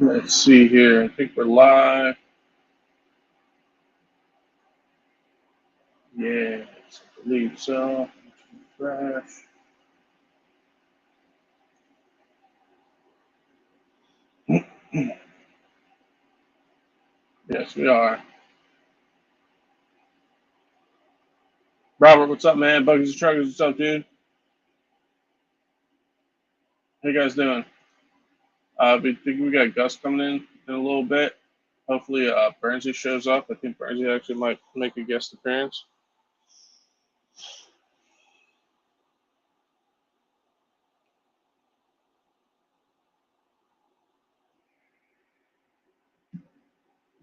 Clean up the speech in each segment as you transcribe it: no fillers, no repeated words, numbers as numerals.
Let's see here. I think we're live. Yes, I believe so. Crash. Yes, we are. Robert, what's up, man? Buggers and Truckers, what's up, dude? How you guys doing? We think we got Gus coming in a little bit. Hopefully, Bernsey shows up. I think Bernsey actually might make a guest appearance.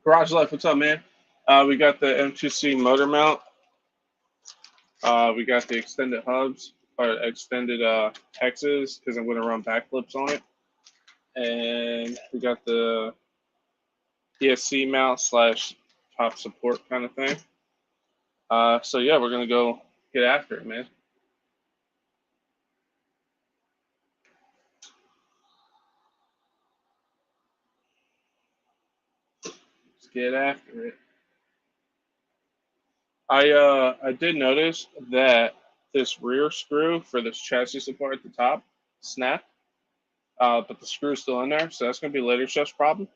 Garage Life, what's up, man? We got the M2C motor mount. We got the extended hubs or extended hexes because I'm going to run backflips on it. And we got the Esc Mount / top support kind of thing. So yeah, we're gonna go get after it, man. Let's get after it. I did notice that this rear screw for this chassis support at the top snapped, but the screw's still in there, so that's gonna be later chef's problem.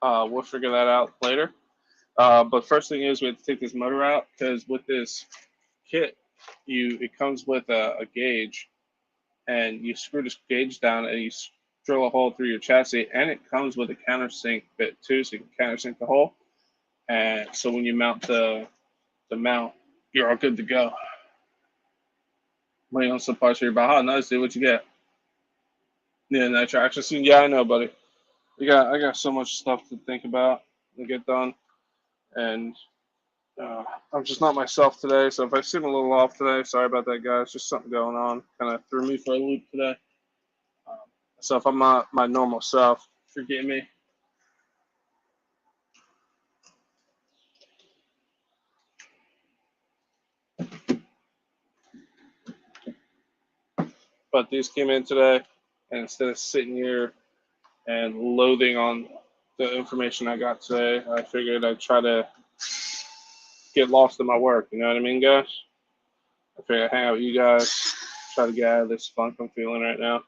We'll figure that out later. But first thing is we have to take this motor out because with this kit, it comes with a gauge, and you screw this gauge down and you drill a hole through your chassis, and it comes with a countersink bit too, so you can countersink the hole. And so when you mount the mount, you're all good to go. Waiting on some parts here, but nice, dude. What you get? Yeah, that Traxxas. Yeah, I know, buddy. I got so much stuff to think about and get done, and I'm just not myself today. So if I seem a little off today, sorry about that, guys. Just something going on, kind of threw me for a loop today. So if I'm not my normal self, forgive me. But these came in today, and instead of sitting here and loathing on the information I got today, I figured I'd try to get lost in my work. You know what I mean, guys? I figured I'd hang out with you guys, try to get out of this funk I'm feeling right now.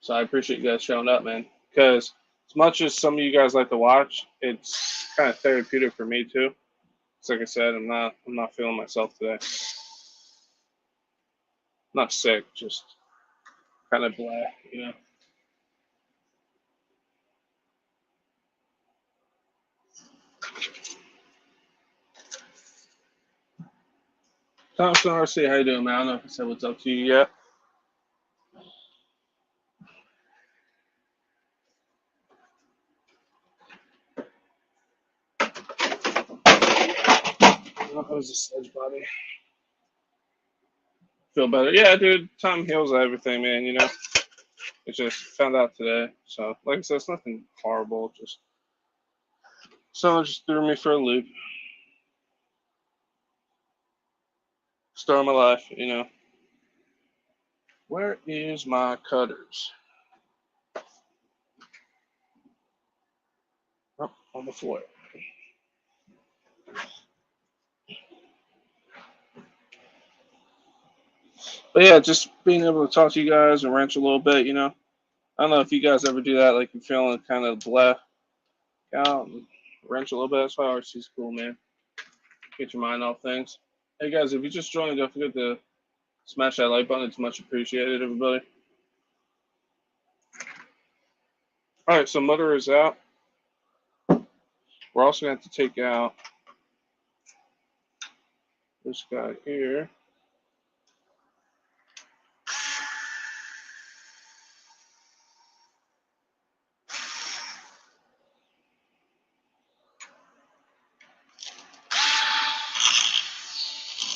So I appreciate you guys showing up, man. Because as much as some of you guys like to watch, it's kind of therapeutic for me too. It's like I said, I'm not feeling myself today. I'm not sick, just kind of blah, you know. Thompson RC, how you doing, man? I don't know if I said what's up to you yet. That was a Sledge body. Feel better. Yeah, dude, time heals everything, man, you know. It just found out today. So, like I said, it's nothing horrible. Just someone just threw me for a loop. Story of my life, you know. Where is my cutters? Oh, on the floor. But yeah, just being able to talk to you guys and wrench a little bit, you know. I don't know if you guys ever do that, like you're feeling kind of blah out and wrench a little bit. That's why RC's cool, man. Get your mind off things. Hey guys, if you just joined, don't forget to smash that like button. It's much appreciated, everybody. All right, so motor is out. We're also going to have to take out this guy here.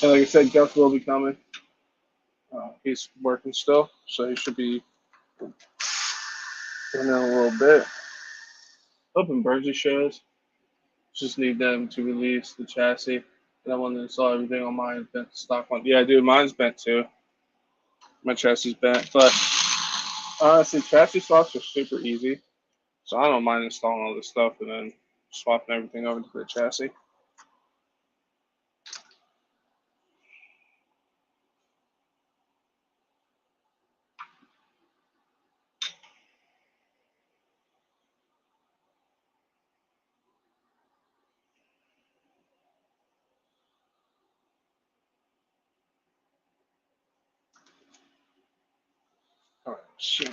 And like I said, Gus will be coming. He's working still, so he should be in a little bit. Hoping Bernsey shows. Just need them to release the chassis. And I want to install everything on mine. Bent stock one. Yeah, dude, mine's bent too. My chassis is bent, but honestly, chassis swaps are super easy. So I don't mind installing all this stuff and then swapping everything over to the chassis. All right, so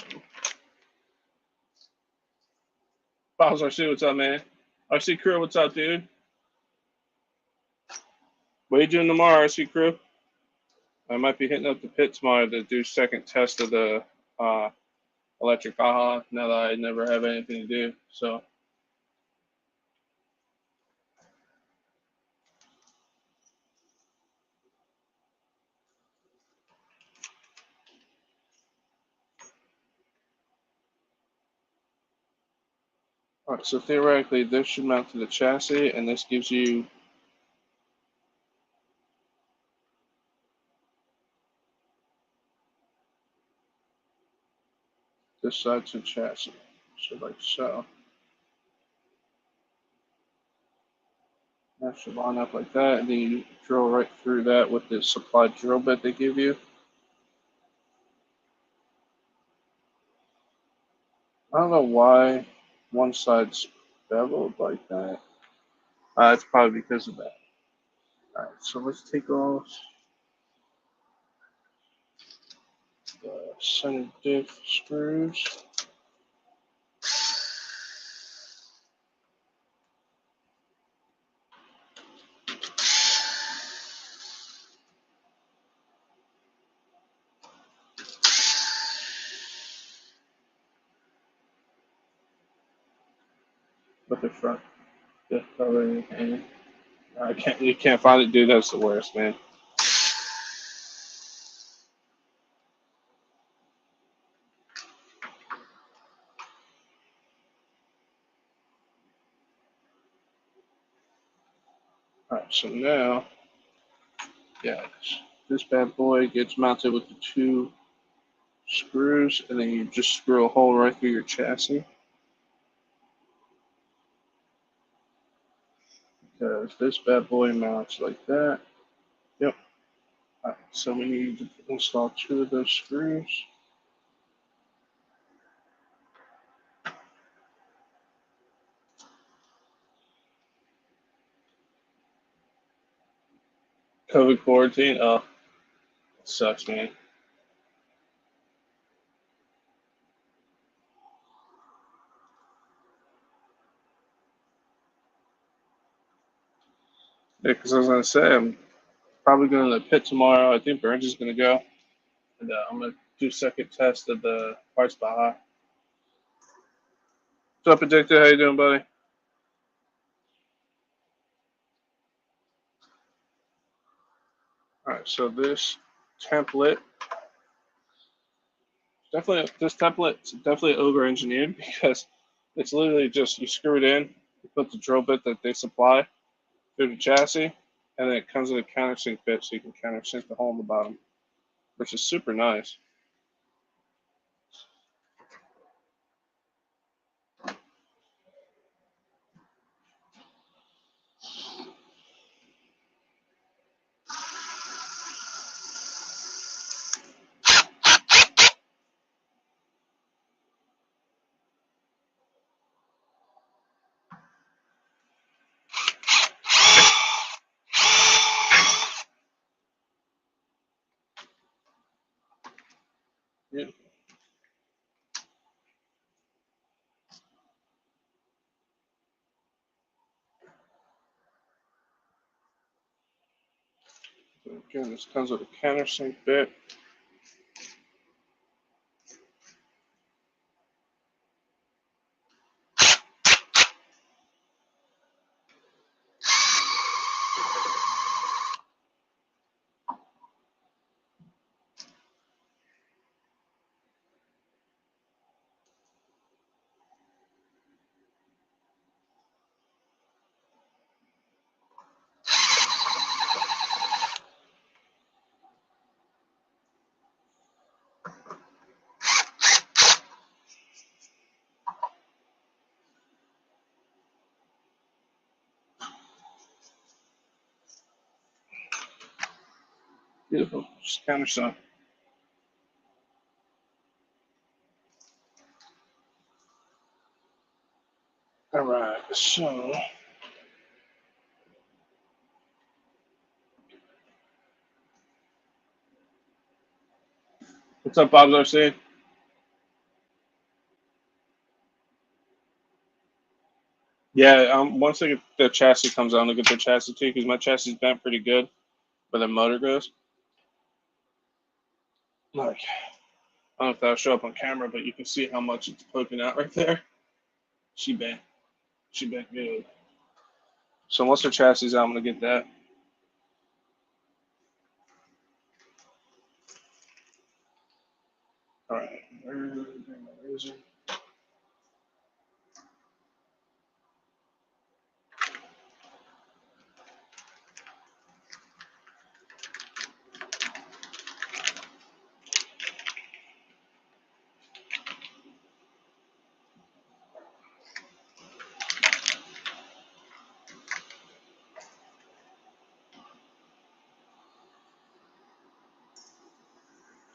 Boss RC, what's up, man? RC Crew, what's up, dude? What are you doing tomorrow, RC Crew? I might be hitting up the pit tomorrow to do second test of the uh, electric Baja now that I never have anything to do. So, all right, so theoretically, this should mount to the chassis, and this gives you this side to chassis. So, like so. That should line up like that, and then you drill right through that with the supplied drill bit they give you. I don't know why one side's beveled like that. It's probably because of that. All right, so let's take off the center diff screws. With the front diff cover, and you can't find it, dude. That's the worst, man. All right, so now, yeah, this bad boy gets mounted with the two screws, and then you just screw a hole right through your chassis. Because this bad boy mounts like that. Yep. All right, so we need to install two of those screws. COVID quarantine. Oh, it sucks, man. Yeah, because I was gonna say I'm probably going to the pit tomorrow. I think Burns is gonna go, and I'm gonna do second test of the parts Baja. What's up, Addicted? How you doing, buddy? All right, so this template's definitely over-engineered because it's literally just you screw it in, you put the drill bit that they supply through the chassis, and then it comes with a countersink bit so you can countersink the hole in the bottom, which is super nice. Yeah. So again, this comes with a countersink bit. Beautiful. Just countersunk. All right. So what's up, Bob's RC? Yeah. Once the chassis comes out, I'll get the chassis too, because my chassis is bent pretty good where the motor goes. Like, I don't know if that'll show up on camera, but you can see how much it's poking out right there. She bent. She bent good. So once the chassis is out, I'm gonna get that. All right. Where is it?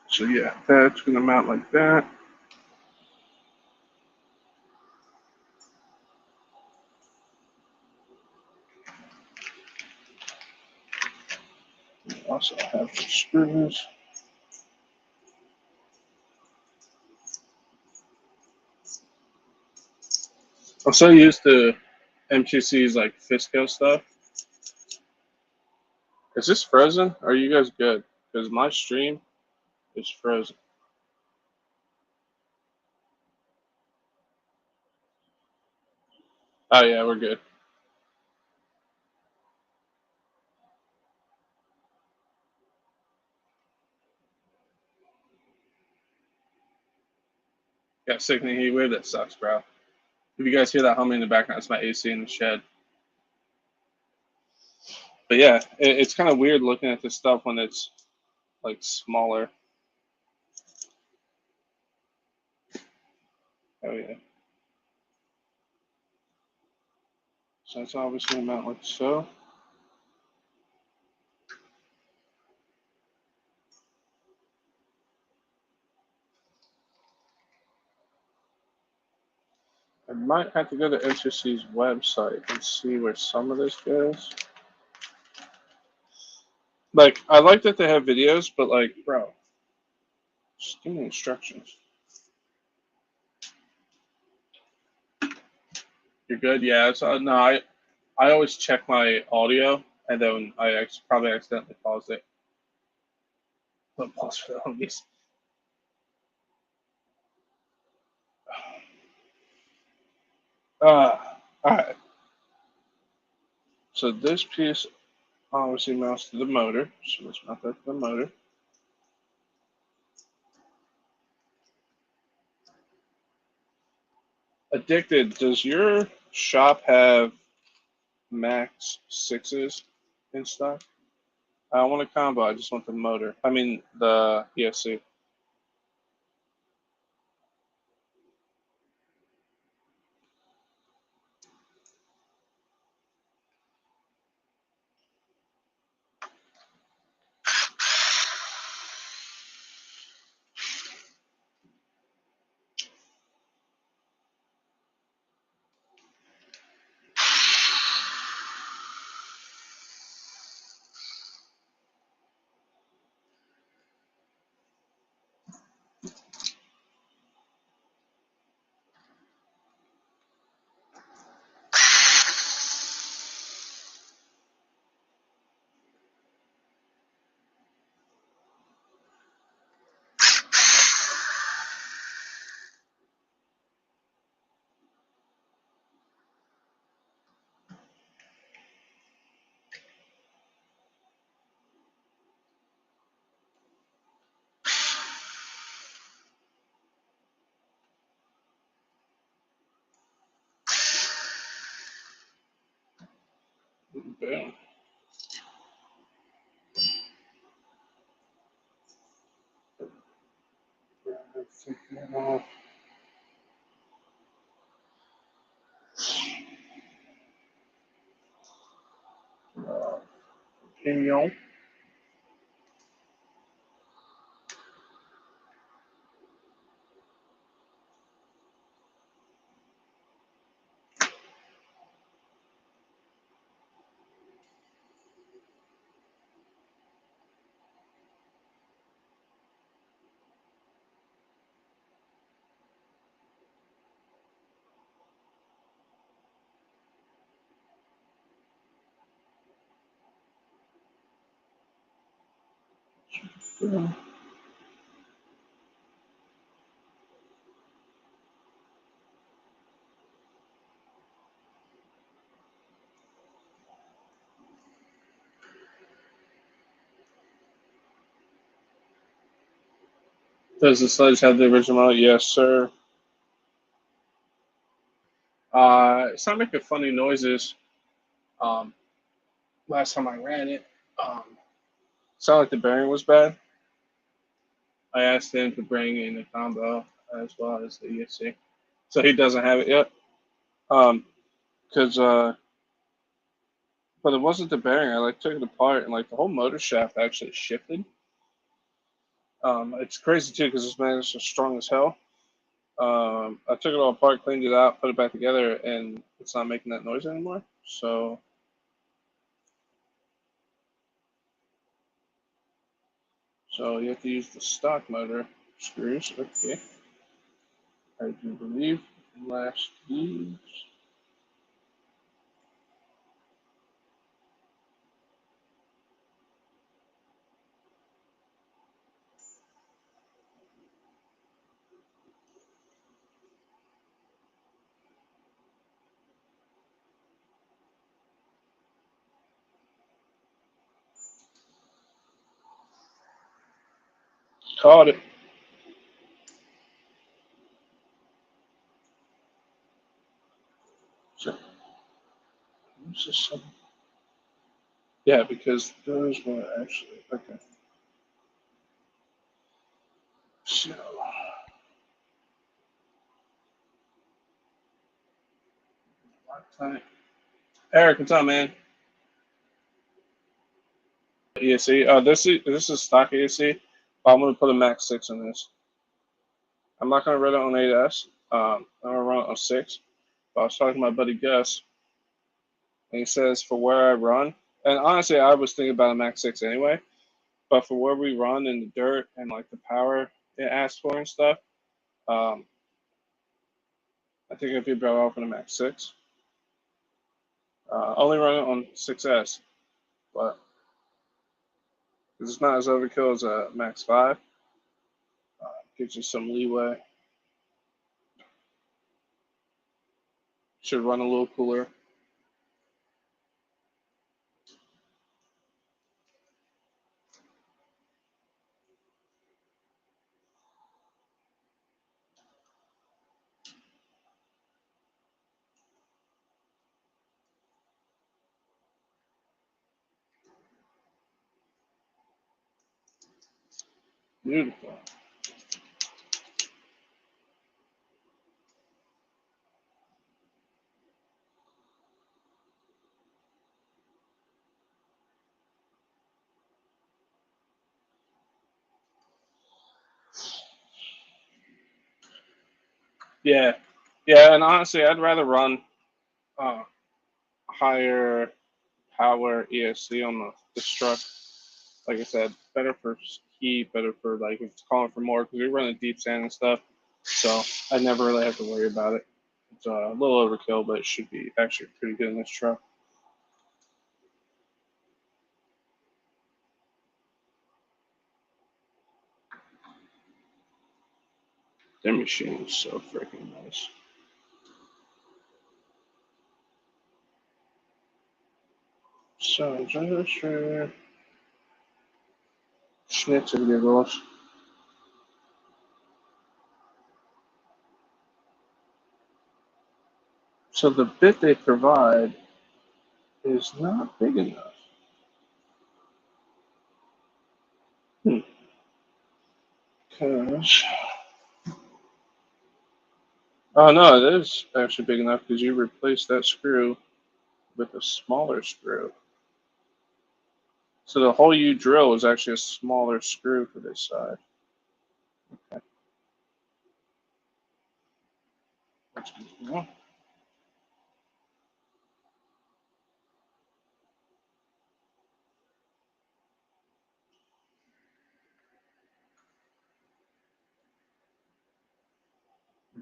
So yeah, that's gonna mount like that. Also have some screws. I'm so used to M2C's like Fisco stuff. Is this frozen? Are you guys good? Because my stream is frozen. Oh yeah, we're good. Got sickening heat wave. That sucks, bro. If you guys hear that humming in the background, it's my AC in the shed. But yeah, it's kind of weird looking at this stuff when it's like smaller. Oh yeah. So that's obviously gonna mount like so. I might have to go to M2C's website and see where some of this goes. Like, I like that they have videos, but like, bro, just give me instructions. You're good? Yeah. So no, I always check my audio and then I probably accidentally pause it. But pause for the homies. All right. So this piece obviously mounts to the motor. So let's mount that to the motor. Addicted, does your shop have Max 6s in stock? I don't want a combo, I just want the motor. I mean, the ESC. Boom. Pinion. Yeah. Does the sledge have the original? Yes, sir. It's not making funny noises. Um, Last time I ran it, sounded like the bearing was bad. I asked him to bring in the combo as well as the ESC. So he doesn't have it yet. Because but it wasn't the bearing. I like took it apart and like the whole motor shaft actually shifted. It's crazy too because this man is so strong as hell. I took it all apart, cleaned it out, put it back together, and it's not making that noise anymore. So you have to use the stock motor screws. Okay, I do believe last these. Caught it. So, yeah, because those were actually okay. So, Eric, what's up, man? ESC. This is stock ESC, but I'm gonna put a Max 6 in this. I'm not gonna run it on 8S. I'm gonna run it on 6. But I was talking to my buddy Gus, and he says for where I run, and honestly, I was thinking about a Max 6 anyway. But for where we run in the dirt and like the power it asks for and stuff, um, I think it'd be better off in a Max 6. Only run it on 6S, but it's not as overkill as a Max 5. Gives you some leeway. Should run a little cooler. Beautiful. Yeah, yeah, and honestly, I'd rather run uh, higher power ESC on this truck. Like I said, better for heat, better for like if it's calling for more because we run a deep sand and stuff. So I never really have to worry about it. It's a little overkill, but it should be actually pretty good in this truck. Their machine is so freaking nice. So, Schnitzel Schnitzelgewicht. So the bit they provide is not big enough. Because, oh no, it is actually big enough because you replace that screw with a smaller screw. So the hole you drill is actually a smaller screw for this side. Okay.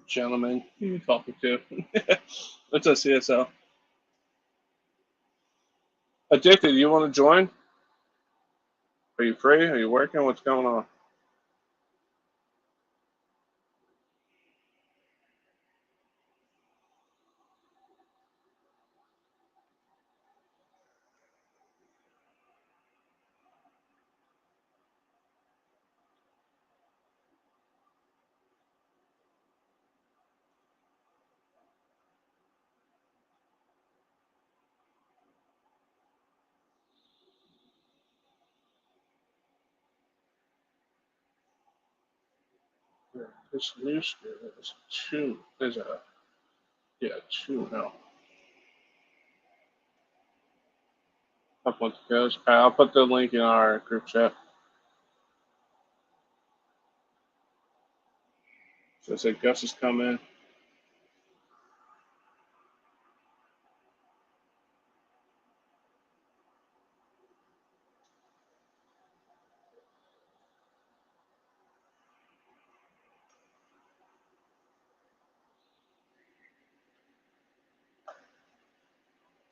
Gentlemen, you can talk to. What's up, CSL? Addicted, you want to join? Are you free? Are you working? What's going on? This new screw is two. Is a two. No. Up once it goes. All right, I'll put the link in our group chat. So I said Gus is coming.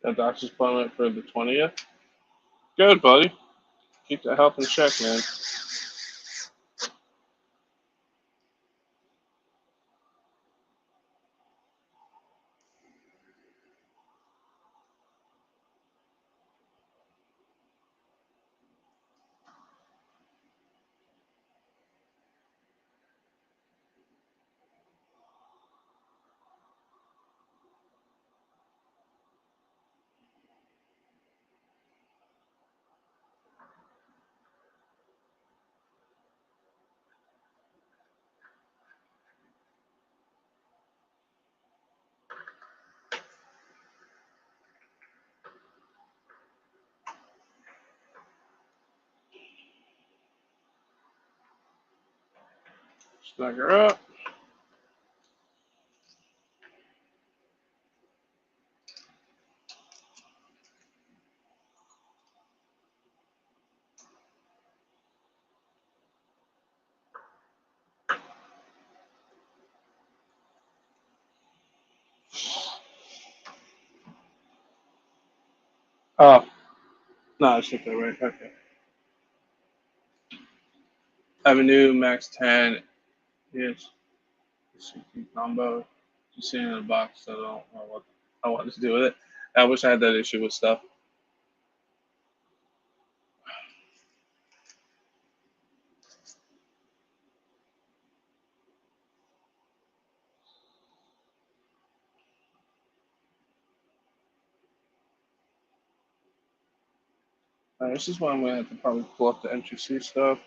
The doctor's appointment for the 20th. Good, buddy. Keep that health in check, man. Snug her up. Oh, no, I should that right. Okay. I have a new Max 10. Yes. CP combo. Just sitting in a box, so I don't know what I want to do with it. I wish I had that issue with stuff. This is why I'm going to have to probably pull up the M2C stuff.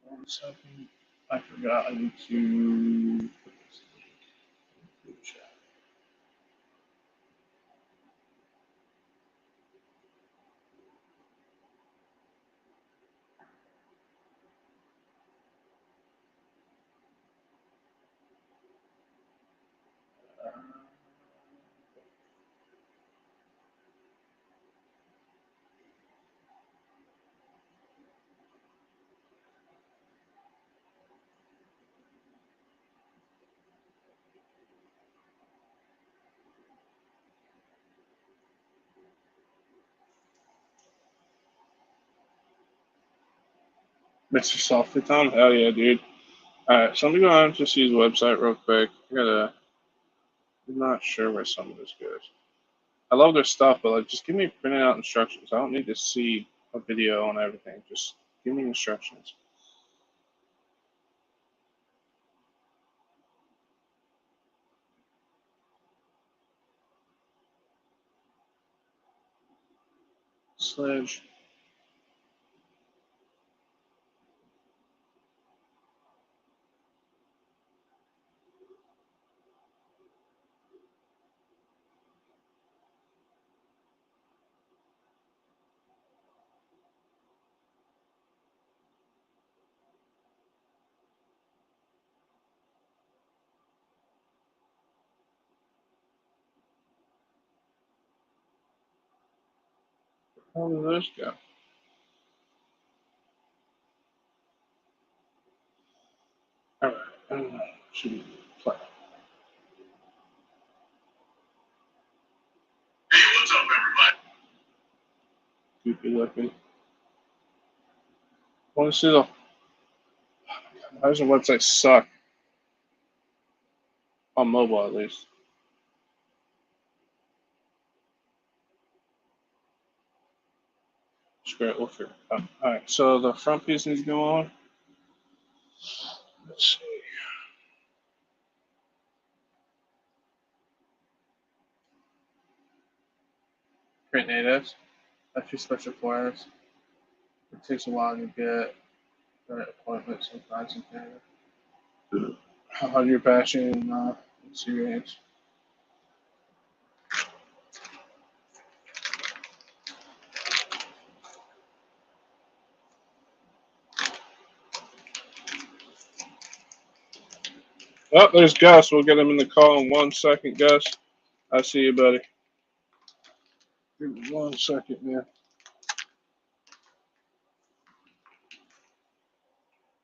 One second. I forgot I need to. Mr. Softly Tom? Hell yeah, dude. Alright, so I'm going to go on to see his website real quick. I'm not sure where some of this goes. I love their stuff, but like, just give me printed out instructions. I don't need to see a video on everything. Just give me instructions. Sledge. How did this go? Should play. Hey, what's up, everybody? Goopy looking. I want to see the. Why does the website suck? On mobile, at least. Screw it, we'll figure it out. Alright, so the front piece needs to go on. Let's see. Print natives. A few special flyers. It takes a while to get the right appointment sometimes in Canada. How your passion experience. Oh, there's Gus. We'll get him in the call in 1 second, Gus. I see you, buddy. Give me 1 second, man.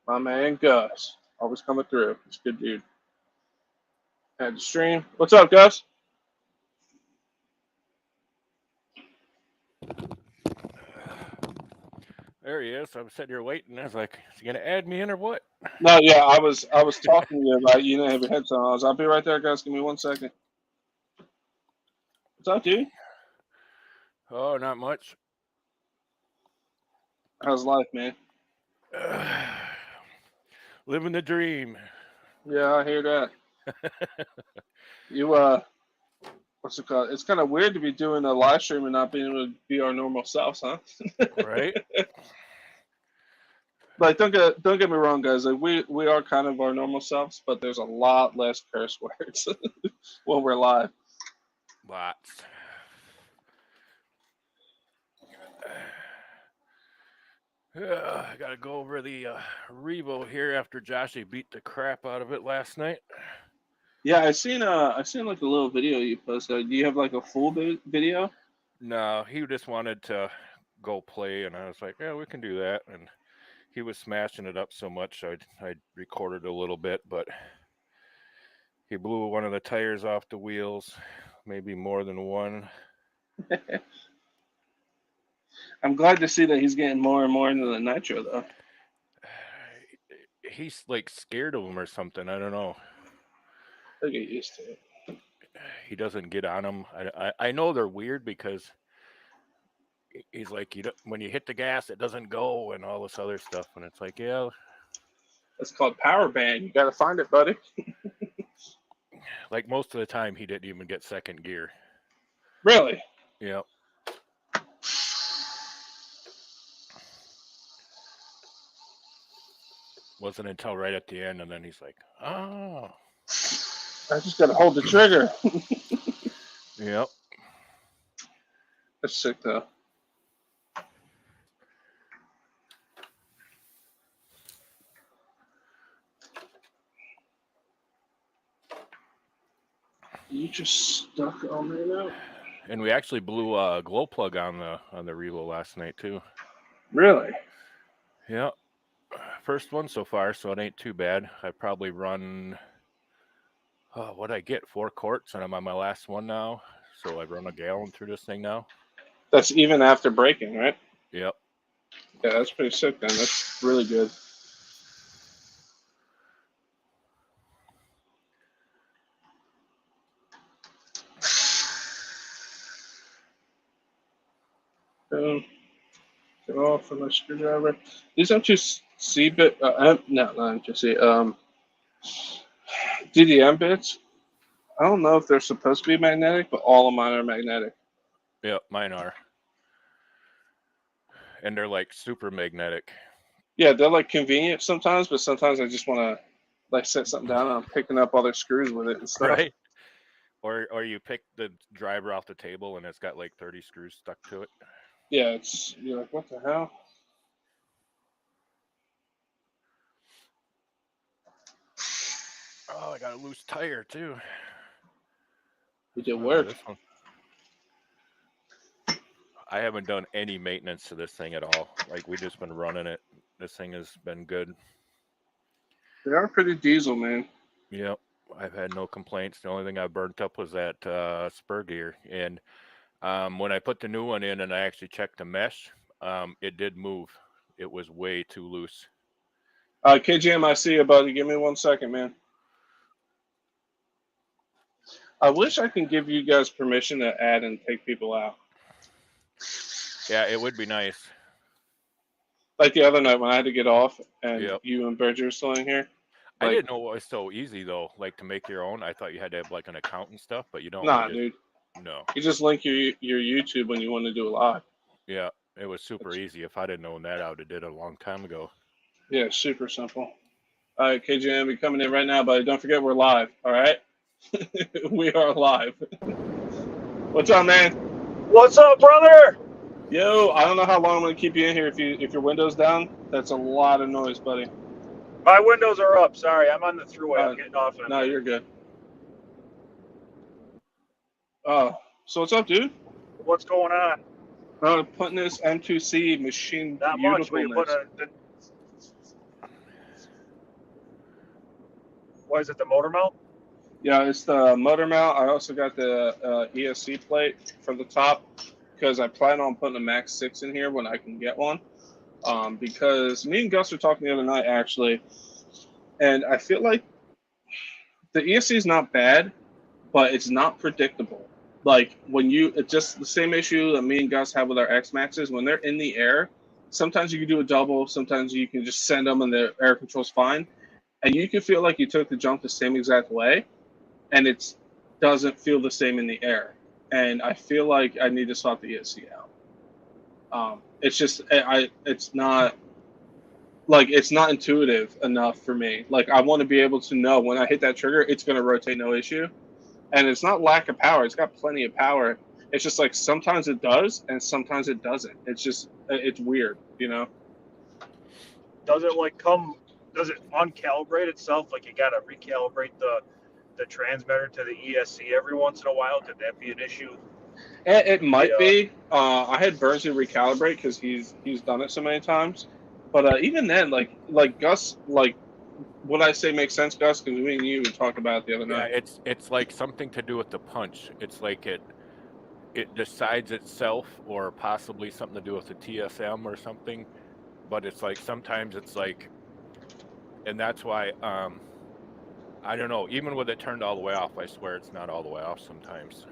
My man Gus. Always coming through. He's a good dude. Had the stream. What's up, Gus? There he is. I was sitting here waiting. I was like, is he gonna add me in or what? No, yeah, I was talking to you about you didn't have your headset on. I'll be right there, guys. Give me 1 second. What's up, dude? Oh, not much. How's life, man? Living the dream. Yeah, I hear that. You what's it called? It's kind of weird to be doing a live stream and not being able to be our normal selves, huh? Right? Like, don't get me wrong, guys. Like, we are kind of our normal selves, but there's a lot less curse words when we're live. Lots. I gotta go over the Revo here after Joshy beat the crap out of it last night. Yeah, I seen like a little video you posted. Do you have like a full video? No, he just wanted to go play, and I was like, yeah, we can do that. And he was smashing it up so much, I recorded a little bit, but he blew one of the tires off the wheels, maybe more than one. I'm glad to see that he's getting more and more into the nitro, though. He's like scared of them or something. I don't know. He'll get used to it. He doesn't get on them. I know they're weird because he's like, when you hit the gas, it doesn't go and all this other stuff. And it's like, yeah. That's called power band. You got to find it, buddy. Like most of the time, he didn't even get second gear. Really? Yep. Wasn't until right at the end, and then he's like, oh. I just got to hold the trigger. Yep. That's sick, though. You just stuck on there now? And we actually blew a glow plug on the Revo last night too. Really? Yeah. First one so far, so it ain't too bad. I probably run what'd I get? 4 quarts, and I'm on my last one now. So I've run a gallon through this thing now. That's even after braking, right? Yep. Yeah, that's pretty sick then. That's really good. Get off of my screwdriver. These M2C bit, no, not M2C. DDM bits. I don't know if they're supposed to be magnetic, but all of mine are magnetic. Yep, mine are. And they're like super magnetic. Yeah, they're like convenient sometimes, but sometimes I just want to like set something down and I'm picking up other screws with it and stuff. Right. Or you pick the driver off the table and it's got like 30 screws stuck to it. Yeah, you're like, what the hell? Oh, I got a loose tire too. You did work. This one. I haven't done any maintenance to this thing at all. Like, we just been running it. This thing has been good. They are pretty diesel, man. Yep. I've had no complaints. The only thing I burnt up was that spur gear. And when I put the new one in and I actually checked the mesh, it did move. It was way too loose. KGM, I see you, buddy. Give me 1 second, man. I wish I can give you guys permission to add and take people out. Yeah, it would be nice. Like the other night when I had to get off and Yep. you and Bridger were still in here. I Like, didn't know it was so easy though, like to make your own. I thought you had to have like an account and stuff, but you don't. nah, You dude. no. You just link your YouTube when you want to do a live. Yeah, it was super easy. If I'd have known that, I would have did it a long time ago. Yeah, super simple. All right, KJM, we coming in right now, buddy. Don't forget we're live. All right, we are live. What's up, man? What's up, brother? Yo, I don't know how long I'm gonna keep you in here. If your window's down, that's a lot of noise, buddy. My windows are up. Sorry, I'm on the throughway. I'm getting off. No, you're good. Oh, so what's up, dude? What's going on? Putting this M2C machine. Not much. What is it, the motor mount? Yeah, it's the motor mount. I also got the ESC plate for the top because I plan on putting a Max 6 in here when I can get one. Because me and Gus were talking the other night, actually, and I feel like the ESC is not bad, but it's not predictable. Like it's just the same issue that me and Gus have with our X Maxes. When they're in the air, sometimes you can do a double, sometimes you can just send them and the air control's fine. And you can feel like you took the jump the same exact way, and it doesn't feel the same in the air. And I feel like I need to swap the ESC out. It's just it's not intuitive enough for me. Like I want to be able to know when I hit that trigger, it's going to rotate no issue. And it's not lack of power; it's got plenty of power. It's just like sometimes it does, and sometimes it doesn't. It's weird, you know. Does it uncalibrate itself? Like you got to recalibrate the transmitter to the ESC every once in a while? Could that be an issue? It might be. I had Burnsley recalibrate because he's done it so many times. But even then, like Gus, like what I say makes sense, Gus, because me and you would talk about it the other night. Yeah, it's like something to do with the punch. It's like it decides itself, or possibly something to do with the TSM or something. But it's like sometimes it's like, and that's why I don't know. Even with it turned all the way off, I swear it's not all the way off sometimes.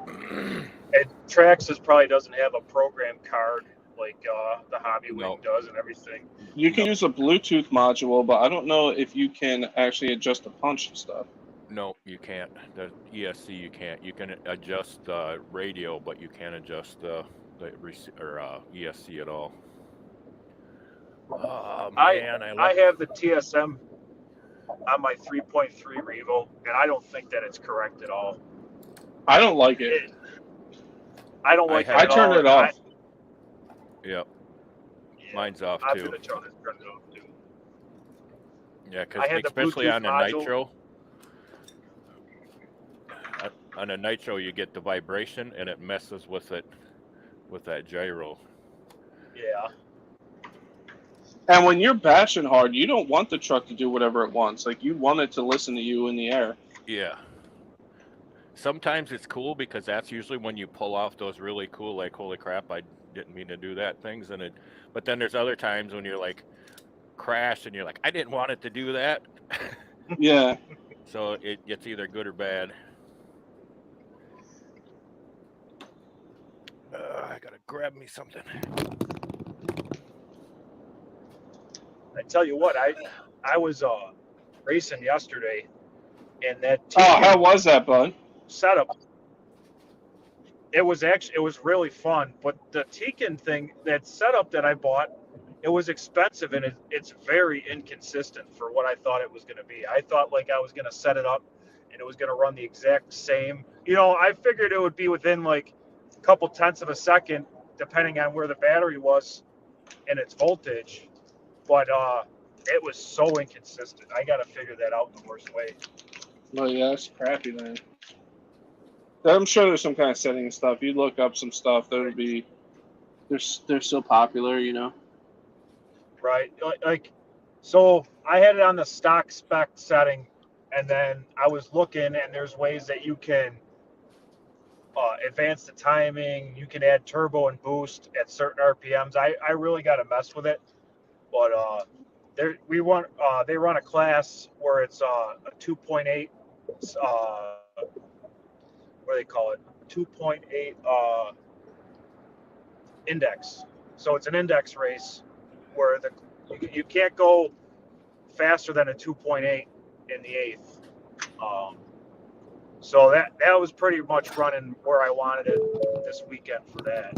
And Traxxas probably doesn't have a program card like the Hobby Wing does and everything. You can use a Bluetooth module, but I don't know if you can actually adjust the punch and stuff. No, you can't. The ESC you can't. You can adjust the radio, but you can't adjust the ESC at all. Oh, man, I have the TSM on my 3.3 Revo, and I don't think that it's correct at all. I don't like it. I don't like it. I turned it off. Yep. Yeah, mine's off too. I'm gonna turn it off too. Yeah, because especially on a Nitro. On a Nitro, you get the vibration, and it messes with it, with that gyro. Yeah. And when you're bashing hard, you don't want the truck to do whatever it wants. Like, you want it to listen to you in the air. Yeah. Sometimes it's cool because that's usually when you pull off those really cool, like, holy crap, I didn't mean to do that things. But then there's other times when you're like, crash, and you're like, I didn't want it to do that. Yeah. So it's either good or bad. I gotta grab me something. I tell you what, I was racing yesterday, and that how was that, bud? Setup. It was really fun, but the Tekin thing, that setup that I bought, it was expensive, and it's very inconsistent for what I thought it was going to be. I thought like I was going to set it up, and it was going to run the exact same. You know, I figured it would be within like a couple tenths of a second, depending on where the battery was and its voltage. But it was so inconsistent. I got to figure that out in the worst way. Well, yeah, that's crappy, man. I'm sure there's some kind of setting and stuff. You look up some stuff that would be, they're so popular, you know. Right. Like, so I had it on the stock spec setting And then I was looking, and there's ways that you can advance the timing. You can add turbo and boost at certain RPMs. I really got to mess with it, but they run a class where it's a 2.8 what do they call it, 2.8 index. So it's an index race where you can't go faster than a 2.8 in the eighth. So that was pretty much running where I wanted it this weekend for that.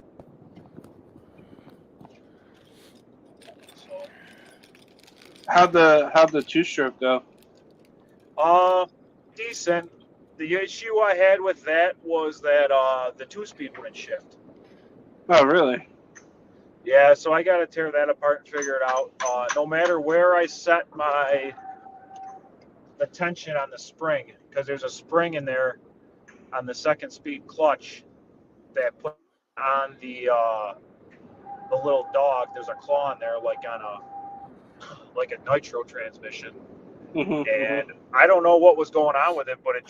So, How'd the two-stroke go? decent. The issue I had with that was that the two-speed wouldn't shift. Oh, really? Yeah, so I got to tear that apart and figure it out. No matter where I set the tension on the spring, because there's a spring in there on the second speed clutch that put on the little dog. There's a claw in there like a nitro transmission, and I don't know what was going on with it, but it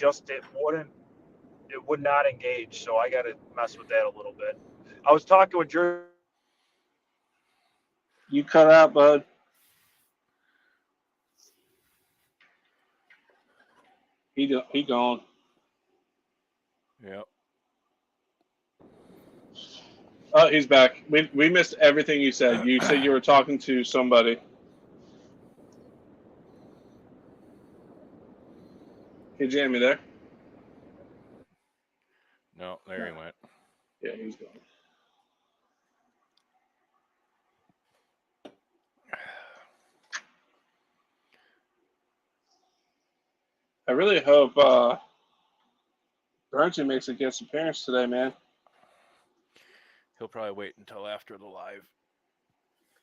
would not engage. So I got to mess with that a little bit. I was talking with Drew. You cut out, bud. He gone. Yep. Oh, he's back. We missed everything you said. You said you were talking to somebody. Hey, Jamie, there? No, there he went. Yeah, he's gone. I really hope Burnsy makes a guest appearance today, man. He'll probably wait until after the live.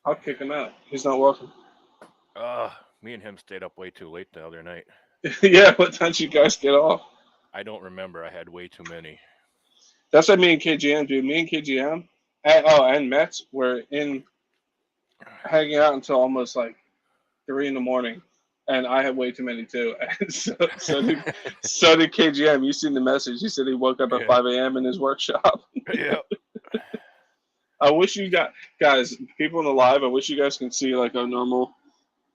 I'll kick him out. He's not welcome. Me and him stayed up way too late the other night. Yeah, what time did you guys get off? I don't remember. I had way too many. That's what me and KGM do. Me and KGM, and Mets were hanging out until almost like 3 a.m, and I had way too many too. And so did KGM. You seen the message? He said he woke up at 5 a.m. in his workshop. Yeah. I wish you guys, people in the live, I wish you guys can see like our normal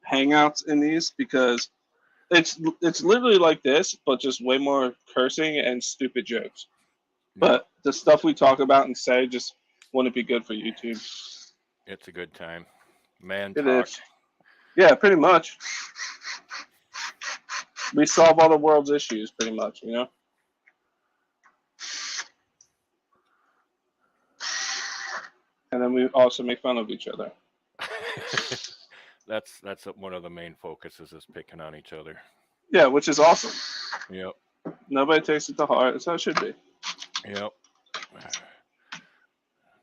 hangouts in these, because it's literally like this, but just way more cursing and stupid jokes. But the stuff we talk about and say just wouldn't be good for YouTube. It's a good time. Man It talk. is. Yeah, pretty much. We solve all the world's issues, pretty much, you know? And then we also make fun of each other. That's one of the main focuses, is picking on each other. Yeah, which is awesome. Yep. Nobody takes it to heart. That's how it should be. Yep.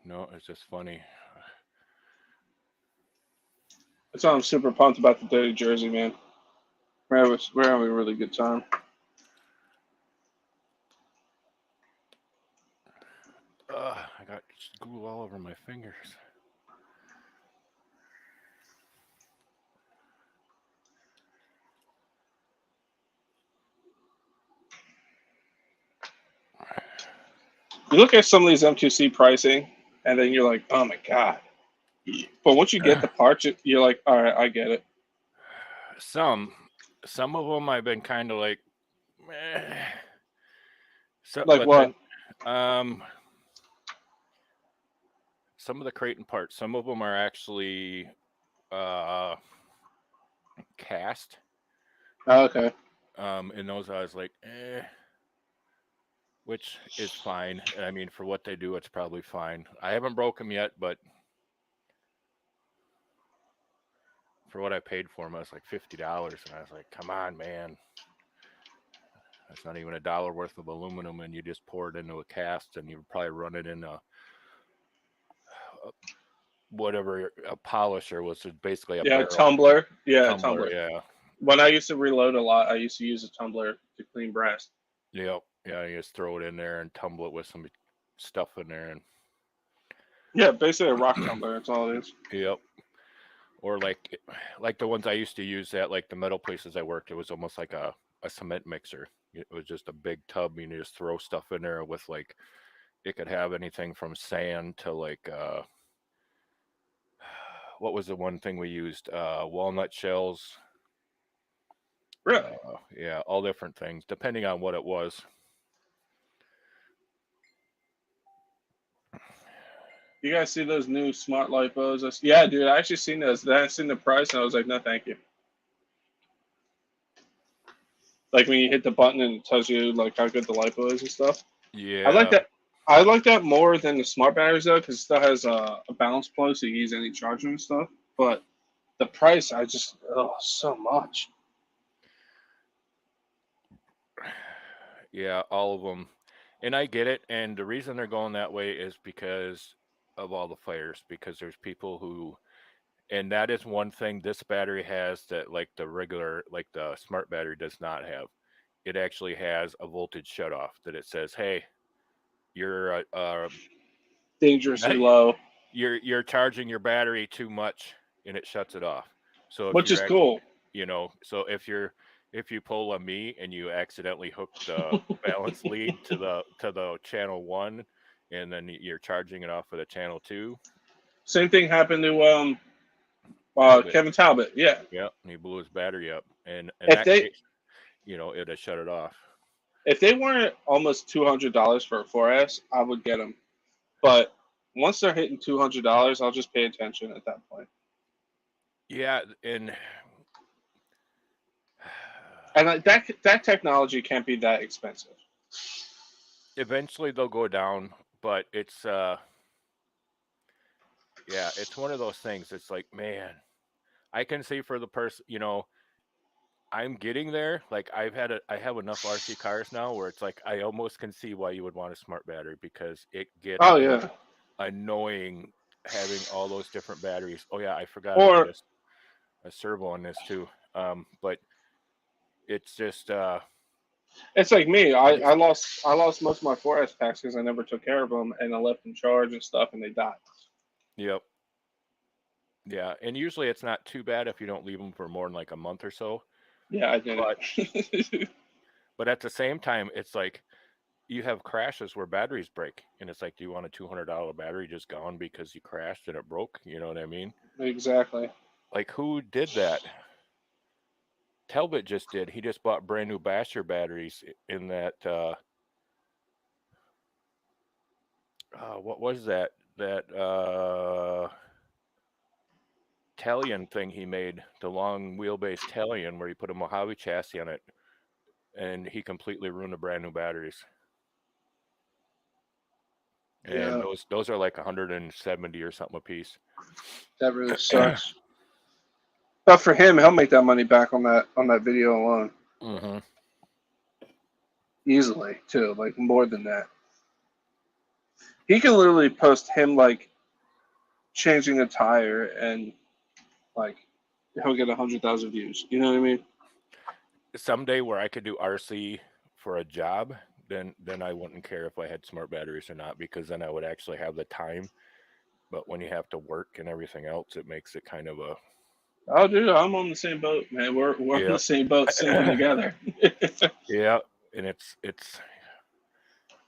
No, it's just funny. That's why I'm super pumped about the dirty jersey, man. We're having a really good time. I got glue all over my fingers. You look at some of these M2C pricing, and then you're like, oh my God. But once you get the parts, you're like, all right, I get it. Some of them I've been kind of like, So, like what? Some of the Creighton parts, some of them are actually cast. Oh, okay. And those I was like, which is fine. I mean, for what they do, it's probably fine. I haven't broke them yet, but for what I paid for them, I was like $50, and I was like, come on, man. That's not even $1 worth of aluminum, and you just pour it into a cast, and you probably run it in a polisher, was basically a barrel. Tumbler. Yeah, tumbler. Yeah. When I used to reload a lot, I used to use a tumbler to clean brass. Yep. Yeah, you just throw it in there and tumble it with some stuff in there, and yeah, basically a rock tumbler. That's all it is. Yep. Or like the ones I used to use at like the metal places I worked, it was almost like a a cement mixer. It was just a big tub. You just throw stuff in there with like, it could have anything from sand to like, what was the one thing we used? Walnut shells. Really? Yeah, all different things depending on what it was. You guys see those new smart Lipos? Yeah, dude, I actually seen those. Then I seen the price, and I was like, no, thank you. Like when you hit the button and it tells you like how good the lipo is and stuff. Yeah, I like that. I like that more than the smart batteries though, because it still has a balance plug, so you can use any charger and stuff. But the price, I just so much. Yeah, all of them. And I get it. And the reason they're going that way is because of all the fires, because there's people who, and that is one thing this battery has that like the regular, like the smart battery does not have. It actually has a voltage shutoff that it says, hey, you're Dangerously low, you're charging your battery too much, and it shuts it off. So if which is you're cool. so if you pull a me and you accidentally hook the balance lead to the channel 1, and then you're charging it off of the channel 2. Same thing happened to Talbot. Kevin Talbot. Yeah. Yeah, and he blew his battery up, and in If that they case, it had shut it off. if they weren't almost $200 for a 4S, I would get them. But once they're hitting $200, I'll just pay attention at that point. Yeah, and that technology can't be that expensive. eventually they'll go down, but it's it's one of those things. It's like, man, I can see for the person, I'm getting there. Like I have enough RC cars now where it's like I almost can see why you would want a smart battery, because it gets Oh yeah. annoying having all those different batteries. Oh yeah, I forgot I Or had a servo on this too. But it's just it's like me. I lost most of my 4S packs because I never took care of them, and I left them charged and stuff, and they died. yep. Yeah, and usually it's not too bad if you don't leave them for more than like a month or so. Yeah, I did. But at the same time, it's like you have crashes where batteries break, and it's like, do you want a $200 battery just gone because you crashed and it broke? You know what I mean? Exactly. Like, who did that? Talbot just did. He just bought brand new Basher batteries in that. What was that? That Talion thing he made, the long wheelbase Talion, where he put a Mojave chassis on it, and he completely ruined the brand new batteries. And Yeah. those are like 170 or something a piece. That really sucks. But for him, he'll make that money back on that video alone. Mm-hmm. Easily too, like more than that. He can literally post him like changing a tire, and like he'll get 100,000 views. You know what I mean? Someday where I could do RC for a job, then I wouldn't care if I had smart batteries or not, because then I would actually have the time. But when you have to work and everything else, it makes it kind of a Oh, dude, I'm on the same boat, man. We're on the same boat, sinking together. Yeah, and it's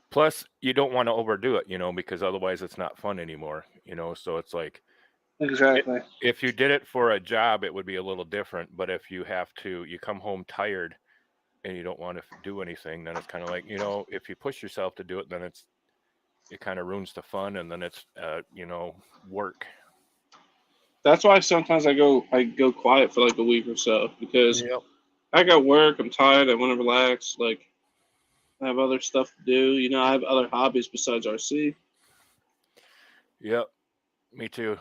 plus you don't want to overdo it, because otherwise it's not fun anymore, So it's like Exactly. if you did it for a job, it would be a little different. But if you come home tired and you don't want to do anything, then it's kind of like, if you push yourself to do it, then it kind of ruins the fun, and then it's work. That's why sometimes I go quiet for like a week or so, because Yep. I got work, I'm tired, I want to relax, like I have other stuff to do. I have other hobbies besides RC. Yep. Me too.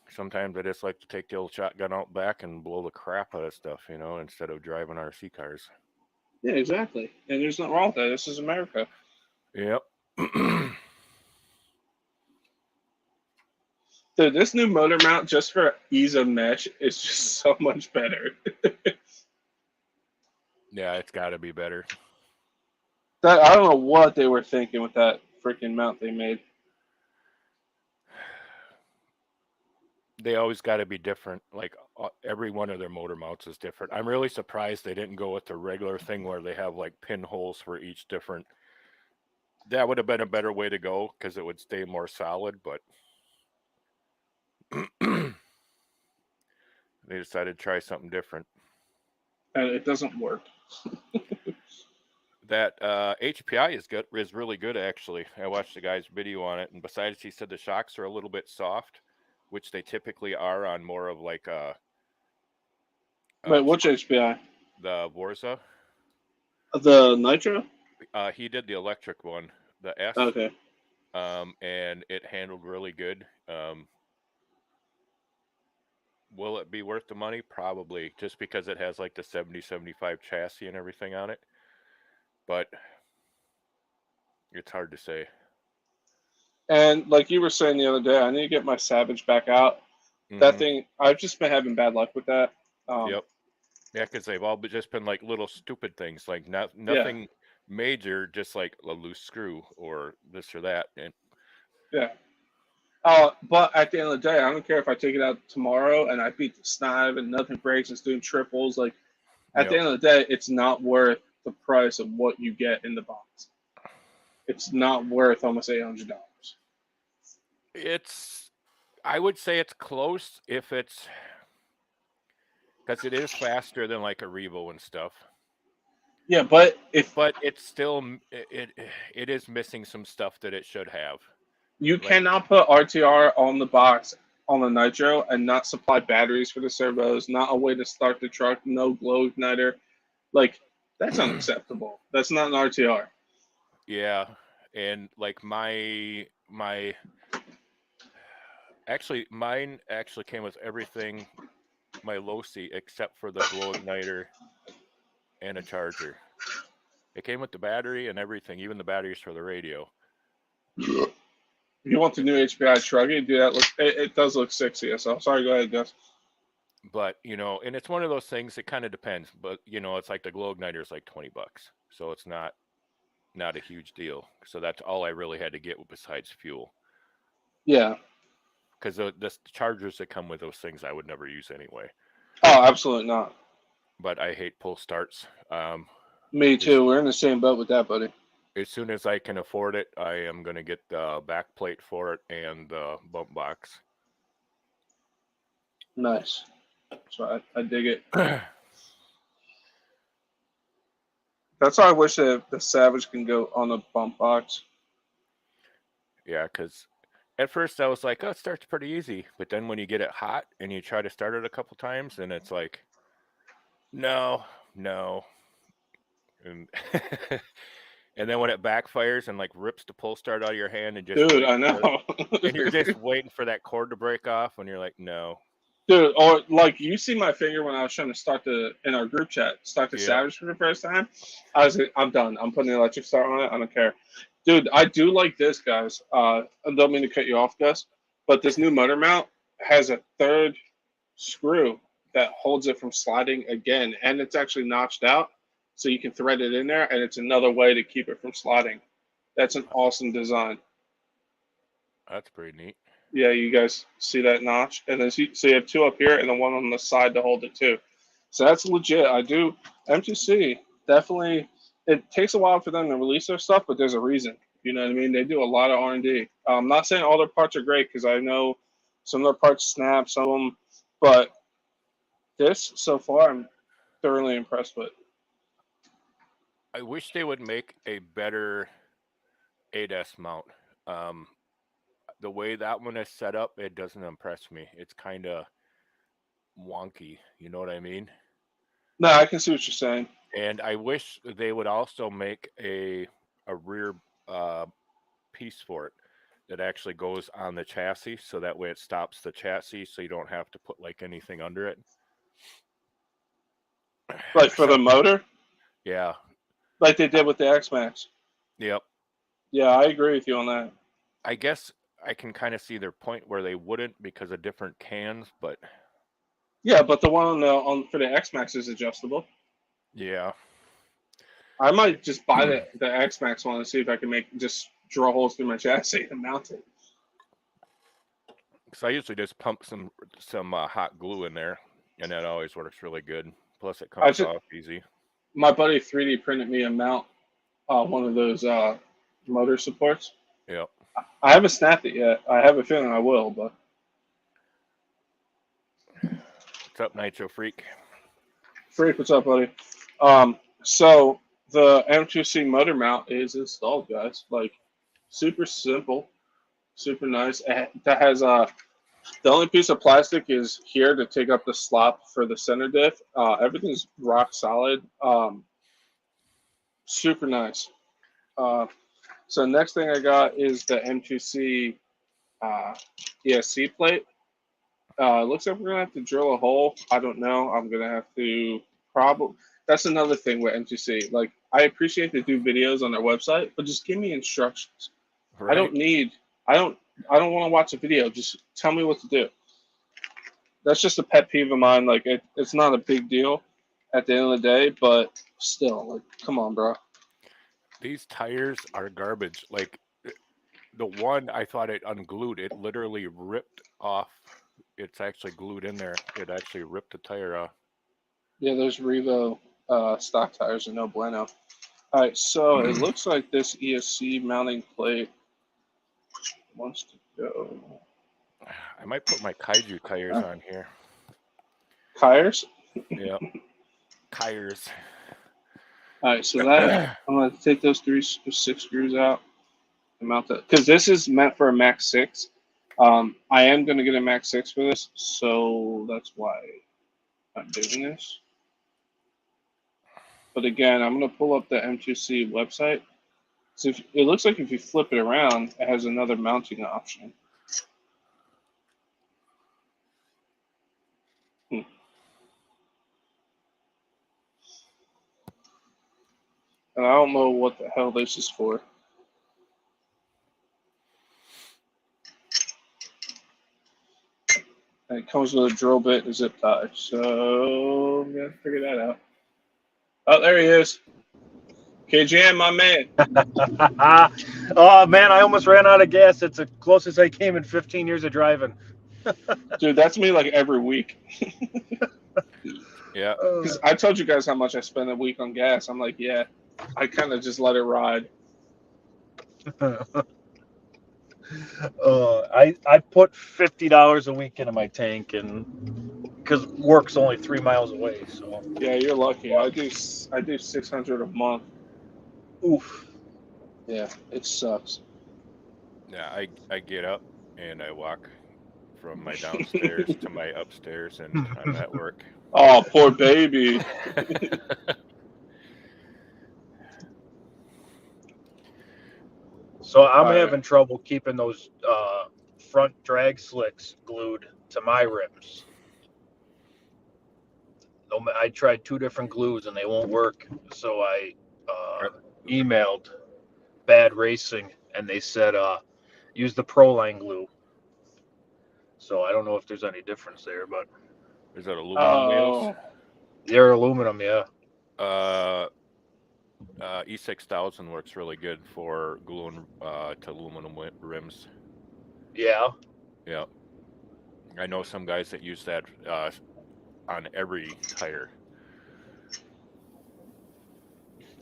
Sometimes I just like to take the old shotgun out back and blow the crap out of stuff, instead of driving RC cars. Yeah, exactly. And there's nothing wrong with that. This is America. Yep. Dude, this new motor mount, just for ease of mesh, is just so much better. Yeah, it's got to be better. I don't know what they were thinking with that freaking mount they made. they always got to be different. Like every one of their motor mounts is different. I'm really surprised they didn't go with the regular thing where they have like pinholes for each different. That would have been a better way to go because it would stay more solid, but they decided to try something different. And it doesn't work. That HPI is really good actually. I watched the guy's video on it, and besides, he said the shocks are a little bit soft, which they typically are on more of like Wait, which HPI? the Vorza. The Nitro? He did the electric one, the S. Okay. And it handled really good. Will it be worth the money? Probably, just because it has like the 70-75 chassis and everything on it. But it's hard to say. And like you were saying the other day, I need to get my Savage back out. That thing, I've just been having bad luck with that. Yep. Yeah, because they've all just been like little stupid things, like nothing major, just like a loose screw or this or that. And yeah. But at the end of the day, I don't care if I take it out tomorrow and I beat the snide and nothing breaks, it's doing triples. Like at the end of the day, it's not worth the price of what you get in the box. It's not worth almost $800. I would say it's close if it's because it is faster than like a Revo and stuff. Yeah, but it's still it is missing some stuff that it should have. You cannot put RTR on the box on the Nitro and not supply batteries for the servos, not a way to start the truck, no glow igniter. Like, that's unacceptable. That's not an RTR. Yeah, and like mine actually came with everything, my low seat, except for the glow igniter and a charger. It came with the battery and everything, even the batteries for the radio. If you want the new HPI truck, you do that. It does look sexy. So sorry, go ahead, Gus. But and it's one of those things. It kind of depends. But it's like the glow igniter is like $20, so it's not a huge deal. So that's all I really had to get besides fuel. Yeah. Because the chargers that come with those things, I would never use anyway. Oh, absolutely not. But I hate pull starts. Me too. We're in the same boat with that, buddy. As soon as I can afford it, I am going to get the back plate for it and the bump box. Nice. So I dig it. That's why I wish that the Savage can go on a bump box. Yeah, because at first I was like, oh, it starts pretty easy. But then when you get it hot and you try to start it a couple times, and it's like, no. And and then when it backfires and like rips the pull start out of your hand and just I know. And you're just waiting for that cord to break off when you're like, no. Dude, or like you see my finger when I was trying to in our group chat, start the Savage for the first time. I was like, I'm done. I'm putting the electric start on it. I don't care. Dude, I do like this, guys. I don't mean to cut you off, Gus, but this new motor mount has a third screw that holds it from sliding again, and it's actually notched out, so you can thread it in there, and it's another way to keep it from sliding. That's an awesome design. That's pretty neat. Yeah, you guys see that notch? And then so you have two up here and then one on the side to hold it too. So that's legit. I do. M2C, definitely, it takes a while for them to release their stuff, but there's a reason. You know what I mean? They do a lot of R&D. I'm not saying all their parts are great because I know some of their parts snap, some of them, but this, so far, I'm thoroughly impressed with. I wish they would make a better Esc Mount. The way that one is set up, it doesn't impress me. It's kind of wonky. You know what I mean? No, I can see what you're saying. And I wish they would also make a rear piece for it that actually goes on the chassis, so that way it stops the chassis, so you don't have to put like anything under it. Like for the motor? Yeah. Like they did with the X-Max. Yep. Yeah, I agree with you on that. I guess I can kind of see their point where they wouldn't because of different cans, but yeah, but the one for the X-Max is adjustable. Yeah. I might just buy the X-Max one and see if I can just draw holes through my chassis and mount it. So I usually just pump some hot glue in there, and that always works really good. Plus, it comes off easy. My buddy 3D printed me a mount, one of those motor supports. Yep. I haven't snapped it yet. I have a feeling I will, but. What's up, Nitro Freak? Freak, what's up, buddy? So the M2C motor mount is installed, guys. Like, super simple, super nice. That has the only piece of plastic is here to take up the slop for the center diff. Everything's rock solid. Super nice. So next thing I got is the M2C ESC plate. Looks like we're gonna have to drill a hole. I don't know. I'm gonna have to probably. That's another thing with M2C. Like, I appreciate they do videos on their website, but just give me instructions. Right. I don't want to watch a video. Just tell me what to do. That's just a pet peeve of mine. Like, it's not a big deal at the end of the day, but still, like, come on, bro. These tires are garbage. Like, the one I thought it unglued, it literally ripped off. It's actually glued in there. It actually ripped the tire off. Yeah, those Revo stock tires are no bueno. All right, so it looks like this ESC mounting plate wants to go. I might put my Kaiju tires on here. Tires? Yeah. Tires. All right, so that I'm going to take those 6 screws out and mount that. Because this is meant for a Max 6. I am going to get a Max 6 for this, so that's why I'm doing this. But again, I'm going to pull up the M2C website. So it looks like if you flip it around, it has another mounting option. And I don't know what the hell this is for. And it comes with a drill bit and a zip tie. So I'm going to figure that out. Oh, there he is. KJM, my man. Oh, man, I almost ran out of gas. It's the closest I came in 15 years of driving. Dude, that's me like every week. Yeah. Because I told you guys how much I spend a week on gas. I'm like, yeah, I kind of just let it ride. I put $50 a week into my tank, and because work's only 3 miles away. So Yeah, you're lucky. I do $600 a month. oof. Yeah, it sucks. Yeah, I get up and I walk from my downstairs to my upstairs, and I'm at work. Oh, poor baby. So I'm having trouble keeping those front drag slicks glued to my rims. I tried 2 different glues and they won't work. So I emailed Bad Racing and they said use the Proline glue. So I don't know if there's any difference there, but Is that aluminum wheels? They're aluminum, yeah. E6000 works really good for gluing to aluminum rims. Yeah. Yeah. I know some guys that use that on every tire.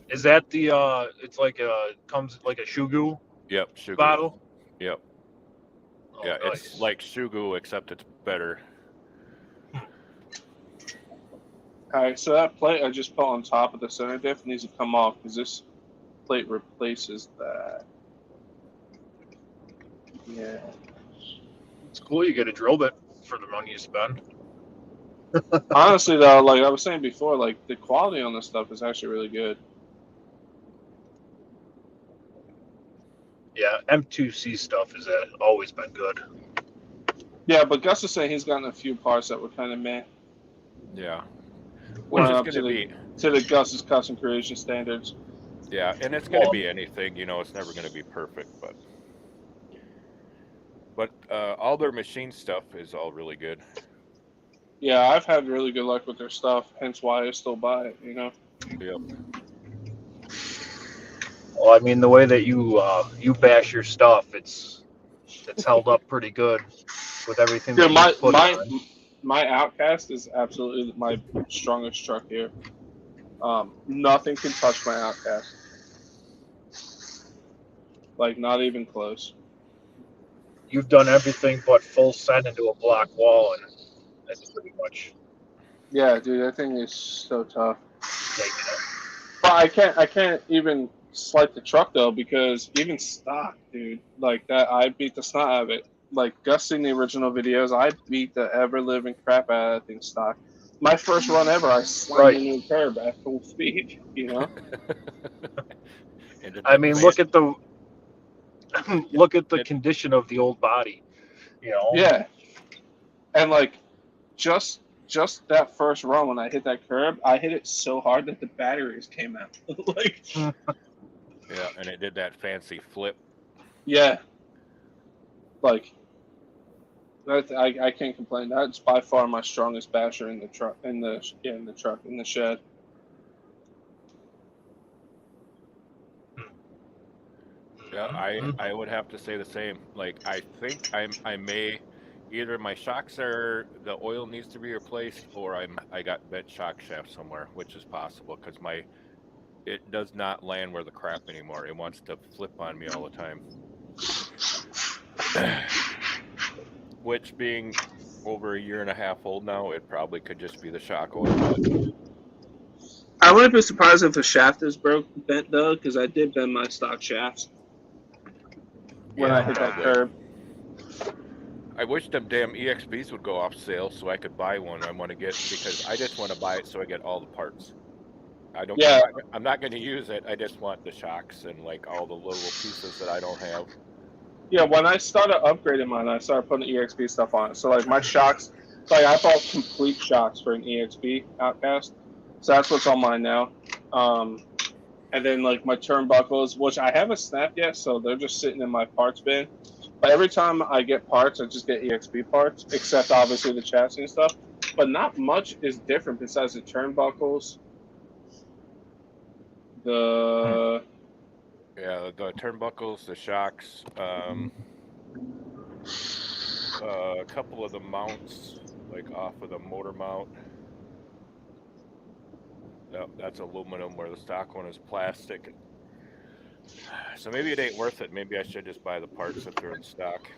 Is that the it's like comes like a shoe glue? Yep, shoe bottle? glue. Yep. Oh, Yeah, nice. It's like shoe glue except it's better. All right, so that plate I just put on top of the center diff needs to come off because this plate replaces that. Yeah. It's cool you get a drill bit for the money you spend. Honestly, though, like I was saying before, like the quality on this stuff is actually really good. Yeah, M2C stuff has always been good. Yeah, but Gus is saying he's gotten a few parts that were kind of meh. Yeah. Which is going to be to the Gus's custom creation standards. Yeah, and it's going to be anything, you know, it's never going to be perfect, but all their machine stuff is all really good. Yeah, I've had really good luck with their stuff, hence why I still buy it, you know. Yep. Well, I mean, the way that you bash your stuff, it's held up pretty good. with everything Dude, that you put on. my Outcast is absolutely my strongest truck here. Nothing can touch my Outcast. Like, not even close. You've done everything but full send into a block wall, and that's pretty much Yeah, dude, that thing is so tough. taking it. But I can't even slight the truck though, because even stock, dude, like that, I beat the snot out of it. Like Gus seen the original videos, I beat the ever living crap out of that thing stock. My first run ever, I slammed into a curb at full speed. You know? I mean, look at the condition of the old body. You know. Yeah, and like just that first run when I hit that curb, I hit it so hard that the batteries came out. Like, Yeah, and it did that fancy flip. yeah, like that. I can't complain. That's by far my strongest basher in the truck, in the shed. Yeah, I would have to say the same. Like, I think I may either my shocks are the oil needs to be replaced, or I got bent shock shaft somewhere, which is possible because it does not land where the crap anymore. It wants to flip on me all the time. Which, being over a year and a half old now, it probably could just be the shock oil. But I wouldn't be surprised if the shaft is bent though, because I did bend my stock shafts when I hit that curb. I wish them damn EXBs would go off sale so I could buy one. I want to get, because I just want to buy it so I get all the parts. I don't. Yeah. I'm not going to use it. I just want the shocks and like all the little pieces that I don't have. Yeah, when I started upgrading mine, I started putting EXP stuff on it. So like my shocks, like I bought complete shocks for an EXP Outcast. So that's what's on mine now. And then like my turnbuckles, which I haven't snapped yet, so they're just sitting in my parts bin. But every time I get parts, I just get EXP parts, except obviously the chassis and stuff. But not much is different besides the turnbuckles. The turnbuckles, the shocks, a couple of the mounts, like off of the motor mount. That's aluminum, where the stock one is plastic. So maybe it ain't worth it. Maybe I should just buy the parts if they're in stock.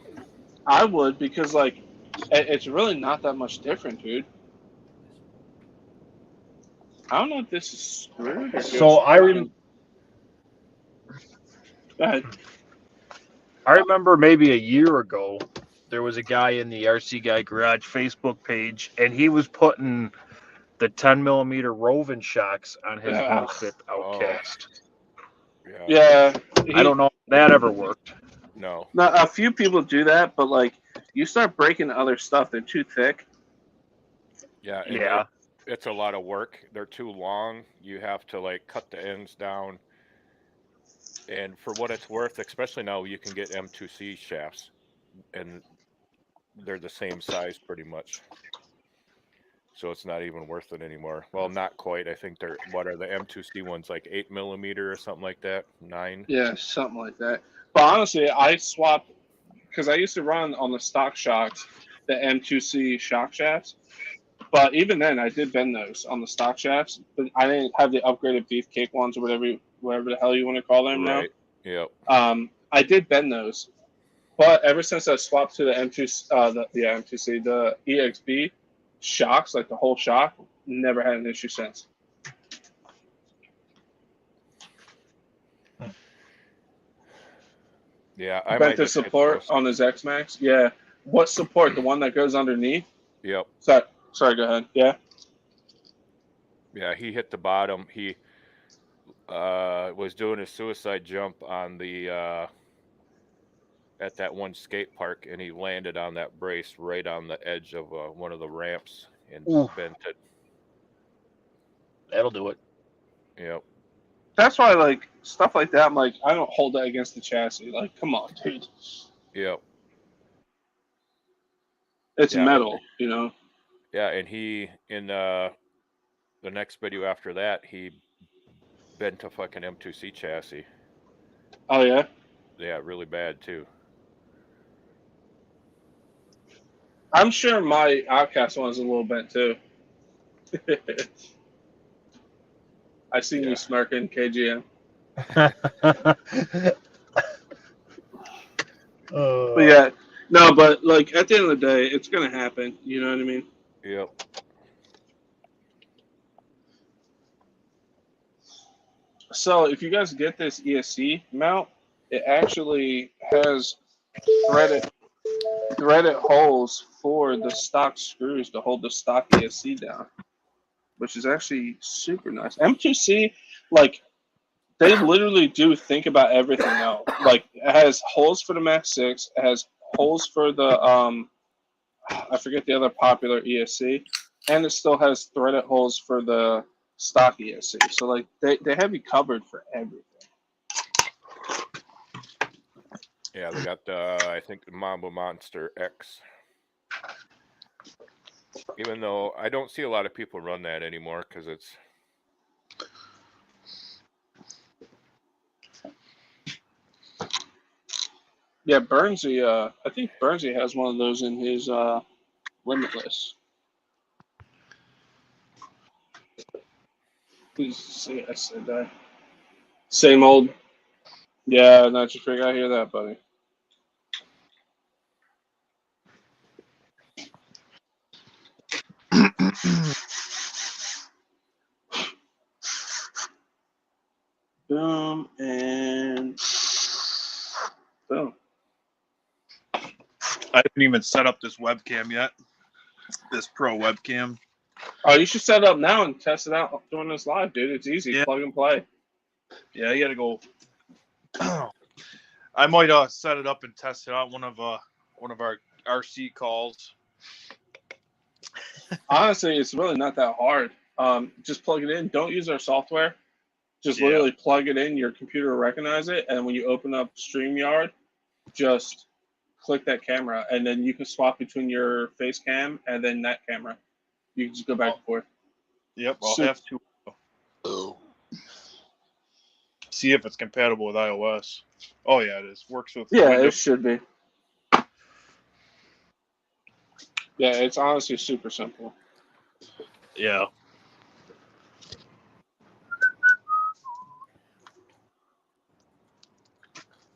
I would, because like it's really not that much different, dude. I don't know if this is screwed. So Go ahead. I remember maybe a year ago, there was a guy in the RC Guy Garage Facebook page, and he was putting the 10mm Rovin shocks on his outfit Outcast. Yeah. I don't know if that ever worked. No. Now, a few people do that, but like you start breaking other stuff, they're too thick. Yeah. It's a lot of work. They're too long. You have to like cut the ends down. And for what it's worth, especially now, you can get M2C shafts, and they're the same size pretty much. So it's not even worth it anymore. Well, not quite. I think what are the M2C ones, like 8mm or something like that? 9? Yeah, something like that. But honestly, I swapped, because I used to run on the stock shocks, the M2C shock shafts. But even then, I did bend those on the stock shafts. But I didn't have the upgraded beefcake ones or whatever the hell you want to call them now. Right. Yep. I did bend those. But ever since I swapped to the M2C, M2C, the EXB shocks, like the whole shock, never had an issue since. Yeah, I bent the support on his X Max. Yeah, what support? The one that goes underneath? Yep. Sorry. Go ahead. Yeah. Yeah, he hit the bottom. He was doing a suicide jump on the at that one skate park, and he landed on that brace right on the edge of one of the ramps and bent it. That'll do it. Yep. That's why, like, stuff like that, I'm like, I don't hold that against the chassis. Like, come on, dude. Yep. It's metal, you know? Yeah, and he, in the next video after that, he bent a fucking M2C chassis. Oh, yeah? Yeah, really bad, too. I'm sure my Outcast one's a little bent too. I seen you smirking, KGM. But yeah, no, but like at the end of the day, it's gonna happen. You know what I mean? Yep. So if you guys get this ESC mount, it actually has threaded holes for the stock screws to hold the stock ESC down, which is actually super nice. M2C, like, they literally do think about everything now. Like, it has holes for the Max 6, it has holes for the I forget the other popular ESC, and it still has threaded holes for the stock ESC. So like they have you covered for everything. Yeah, they got I think the Mamba Monster X. Even though I don't see a lot of people run that anymore because it's. Yeah, Burnsy. I think Burnsy has one of those in his Limitless. Please say I said that. Same old. Yeah, not your figure. I hear that, buddy. Boom and boom. I haven't even set up this webcam yet. This pro webcam. Oh, you should set it up now and test it out doing this live, dude. It's easy. Yeah. Plug and play. Yeah, you gotta go. I might set it up and test it out one of our RC calls. Honestly, it's really not that hard. Just plug it in. Don't use our software. Just literally plug it in. Your computer will recognize it, and when you open up StreamYard, just click that camera, and then you can swap between your face cam and then that camera. You can just go back and forth. Yep, I'll have to see if it's compatible with iOS. Oh yeah, it is. Works with Yeah, Windows. it should be. Yeah, it's honestly super simple. Yeah.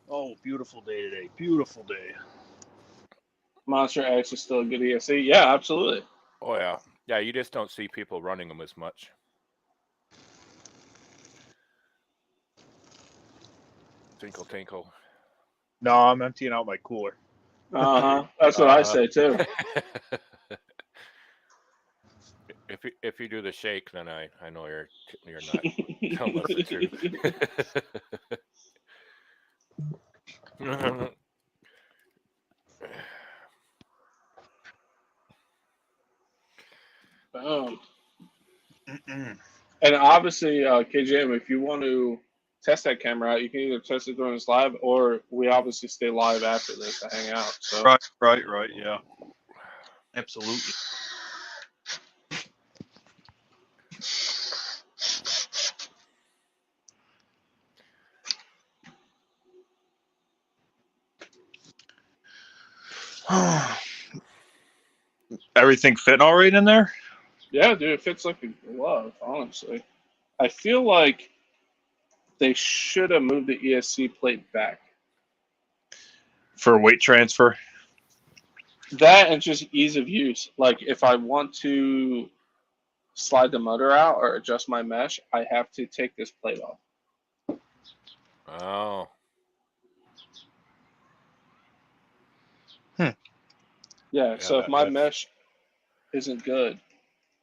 Oh, beautiful day today. Beautiful day. Monster X is still a good ESC. Yeah, absolutely. Oh yeah, yeah. You just don't see people running them as much. Tinkle, tinkle. No, I'm emptying out my cooler. That's what I say too. If you do the shake, then I know you're not telling us the truth. And obviously, KJM, if you want to test that camera out, you can either test it during this live, or we obviously stay live after this to hang out. So Right, yeah. Absolutely. Everything fitting all right in there? Yeah, dude, it fits like a glove, honestly. I feel like they should have moved the ESC plate back. For weight transfer? That and just ease of use. Like, if I want to slide the motor out or adjust my mesh, I have to take this plate off. Oh. Yeah, so if my mesh isn't good,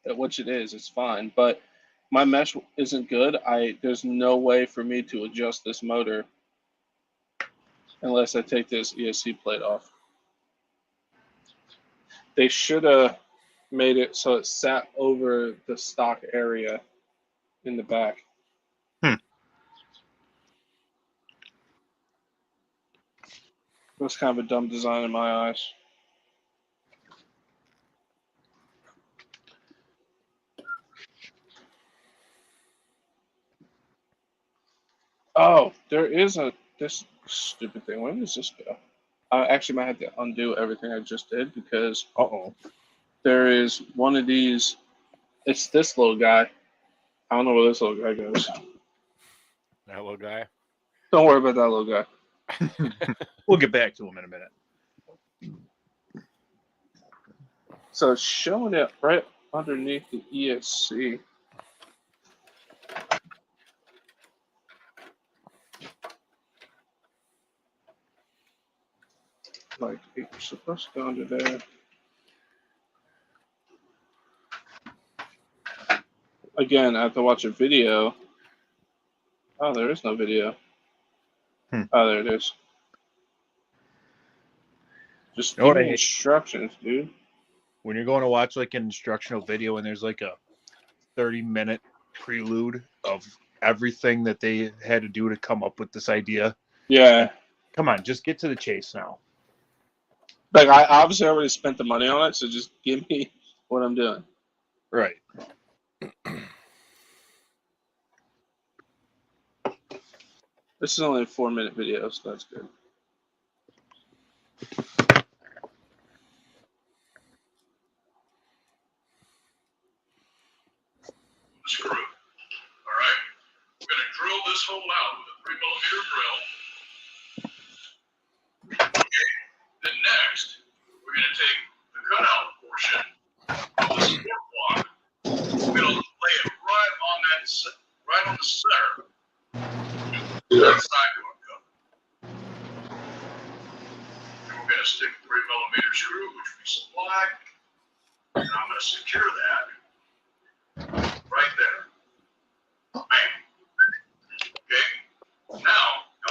which it is, it's fine. But my mesh isn't good. There's no way for me to adjust this motor unless I take this ESC plate off. They should have made it so it sat over the stock area in the back. It was kind of a dumb design in my eyes. Oh, there is this stupid thing. Where does this go? I actually might have to undo everything I just did because Uh-oh. there is one of these. It's this little guy. I don't know where this little guy goes. That little guy. Don't worry about that little guy. We'll get back to him in a minute. So it's showing it right underneath the ESC. Like it's supposed to go under there. Again, I have to watch a video. Oh, there is no video. Oh, there it is. Just You know what give I me hate? instructions, dude. When you're going to watch like an instructional video and there's like a 30-minute prelude of everything that they had to do to come up with this idea. Yeah. Come on, just get to the chase now. Like, I obviously already spent the money on it, so just give me what I'm doing. Right. This is only a 4-minute video, so that's good. Screw. All right. We're going to drill this hole out with a 3mm drill. Okay. Then next, we're going to take the cutout portion of the support block. We're going to lay it right on the center. That sidewalk cover. And we're going to stick a 3mm screw, which we supplied. And I'm going to secure that right there. Bam. Okay. Now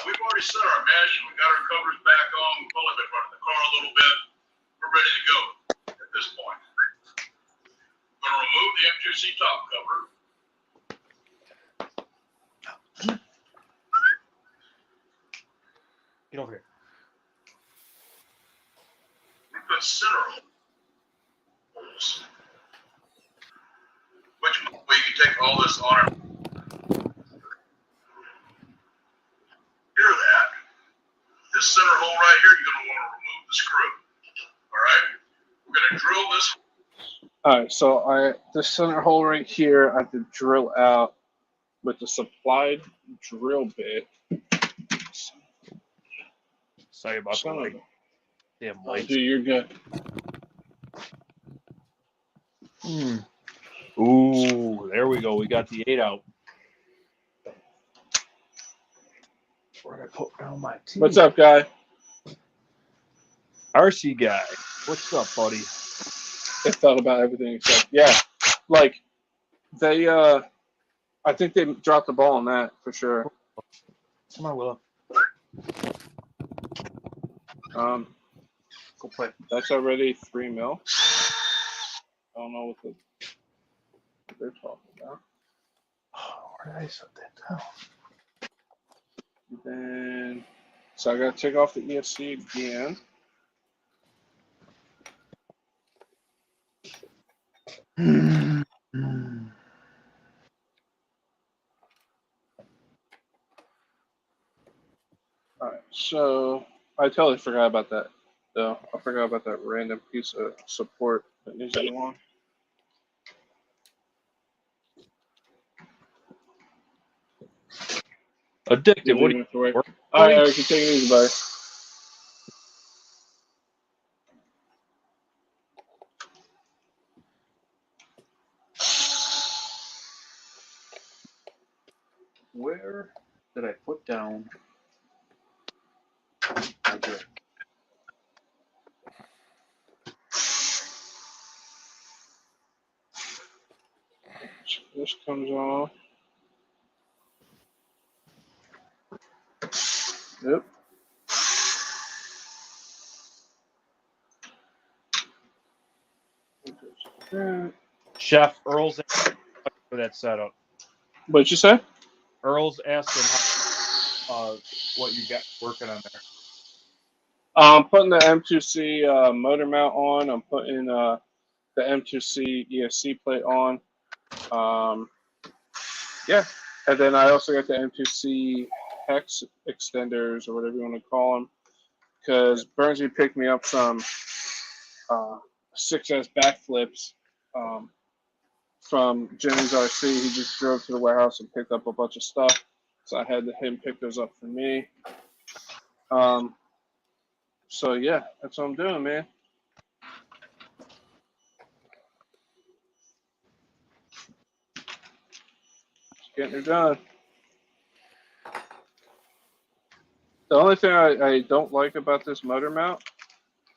we've already set our mesh and we got our covers back on. We've probably been running the car a little bit. We're ready to go at this point. We're going to remove the M2C top cover. Get over here. We put center holes, which we can take all this on our hear that. This center hole right here, you're going to want to remove the screw. All right? We're going to drill this. All right, so this center hole right here, I have to drill out with the supplied drill bit. Sorry about the light. Damn light. Dude, you're good. Ooh, there we go. We got the 8 out. Where did I put down my tea? What's up, guy? RC guy. What's up, buddy? They thought about everything except, yeah, like they, I think they dropped the ball on that for sure. Come on, Willa. Go play. That's already 3 mil. I don't know what they're talking about. Oh, where did I set that down? Then, so I gotta take off the ESC again. All right, so I totally forgot about that, though. I forgot about that random piece of support that needs to go on. Addicted. What do you work? All right, Eric, you take it easy, buddy. Where did I put down my drink? This comes off. Yep. Chef Earl's for that setup. What'd you say? Earl's asking how, what you got working on there. I'm putting the M2C motor mount on. I'm putting the M2C ESC plate on. Yeah, and then I also got the M2C hex extenders or whatever you want to call them because Bernsey picked me up some 6S backflips from Jimmy's RC. He just drove to the warehouse and picked up a bunch of stuff, so I had him pick those up for me. So yeah, that's what I'm doing, man. Just getting it done. The only thing I don't like about this motor mount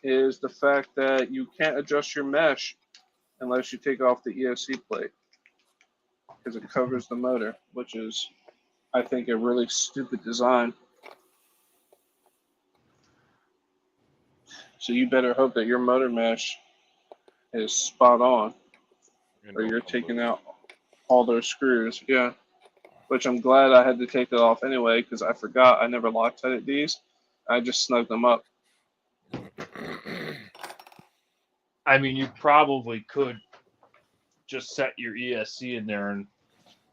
is the fact that you can't adjust your mesh unless you take off the ESC plate, because it covers the motor, which is, I think, a really stupid design. So you better hope that your motor mesh is spot on, or you're taking out all those screws. Yeah, which I'm glad I had to take it off anyway, because I forgot I never Loctited these. I just snugged them up. I mean, you probably could just set your ESC in there and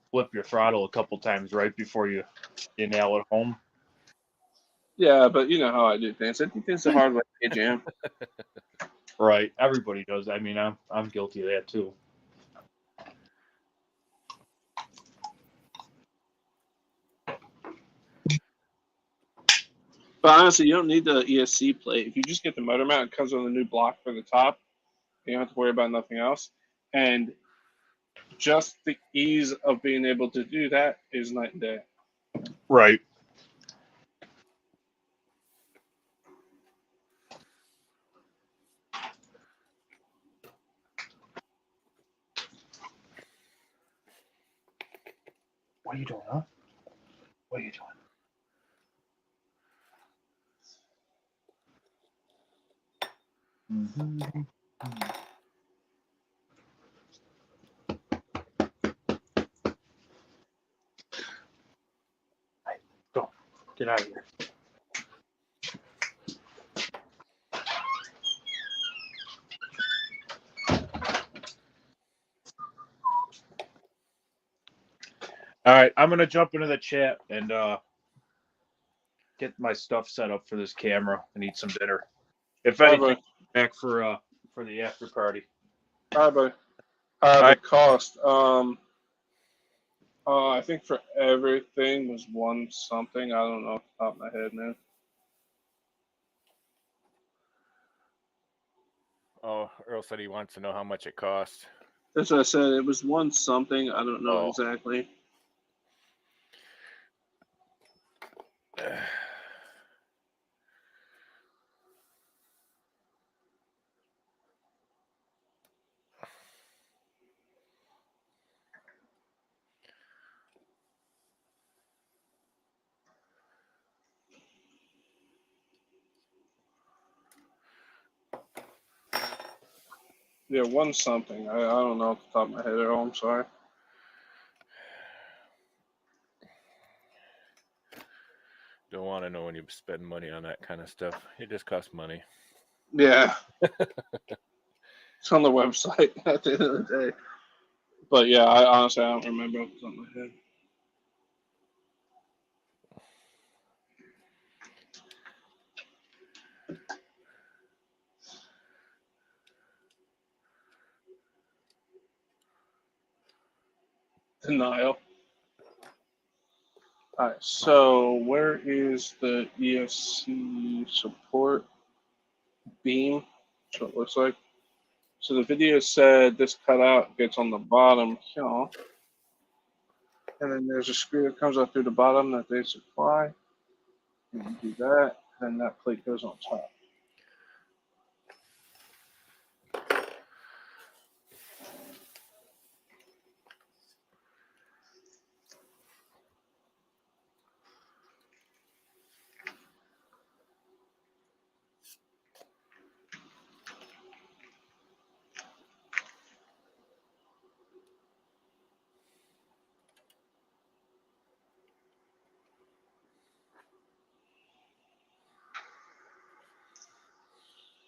flip your throttle a couple times right before you nail it home. Yeah, but you know how I do things. I do things the hard way, Jam. Right. Everybody does. I mean, I'm guilty of that too. But honestly, you don't need the ESC plate. If you just get the motor mount, it comes with a new block for the top. You don't have to worry about nothing else. And just the ease of being able to do that is night and day. Right. What are you doing, huh? What are you doing? Mm-hmm. Hey, go. Get out of here. All right, I'm gonna jump into the chat and get my stuff set up for this camera and eat some dinner. If anything, back for the after party. All right, buddy. The cost. I think for everything was one something. I don't know off the top of my head, man. Oh, Earl said he wants to know how much it costs. That's what I said. It was one something. I don't know exactly. Yeah, one something. I don't know off the top of my head at all. I'm sorry. Don't want to know when you spend money on that kind of stuff. It just costs money. Yeah. It's on the website at the end of the day. But yeah, I honestly don't remember off the top of my head. Denial. All right, so where is the ESC support beam? That's what it looks like. So the video said this cutout gets on the bottom here. And then there's a screw that comes up through the bottom that they supply. And you do that, and that plate goes on top.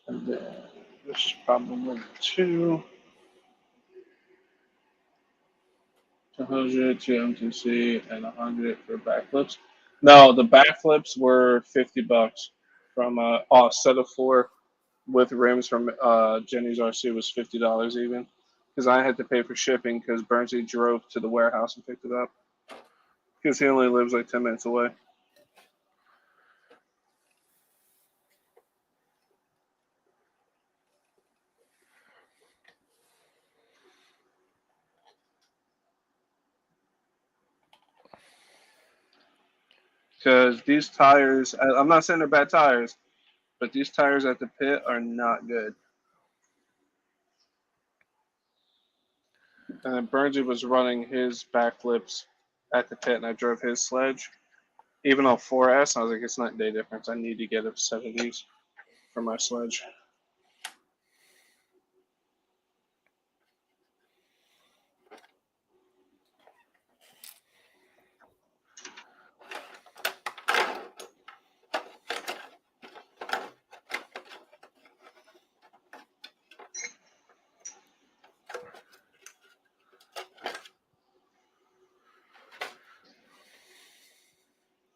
And then this is probably 2. 100 to M2C and 100 for backflips. No, the backflips were $50. from a set of 4 with rims from Jenny's RC was $50 even, because I had to pay for shipping because Bernsey drove to the warehouse and picked it up because he only lives like 10 minutes away. Because these tires, I'm not saying they're bad tires, but these tires at the pit are not good. And then Bernsey was running his backflips at the pit, and I drove his Sledge. Even on 4S, I was like, it's night and day difference. I need to get a set of these for my Sledge.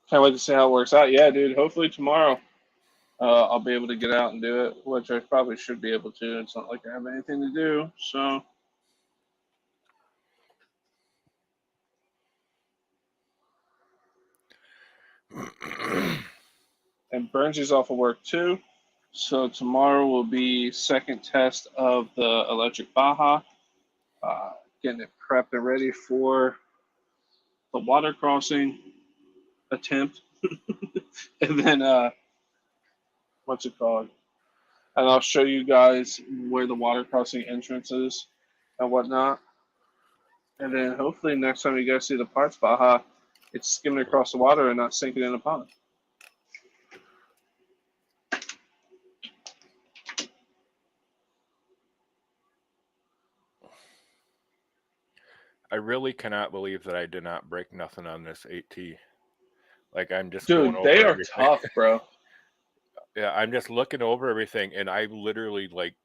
Can't wait to see how it works out. Yeah, dude. Hopefully tomorrow I'll be able to get out and do it, which I probably should be able to. It's not like I have anything to do. So, and Burnsy's off of work too. So tomorrow will be second test of the electric Baja. Getting it prepped and ready for the water crossing attempt. And then what's it called? And I'll show you guys where the water crossing entrance is and whatnot. And then hopefully next time you guys see the parts Baja, it's skimming across the water and not sinking in a pond. I really cannot believe that I did not break nothing on this 8T. Like, I'm just Dude, going over they are everything. tough, bro. Yeah, I'm just looking over everything, and I literally like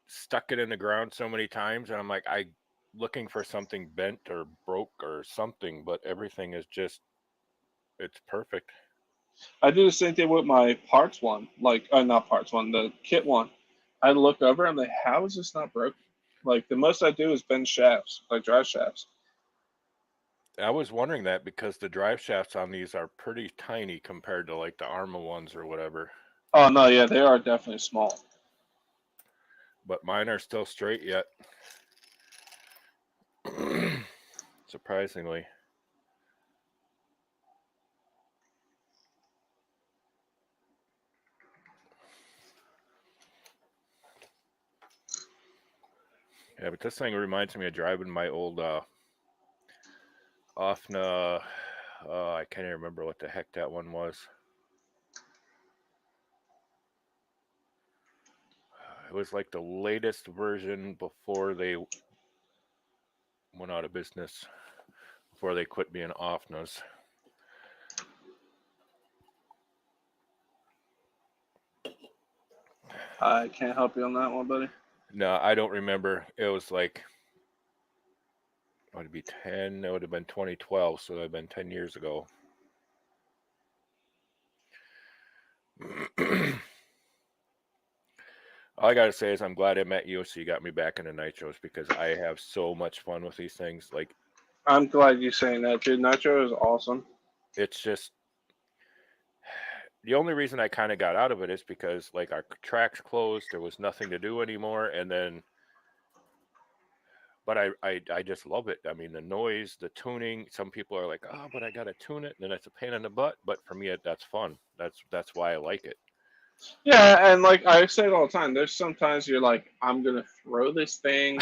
stuck it in the ground so many times, and I'm like, I looking for something bent or broke or something, but everything is just, it's perfect. I do the same thing with my parts one, like not parts one, the kit one. I look over, I'm like, how is this not broken? Like the most I do is bend shafts, like drive shafts. I was wondering that because the drive shafts on these are pretty tiny compared to like the Arma ones or whatever. Oh no, yeah, they are definitely small. But mine are still straight yet. Surprisingly. Yeah, but this thing reminds me of driving my old Offna. I can't even remember what the heck that one was. It was like the latest version before they went out of business, before they quit being Offnas. I can't help you on that one, buddy. No, I don't remember. It was like, would it be 10? It would have been 2012, so it would have been 10 years ago. All I gotta say is I'm glad I met you, so you got me back into nitros because I have so much fun with these things. Like, I'm glad you're saying that, dude. Nitro is awesome. it's just the only reason I kind of got out of it is because like our tracks closed, there was nothing to do anymore, and then. But I just love it. I mean, the noise, the tuning. Some people are like, "Oh, but I gotta tune it," and then it's a pain in the butt. But for me, that's fun. That's why I like it. Yeah, and like I say it all the time, there's sometimes you're like, I'm gonna throw this thing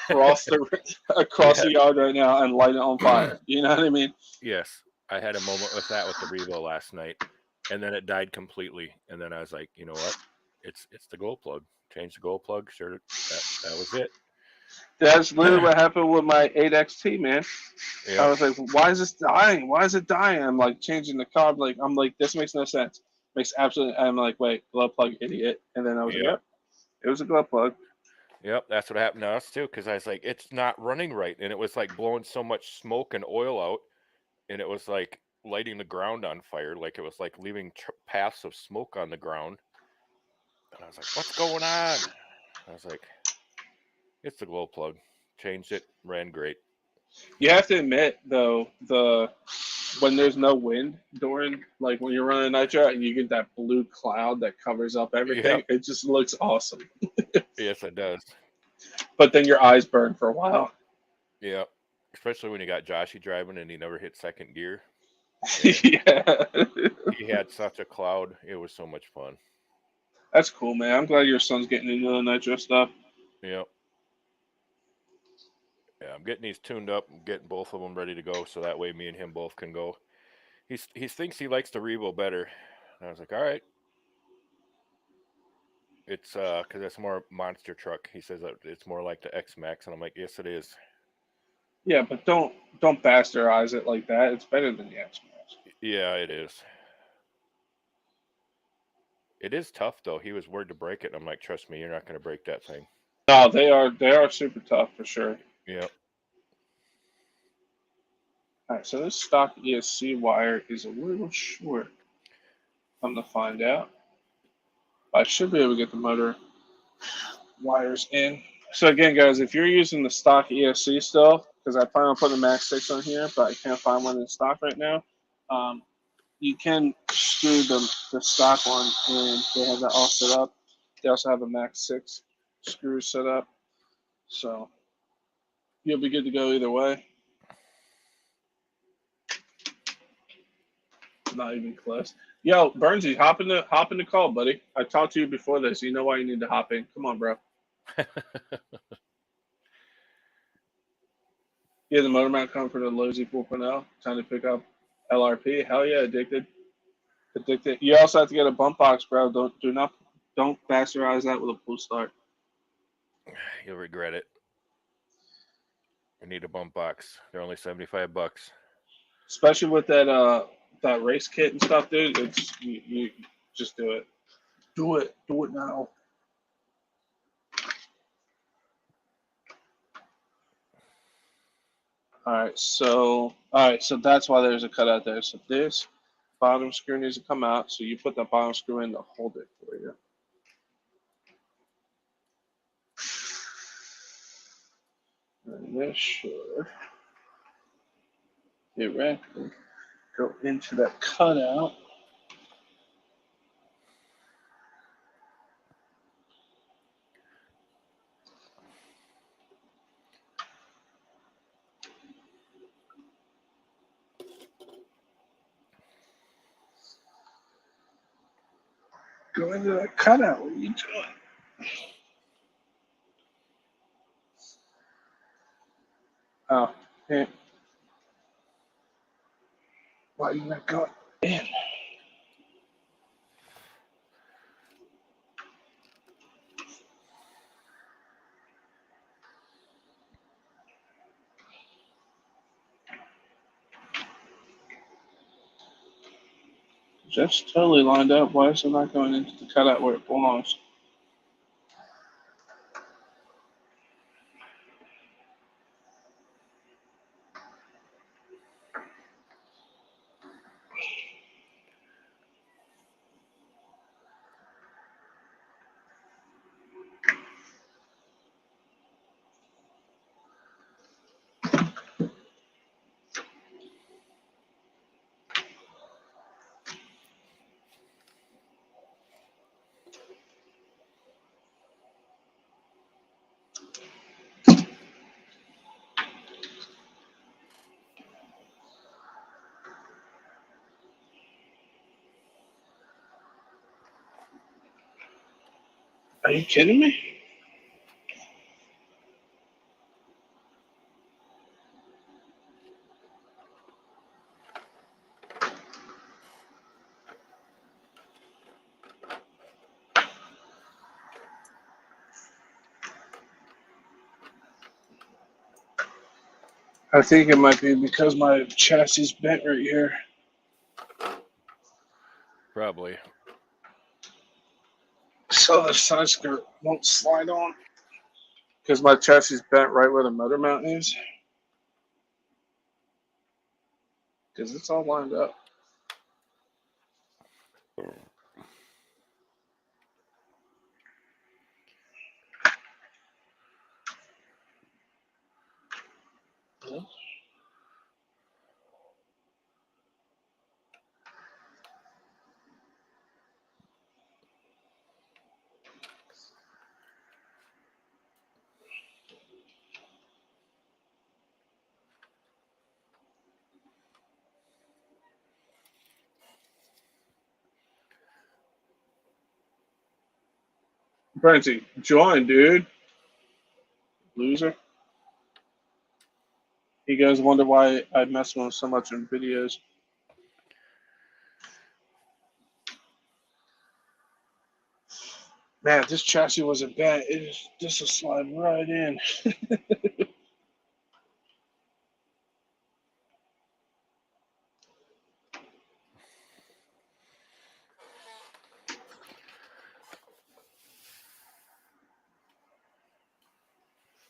across the yard right now and light it on fire. You know what I mean? Yes, I had a moment with that with the Revo last night, and then it died completely. And then I was like, you know what? It's the glow plug. Change the glow plug. Sure, that was it. That's literally what happened with my 8XT, man. Yep. I was like, why is this dying? Why is it dying? I'm like changing the carb. Like I'm like, this makes no sense. Makes absolutely. I'm like, wait, glow plug, idiot. And then I was like, yep, it was a glow plug. Yep, that's what happened to us too. Because I was like, it's not running right, and it was like blowing so much smoke and oil out, and it was like lighting the ground on fire, like it was like leaving paths of smoke on the ground. And I was like, "What's going on?" I was like, "It's the glow plug." Changed it, ran great. You have to admit though, when there's no wind during, like when you're running nitro and you get that blue cloud that covers up everything, Yep. it just looks awesome. Yes, it does. But then your eyes burn for a while. Yeah, especially when you got Joshy driving and he never hit second gear. Yeah. He had such a cloud. It was so much fun. That's cool, man. I'm glad your son's getting into the nitro stuff. Yep. Yeah, I'm getting these tuned up. I'm getting both of them ready to go, so that way me and him both can go. He thinks he likes the Revo better. And I was like, all right. It's because it's more monster truck. He says that it's more like the X Max, and I'm like, yes, it is. Yeah, but don't bastardize it like that. It's better than the X Mount. Yeah, it is. It is tough though. He was worried to break it, and I'm like, trust me, you're not going to break that thing. No, they are super tough for sure. Yep. All right, so this stock ESC wire is a little short. I'm gonna find out. I should be able to get the motor wires in. So again, guys, if you're using the stock ESC still, because I plan on putting the Max 6 on here, but I can't find one in stock right now, you can screw the stock one, and they have that all set up. They also have a Max 6 screw set up, so you'll be good to go either way. Not even close. Yo, Bernsey, hop in the call, buddy. I talked to you before this. You know why you need to hop in. Come on, bro. Yeah, the motor mount come for the Lozy 4.0. Time to pick up LRP. Hell yeah, addicted. You also have to get a bump box, bro. Don't bastardize that with a pull start. You'll regret it. You need a bump box. They're only $75. Especially with that race kit and stuff, dude. It's you just do it. Do it now. All right, so that's why there's a cutout there. So this bottom screw needs to come out. So you put that bottom screw in to hold it for you. And this should theoretically go into that cutout. Go into that cutout. What are you doing? Oh, yeah. Why are you not going in? That's totally lined up. Why is it not going into the cutout where it belongs? Are you kidding me? I think it might be because my chassis is bent right here. Probably. So the side skirt won't slide on. Because my chassis is bent right where the motor mount is. because it's all lined up. Brenty, join, dude. Loser. You guys wonder why I mess with him so much in videos. Man, this chassis wasn't bad. This will slide right in.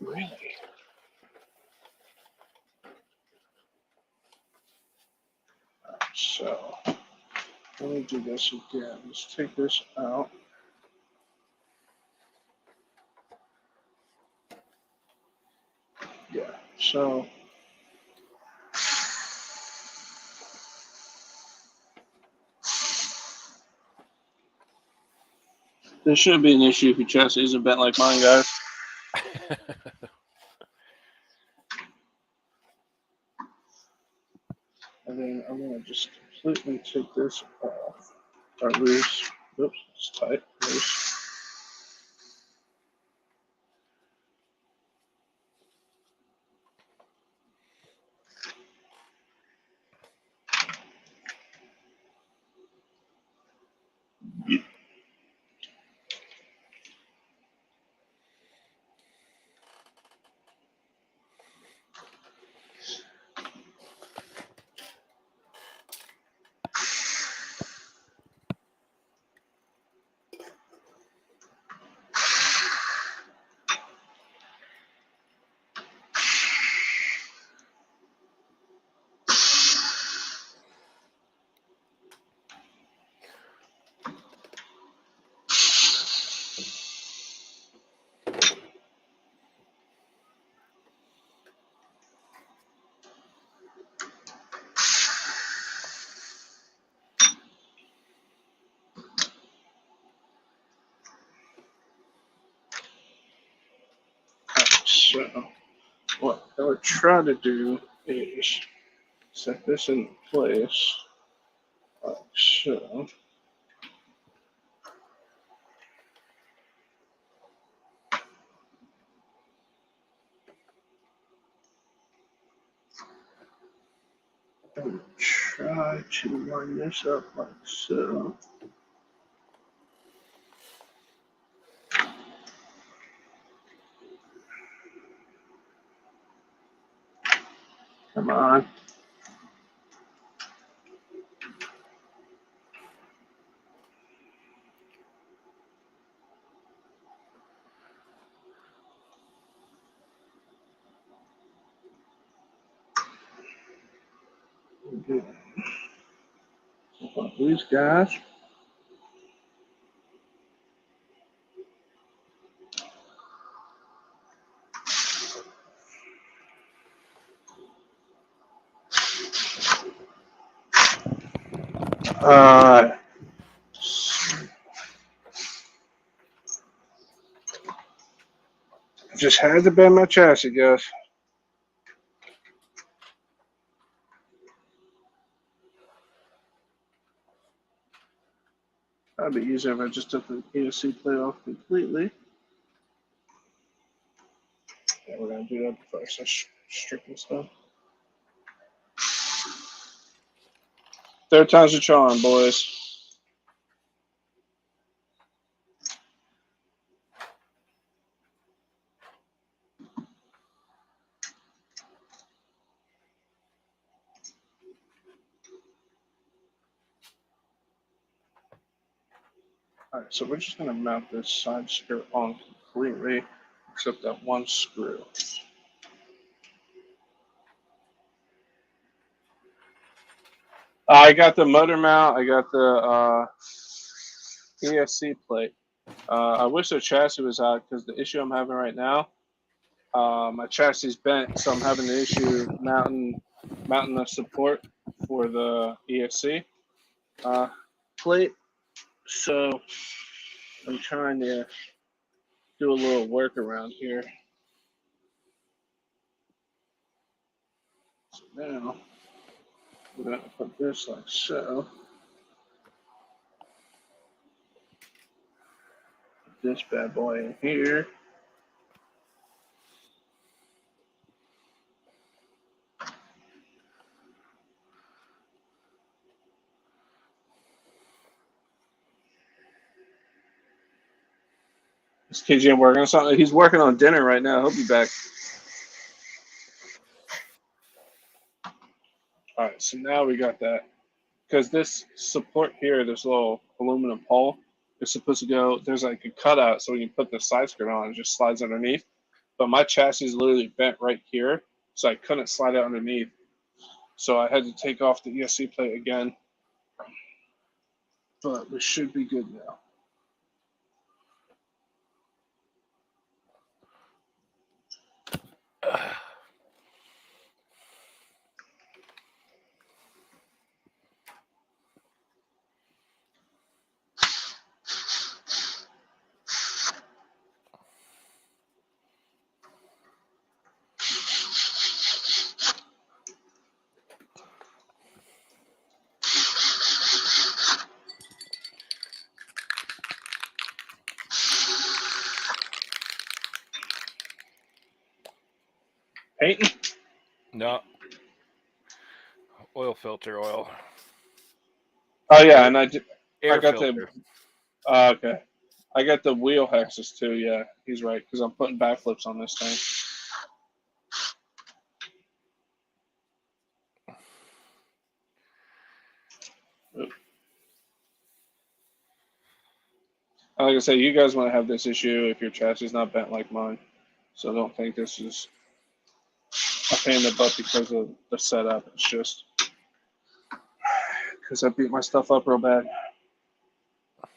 Really? So, let me do this again. Let's take this out. Yeah, so. There shouldn't be an issue if your chassis isn't bent like mine, guys. And then I'm going to just completely take this off. Or loose. Oops, it's tight. Loose. So, what I would try to do is set this in place like so. And try to line this up like so. Come on. Good. These guys. Just had to bend my chassis, guys. That'd be easier if I just took the ESC plate off completely. Yeah, we're gonna do that first. Let's strip this stuff. Third time's a charm, boys. Alright, so we're just gonna mount this side skirt on completely, except that one screw. I got the motor mount. I got the ESC plate. I wish the chassis was out because the issue I'm having right now, my chassis is bent, so I'm having the issue mounting the support for the ESC plate. So I'm trying to do a little workaround here. So now we're going to put this like so. Put this bad boy in here. Is KGM working on something? He's working on dinner right now. He'll be back. All right, so now we got that. Because this support here, this little aluminum pole, is supposed to go, there's like a cutout so when you put the side skirt on, it just slides underneath. But my chassis is literally bent right here, so I couldn't slide it underneath. So I had to take off the ESC plate again. But we should be good now. Painting? No. Oil filter oil. Oh yeah, and I did. Air I got filter. the. Okay, I got the wheel hexes too. Yeah, he's right because I'm putting backflips on this thing. Like I say, you guys want to have this issue if your chassis is not bent like mine. So don't think this is a pain in the butt because of the setup. It's just because I beat my stuff up real bad. I'm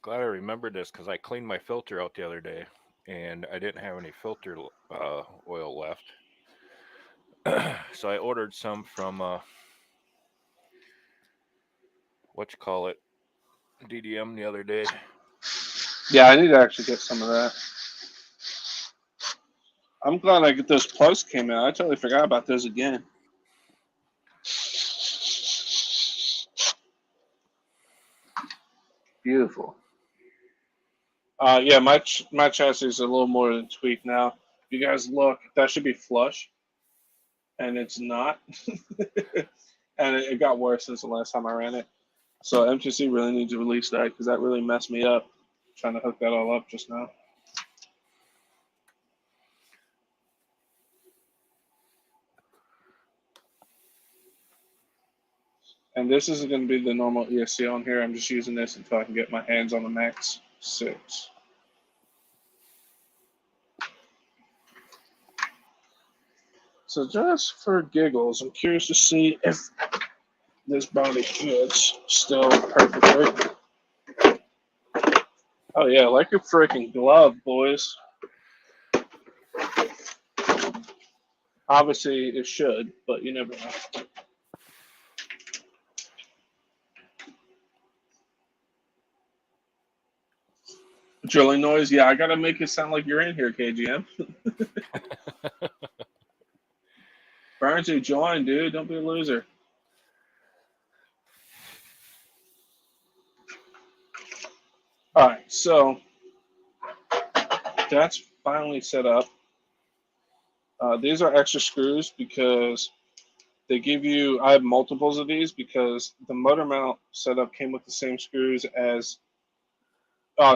glad I remembered this because I cleaned my filter out the other day and I didn't have any filter oil left. So I ordered some from DDM the other day. Yeah, I need to actually get some of that. I'm glad I get those plugs came out. I totally forgot about those again. Beautiful. Yeah, my chassis is a little more than tweaked now. If you guys look, that should be flush, and it's not. And it got worse since the last time I ran it. So M2C really needs to release that because that really messed me up trying to hook that all up just now. And this isn't going to be the normal ESC on here. I'm just using this until I can get my hands on the Max 6. So just for giggles, I'm curious to see if this body fits still perfectly. Oh yeah, like a freaking glove, boys. Obviously it should, but you never know. Drilling noise, yeah, I gotta make it sound like you're in here, KGM. Burns, you join, dude. Don't be a loser. All right, so that's finally set up. These are extra screws because they give you, I have multiples of these because the motor mount setup came with the same screws as,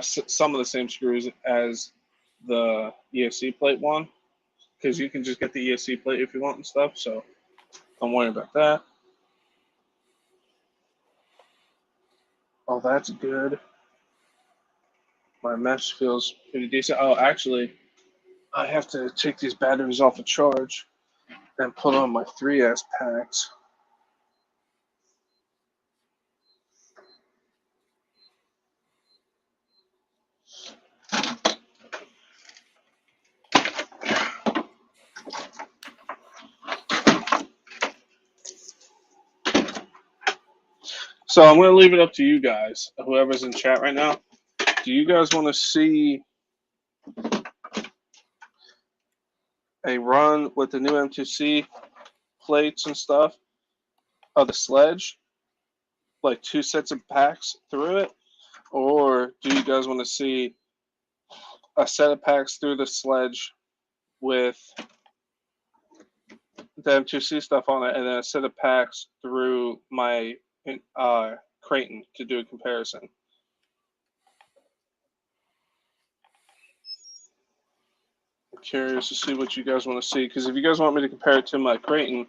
some of the same screws as the ESC plate one, because you can just get the ESC plate if you want and stuff, so don't worry about that. Oh, that's good. My mesh feels pretty decent. Oh, actually, I have to take these batteries off a charge. and put on my 3S packs. So I'm going to leave it up to you guys, whoever's in chat right now. Do you guys want to see a run with the new M2C plates and stuff of the Sledge? Like 2 sets of packs through it? Or do you guys want to see a set of packs through the Sledge with the M2C stuff on it, and then a set of packs through my Creighton to do a comparison? I'm curious to see what you guys want to see, because if you guys want me to compare it to my Creighton,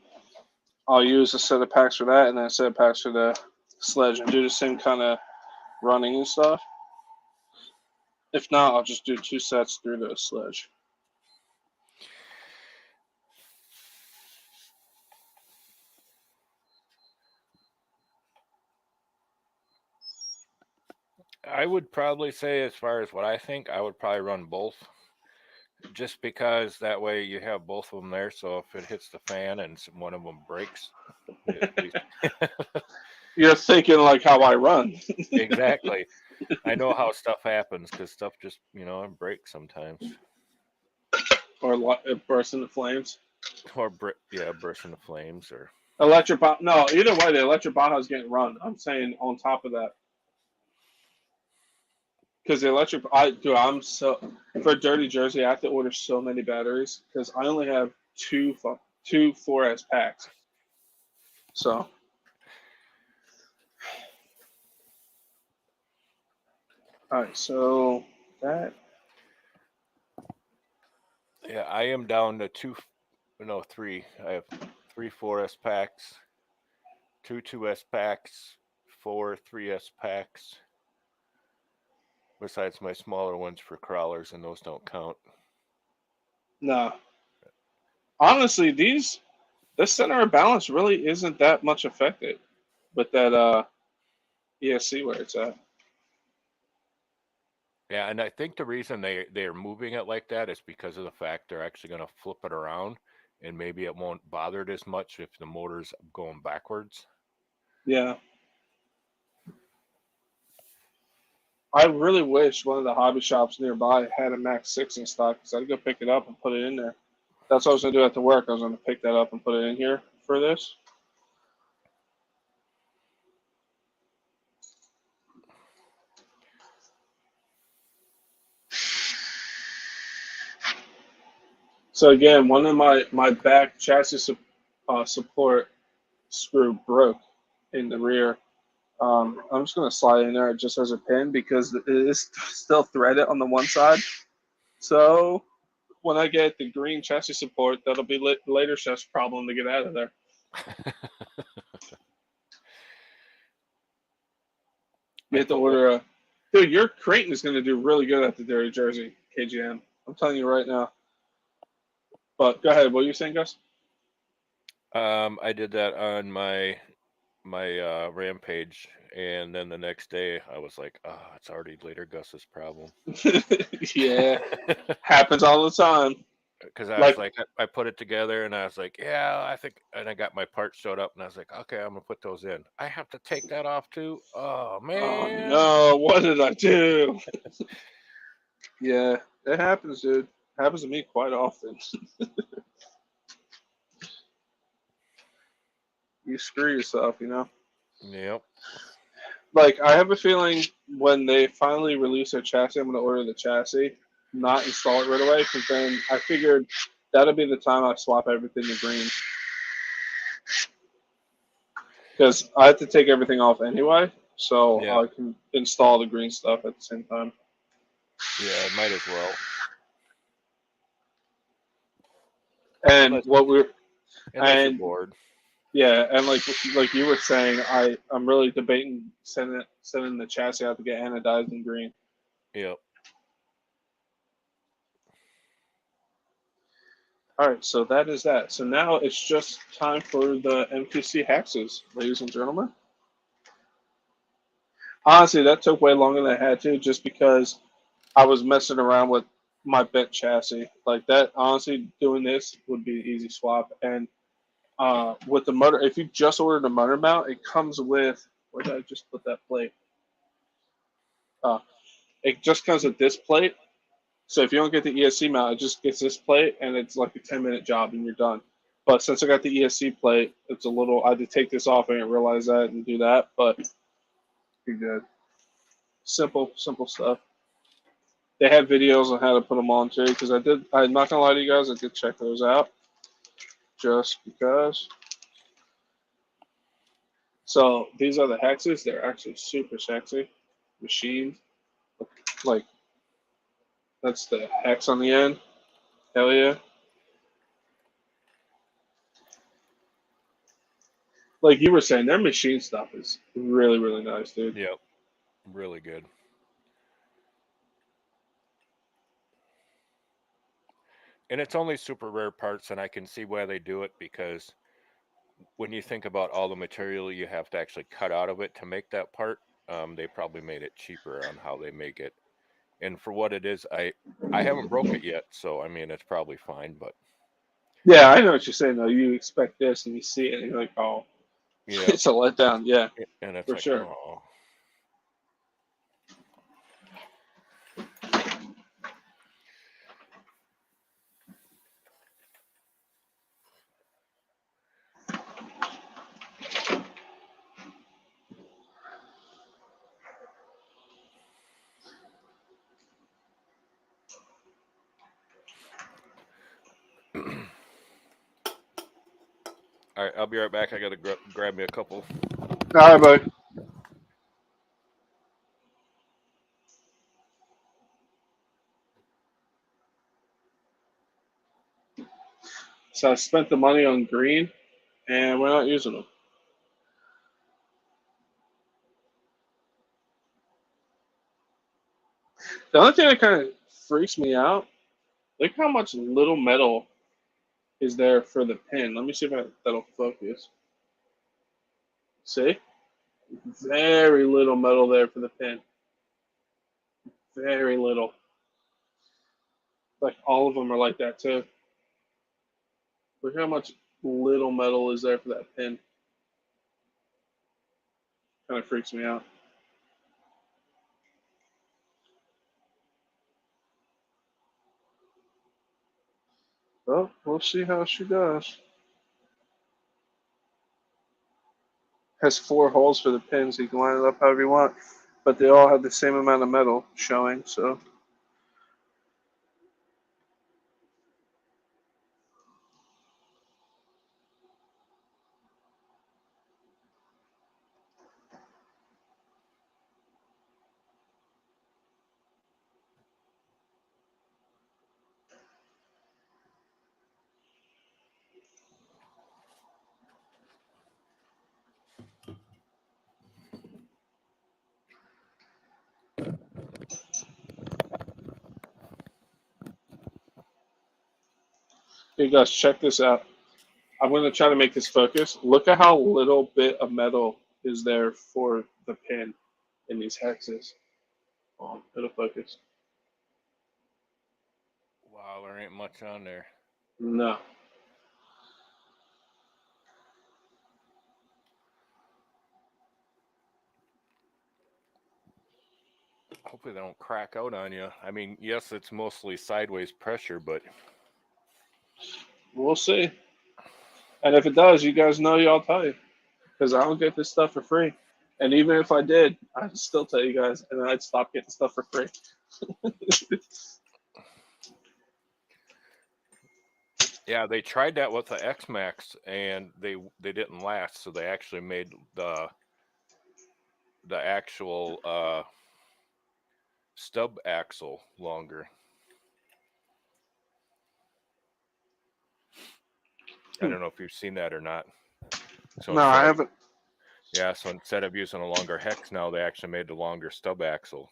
I'll use a set of packs for that and then a set of packs for the Sledge and do the same kind of running and stuff. If not, I'll just do 2 sets through the Sledge. I would probably say, as far as what I think, I would probably run both. Just because that way you have both of them there. So if it hits the fan and one of them breaks, You're thinking like how I run. Exactly. I know how stuff happens because stuff just, breaks sometimes. Or it bursts into flames. Or burst into flames or Electric no, either way, the electric Baja is getting run. I'm saying on top of that. Because the electric, I'm so, for Dirty Jersey, I have to order so many batteries because I only have two 4S packs. So. All right, so that. Yeah, I am down to 3. I have 3 4S packs, 2 2S packs, 4 3S packs. Besides my smaller ones for crawlers, and those don't count. No. Honestly, this center of balance really isn't that much affected with that ESC where it's at. Yeah, and I think the reason they're moving it like that is because of the fact they're actually going to flip it around, and maybe it won't bother it as much if the motor's going backwards. Yeah. I really wish one of the hobby shops nearby had a Max 6 in stock because I'd go pick it up and put it in there. That's what I was going to do at the work. I was going to pick that up and put it in here for this. So again, one of my back chassis support screw broke in the rear. I'm just going to slide in there just as a pin because it is still threaded on the one side. So when I get the green chassis support, that'll be later chef's problem to get out of there. You have to order dude, your Creighton is going to do really good at the Dirty Jersey KGM. I'm telling you right now. But go ahead. What are you saying, Gus? I did that on my Rampage, and then the next day I was like, it's already later Gus's problem. Yeah, happens all the time. Because I was like, I put it together, and I was like, yeah, I think, and I got my parts showed up, and I was like, okay, I'm gonna put those in. I have to take that off too. Oh man! Oh no, what did I do? Yeah, it happens, dude. It happens to me quite often. You screw yourself, Yep. Like, I have a feeling when they finally release their chassis, I'm going to order the chassis, not install it right away, because then I figured that'll be the time I swap everything to green. Because I have to take everything off anyway, so Yeah. I can install the green stuff at the same time. Yeah, might as well. And you're bored. Yeah, and like you were saying, I'm really debating sending the chassis out to get anodized in green. Yep. All right, so that is that. So now it's just time for the M2C hexes, ladies and gentlemen. Honestly, that took way longer than I had to, just because I was messing around with my bent chassis. Like that, honestly, doing this would be an easy swap. And with the motor, if you just ordered a motor mount, it comes with, where did I just put that plate? It just comes with this plate. So if you don't get the ESC mount, it just gets this plate, and it's like a 10-minute job, and you're done. But since I got the ESC plate, it's a little, I had to take this off. I didn't realize that and do that, but you're good. Simple stuff. They have videos on how to put them on too, because I'm not gonna lie to you guys, I did check those out just because. So these are the hexes. They're actually super sexy machines. Like that's the hex on the end. Hell yeah. Like you were saying, their machine stuff is really, really nice, dude. Yep, really good. And it's only super rare parts, and I can see why they do it, because when you think about all the material you have to actually cut out of it to make that part, they probably made it cheaper on how they make it. And for what it is, I haven't broke it yet, so I mean it's probably fine. But Yeah, I know what you're saying though. You expect this and you see it and you're like, oh, yeah, it's a letdown. Yeah, and it's for like, sure. oh. All right, I'll be right back. I gotta grab me a couple. All right, buddy. So I spent the money on green, and we're not using them. The only thing that kind of freaks me out, look how much little metal is there for the pin. Let me see if that'll focus. See? Very little metal there for the pin. Very little. Like all of them are like that too. Look how much little metal is there for that pin. Kind of freaks me out. Well, we'll see how she does. Has 4 holes for the pins. You can line it up however you want, but they all have the same amount of metal showing. So. Hey guys, check this out. I'm going to try to make this focus. Look at how little bit of metal is there for the pin in these hexes. Oh, it'll focus. Wow, there ain't much on there. No. Hopefully they don't crack out on you. I mean, yes, it's mostly sideways pressure, but We'll see. And if it does, you guys know I'll tell you. Because I don't get this stuff for free. And even if I did, I'd still tell you guys, and then I'd stop getting stuff for free. yeah, they tried that with the X Max, and they didn't last. So they actually made the actual stub axle longer. I don't know if you've seen that or not. So no, I haven't. Yeah, so instead of using a longer hex, now they actually made the longer stub axle.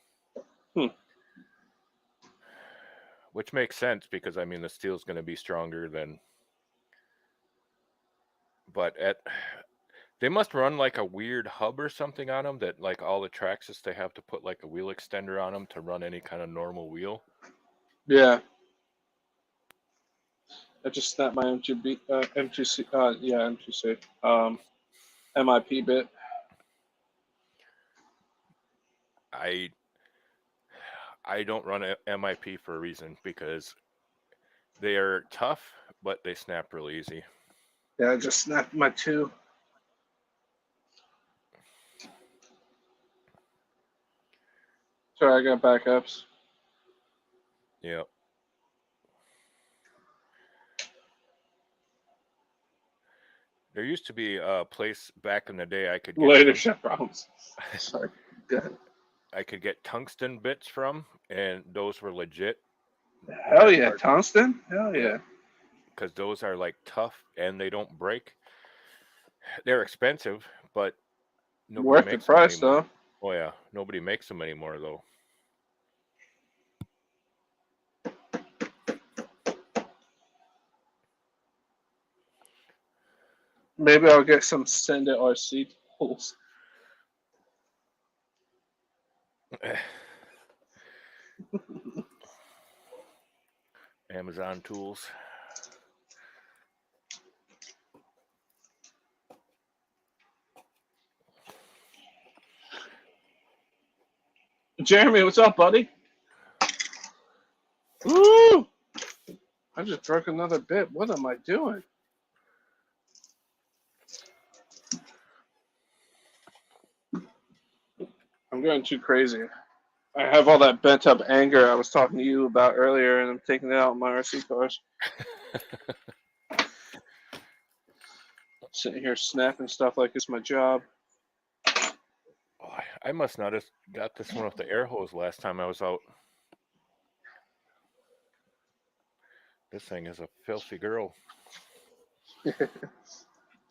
which makes sense because I mean the steel's going to be stronger than. But they must run like a weird hub or something on them that like all the Traxxas they have to put like a wheel extender on them to run any kind of normal wheel. Yeah. I just snapped my M2C. Yeah, M2C. MIP bit. I don't run a MIP for a reason because they are tough, but they snap real easy. Yeah, I just snapped my 2. Sorry, I got backups. Yeah. There used to be a place back in the day I could get Leadership problems. Sorry. Go ahead. I could get tungsten bits from, and those were legit. Hell yeah, tungsten? Hell yeah. Because those are like tough and they don't break. They're expensive, but nobody Worth the makes them price, anymore. though. Oh yeah, nobody makes them anymore though. Maybe I'll get some Send It RC tools. Amazon tools. Jeremy, what's up, buddy? Woo! I just broke another bit. What am I doing? I'm going too crazy. I have all that bent up anger I was talking to you about earlier, and I'm taking it out on my RC cars. Sitting here snapping stuff like it's my job. Oh, I must not have got this one with the air hose last time I was out. This thing is a filthy girl.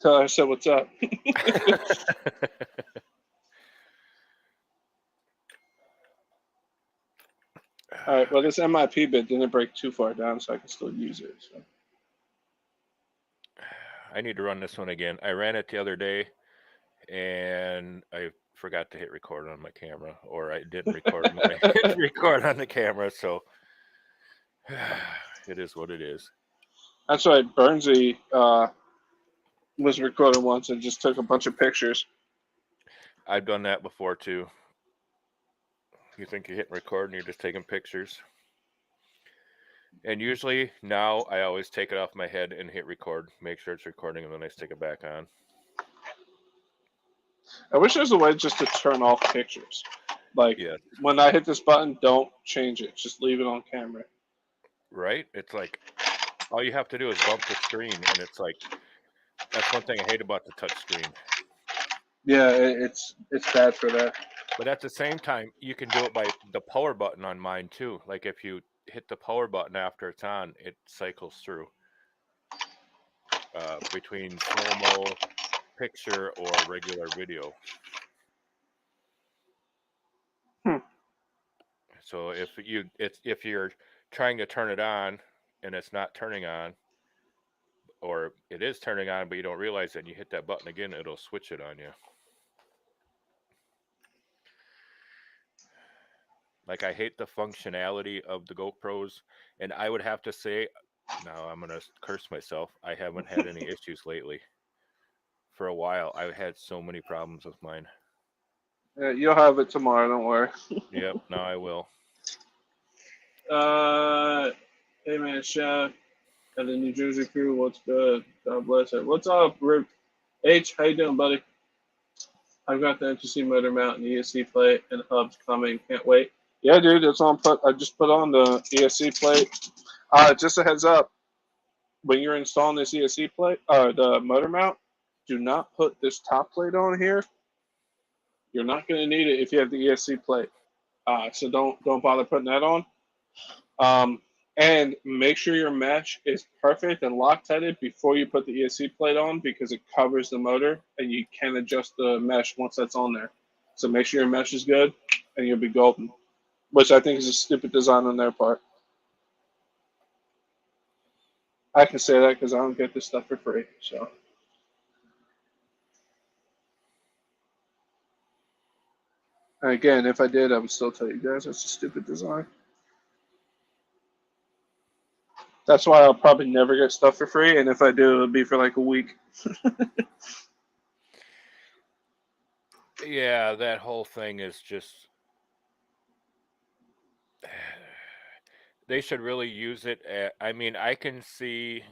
Tell her I said what's up. All right, well, this MIP bit didn't break too far down, so I can still use it. So. I need to run this one again. I ran it the other day, and I forgot to hit record on my camera, or I didn't record record on the camera, so it is what it is. That's right. Bernsey was recording once and just took a bunch of pictures. I've done that before, too. You think you're hitting record and you're just taking pictures. And usually now I always take it off my head and hit record, make sure it's recording, and then I stick it back on. I wish there was a way just to turn off pictures. Like, when I hit this button, don't change it. Just leave it on camera. Right? It's like, all you have to do is bump the screen, and it's like, that's one thing I hate about the touch screen. Yeah, it's bad for that. But at the same time, you can do it by the power button on mine, too. Like, if you hit the power button after it's on, it cycles through between slow-mo, picture, or regular video. So if you're trying to turn it on and it's not turning on, or it is turning on but you don't realize it, and you hit that button again, it'll switch it on you. Like, I hate the functionality of the GoPros, and I would have to say, now I'm gonna curse myself, I haven't had any issues lately. For a while, I've had so many problems with mine. Yeah, you'll have it tomorrow, don't worry. Yep, no, I will. Hey man, Chef and the New Jersey crew, what's good? God bless it. What's up, Rick? H, how you doing, buddy? I've got the M2C motor mount and the ESC plate and hubs coming. Can't wait. Yeah, dude, that's on. I just put on the ESC plate. Just a heads up, when you're installing this ESC plate, the motor mount, do not put this top plate on here. You're not going to need it if you have the ESC plate. So don't bother putting that on. And make sure your mesh is perfect and Loctited before you put the ESC plate on, because it covers the motor and you can adjust the mesh once that's on there. So make sure your mesh is good and you'll be golden, which I think is a stupid design on their part. I can say that because I don't get this stuff for free. So. And again, if I did, I would still tell you guys it's a stupid design. That's why I'll probably never get stuff for free, and if I do, it'll be for like a week. Yeah, that whole thing is just. They should really use it. I mean, I can see.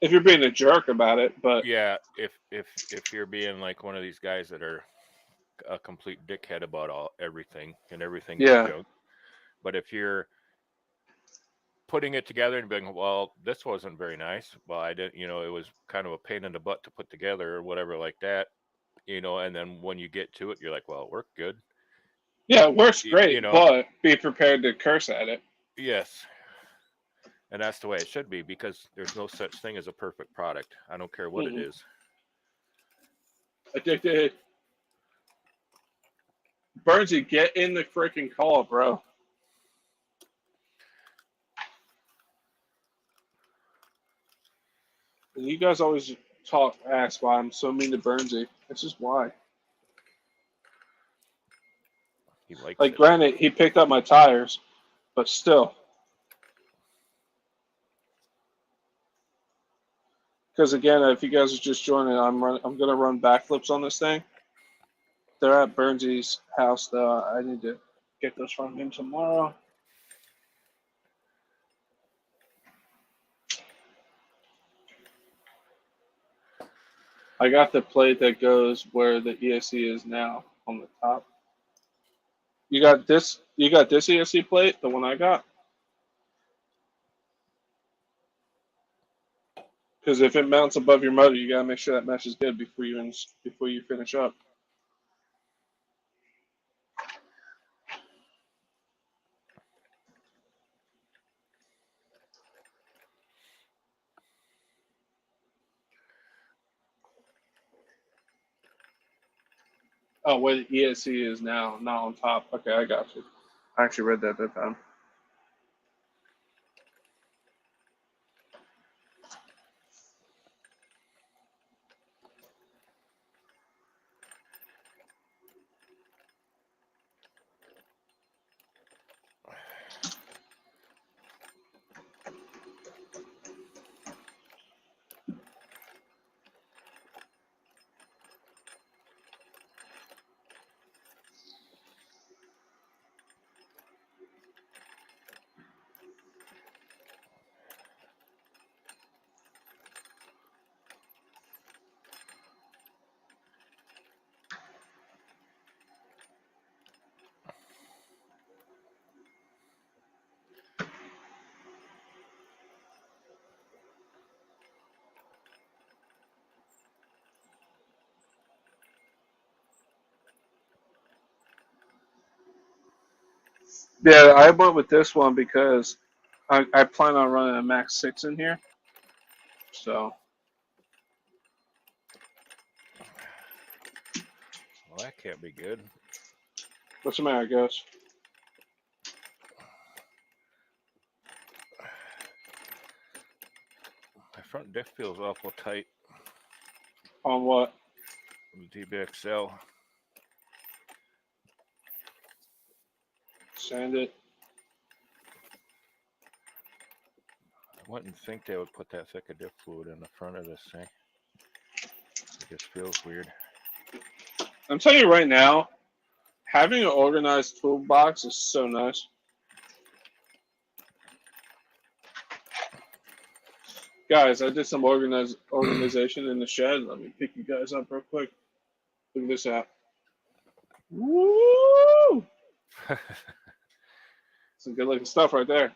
If you're being a jerk about it, but Yeah, if you're being like one of these guys that are a complete dickhead about everything and everything is yeah, junk. But if you're putting it together and being, well, this wasn't very nice. Well, I didn't, it was kind of a pain in the butt to put together or whatever like that, and then when you get to it, you're like, well, it worked good. Yeah, it works great, but be prepared to curse at it. Yes. And that's the way it should be, because there's no such thing as a perfect product. I don't care what it is. Addicted. Burnsy, get in the freaking call, bro. And you guys always ask why I'm so mean to Burnsy. This is why. He likes like, it. Granted, he picked up my tires, but still. Because again, if you guys are just joining, I'm gonna run backflips on this thing. They're at Burnsy's house, though. I need to get those from him tomorrow. I got the plate that goes where the ESC is now on the top. You got this ESC plate, the one I got? Because if it mounts above your motor, you gotta make sure that mesh is good before you finish up. Oh, where the ESC is now, not on top. Okay, I got you. I actually read that time. Yeah, I went with this one because I plan on running a Max 6 in here. So. Well, that can't be good. What's the matter, Ghost? My front diff feels awful tight. On what? The DBXL. Sand it. I wouldn't think they would put that thick of diff fluid in the front of this thing. It just feels weird. I'm telling you right now, having an organized toolbox is so nice. Guys, I did some organization in the shed. Let me pick you guys up real quick. Look at this out. Woo! Some good looking stuff right there.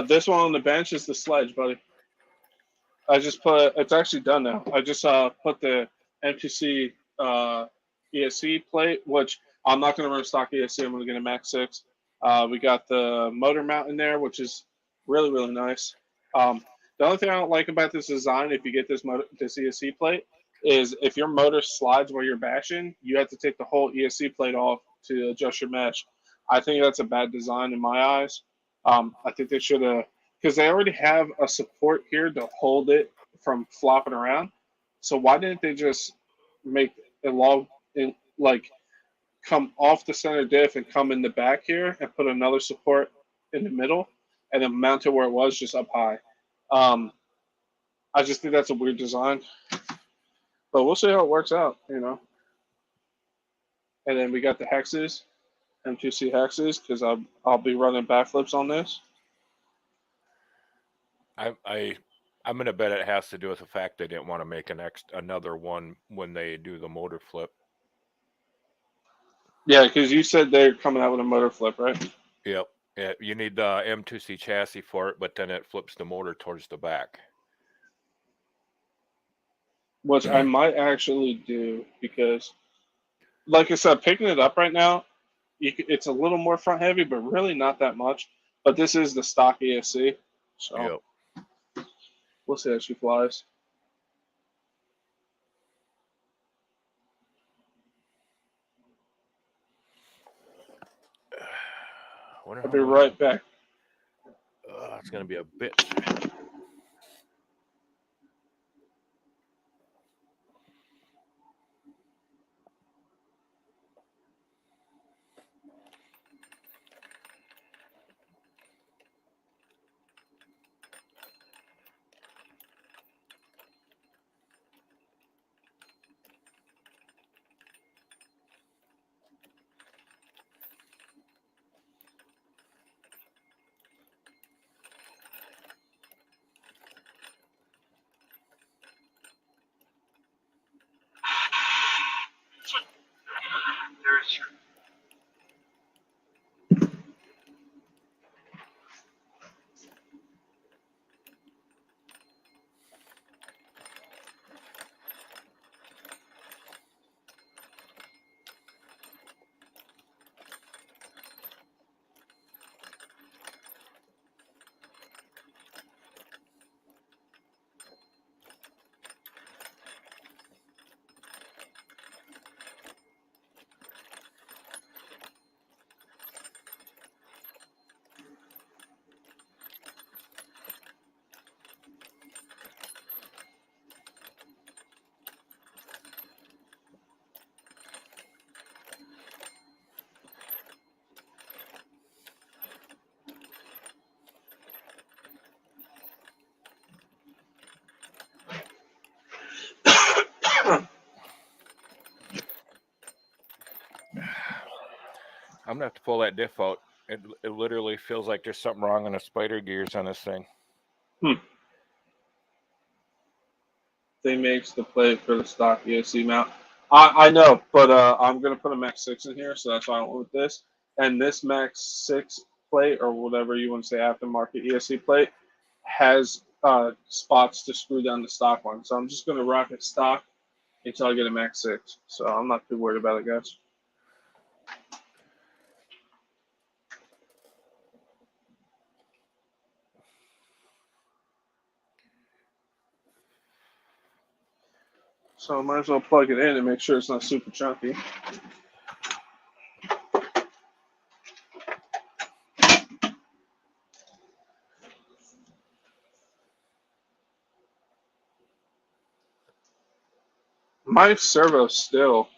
This one on the bench is the Sledge, buddy. I just it's actually done now. I just put the M2C ESC plate, which I'm not going to run stock ESC. I'm going to get a Max 6. We got the motor mount in there, which is really, really nice. The only thing I don't like about this design, if you get this ESC plate, is if your motor slides while you're bashing, you have to take the whole ESC plate off to adjust your mesh. I think that's a bad design in my eyes. I think they should have, because they already have a support here to hold it from flopping around. So why didn't they just make a log in, like, come off the center diff and come in the back here and put another support in the middle and then mount it where it was, just up high. I just think that's a weird design, but we'll see how it works out, you know. And then we got the hexes, M2C hexes, because I'll be running backflips on this. I'm gonna bet it has to do with the fact they didn't want to make another one when they do the motor flip. Yeah, because you said they're coming out with a motor flip, right? Yep. Yeah, you need the M2C chassis for it, but then it flips the motor towards the back. Which I might actually do because, like I said, picking it up right now, it's a little more front heavy, but really not that much. But this is the stock ESC, so we'll see how she flies. I'll be right back. It's gonna be a bitch. There's your I'm gonna have to pull that diff out. It literally feels like there's something wrong on the spider gears on this thing. They makes the plate for the stock ESC mount. I know, but I'm gonna put a Max 6 in here, so that's why I went with this. And this Max 6 plate, or whatever you want to say, aftermarket ESC plate, has spots to screw down the stock one. So I'm just gonna rock it stock until I get a Max 6. So I'm not too worried about it, guys. So I might as well plug it in and make sure it's not super chunky. My servo still,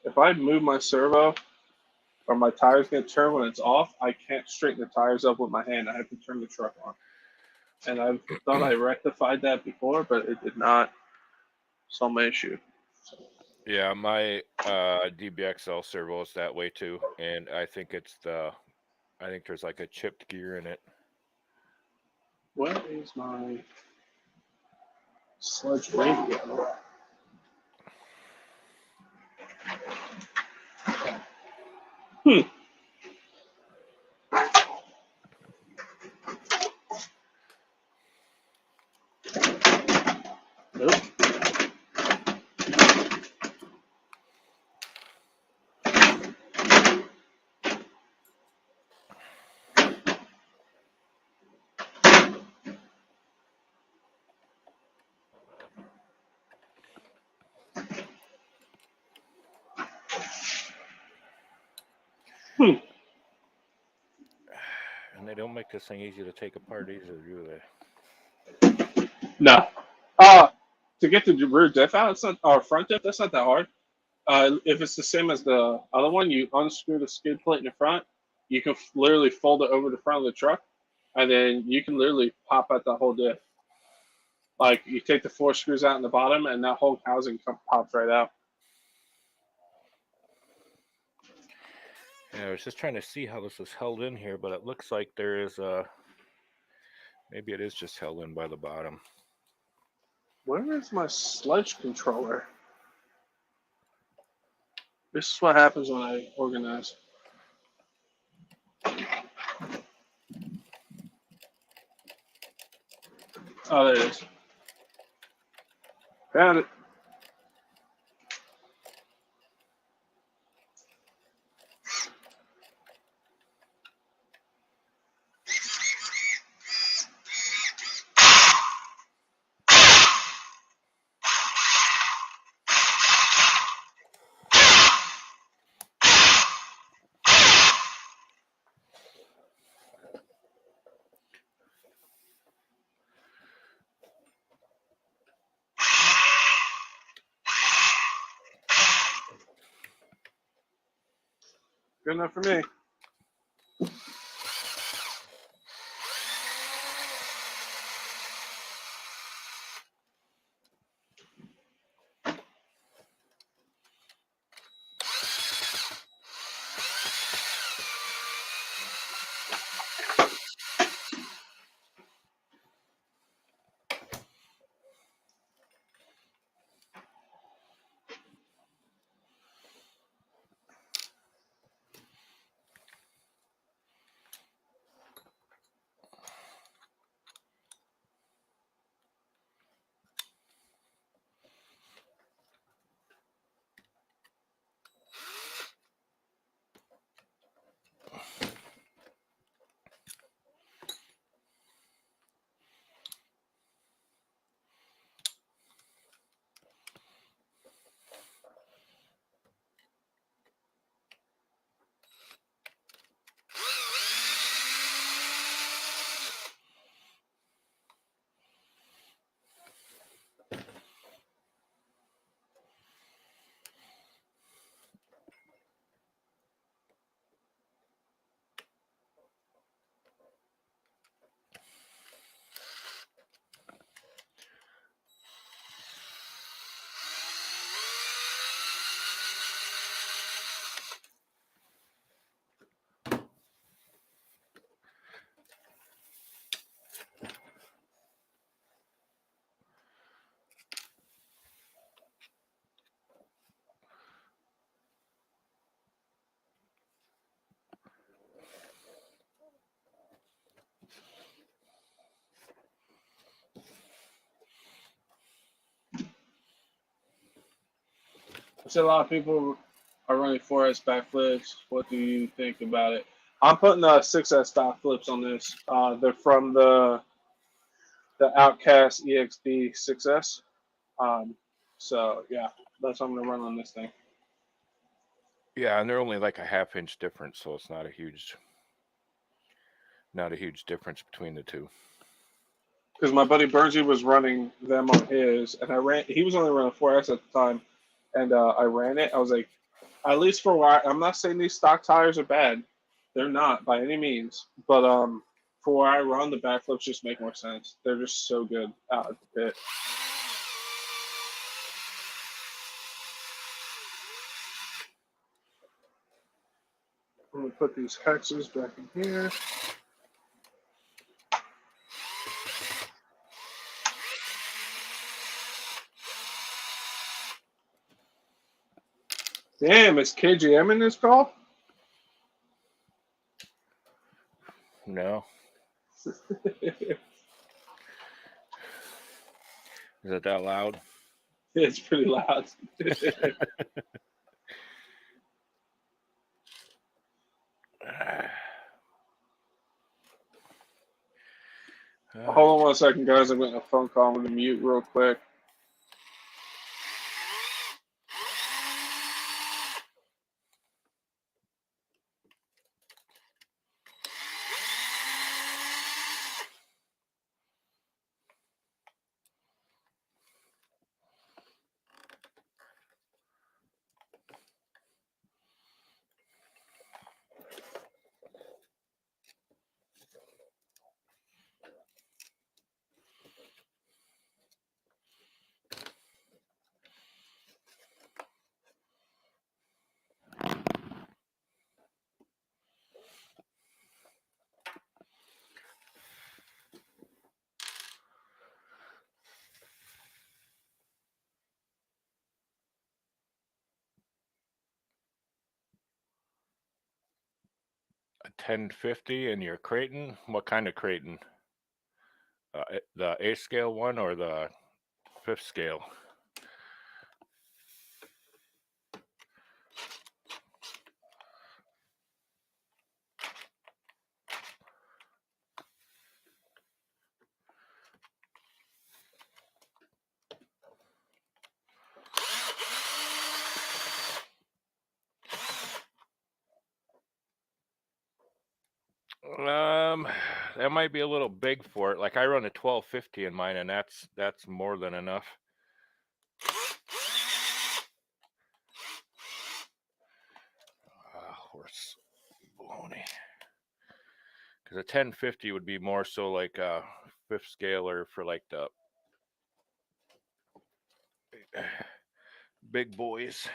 if I move my servo or my tires get turned when it's off, I can't straighten the tires up with my hand. I have to turn the truck on. And I thought I rectified that before, but it did not. Some issue. Yeah, my DBXL servo is that way too, and I think I think there's like a chipped gear in it. What is my Sledge radio? Nope. And they don't make this thing easy to take apart either, do they? No. To get the rear diff out, it's not, or front diff, that's not that hard. If it's the same as the other one, you unscrew the skid plate in the front. You can literally fold it over the front of the truck, and then you can literally pop out the whole diff. Like, you take the 4 screws out in the bottom, and that whole housing pops right out. Yeah, I was just trying to see how this is held in here, but it looks like there is a... Maybe it is just held in by the bottom. Where is my sledge controller? This is what happens when I organize. Oh, there it is. Found it. Good enough for me. I said a lot of people are running 4S backflips. What do you think about it? I'm putting 6S backflips on this. They're from the Outcast EXD 6S. So yeah, that's what I'm gonna run on this thing. Yeah, and they're only like a half-inch difference, so it's not a huge difference between the two. Because my buddy Bernsey was running them on his, and he was only running 4S at the time, and I ran it. I was like, at least for why, I'm not saying these stock tires are bad. They're not by any means, but for where I run, the backflips just make more sense. They're just so good out at the pit. I'm gonna put these hexes back in here. Damn, is KGM in this call? No. Is it that loud? It's pretty loud. Hold on 1 second, guys. I'm getting a phone call. I'm going to mute real quick. 1050 and you're Creighton. What kind of Creighton? The 8th scale one or the 5th scale? That might be a little big for it. Like I run a 1250 in mine, and that's more than enough. Horse baloney. Because a 1050 would be more so like a 5th scaler for like the big boys.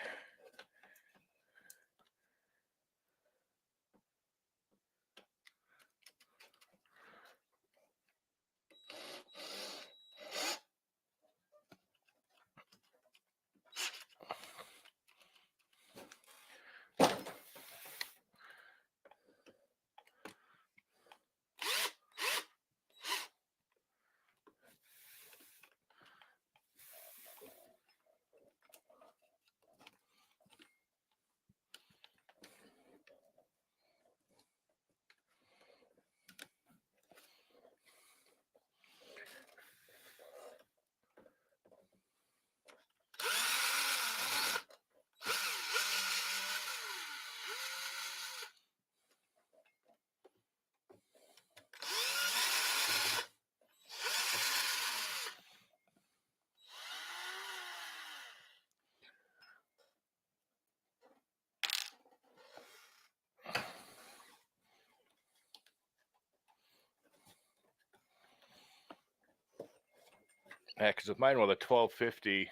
Yeah, because with mine with a 1250,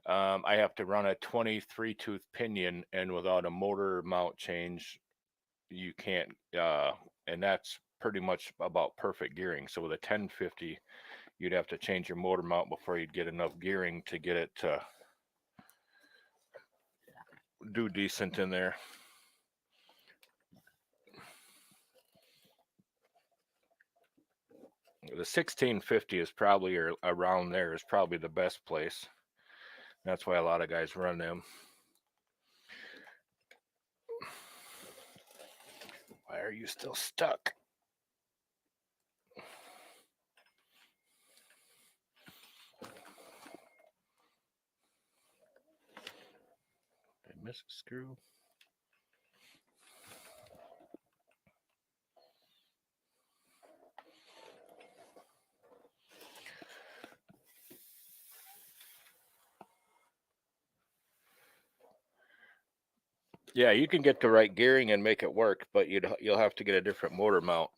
I have to run a 23 tooth pinion, and without a motor mount change, you can't. And that's pretty much about perfect gearing. So with a 1050, you'd have to change your motor mount before you'd get enough gearing to get it to do decent in there. The 1650 is probably, or around there, is probably the best place. That's why a lot of guys run them. Why are you still stuck? Did I miss a screw? Yeah, you can get the right gearing and make it work, but you'll have to get a different motor mount.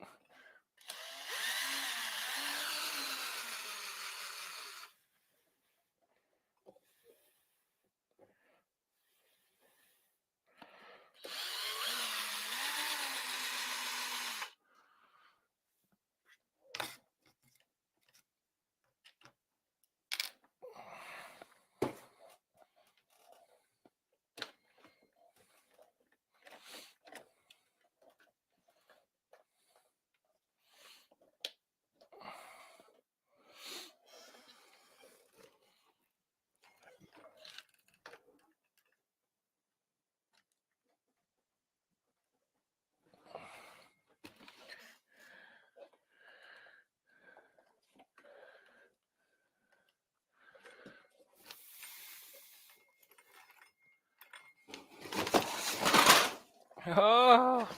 Oh,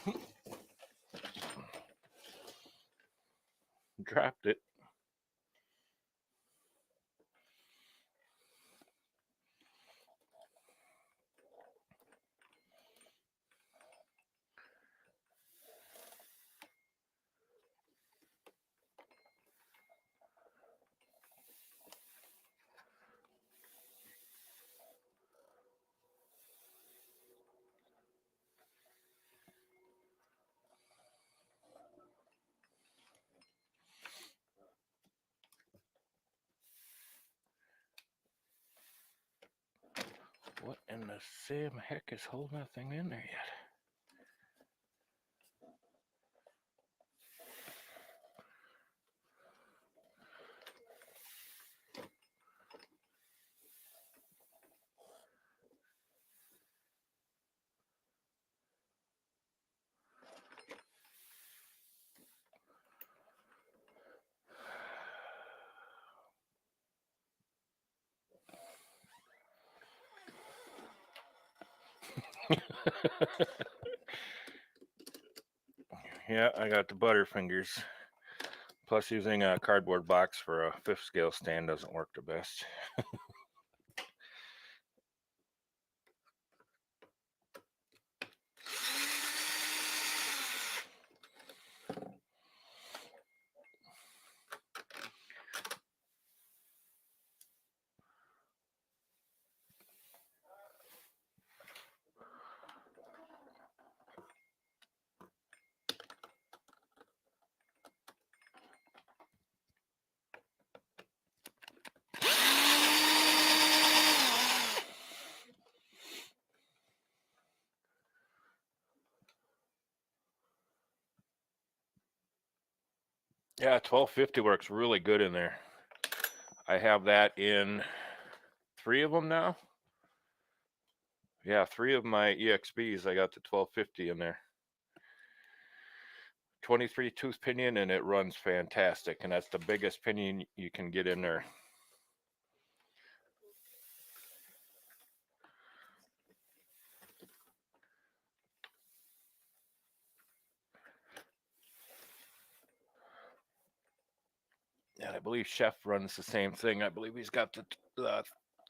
dropped it. What in the same heck is holding that thing in there yet? Yeah, I got the Butterfingers. Plus, using a cardboard box for a 5th scale stand doesn't work the best. Yeah, 1250 works really good in there. I have that in 3 of them now. Yeah, 3 of my EXBs, I got the 1250 in there. 23 tooth pinion, and it runs fantastic, and that's the biggest pinion you can get in there. And I believe Chef runs the same thing. I believe he's got the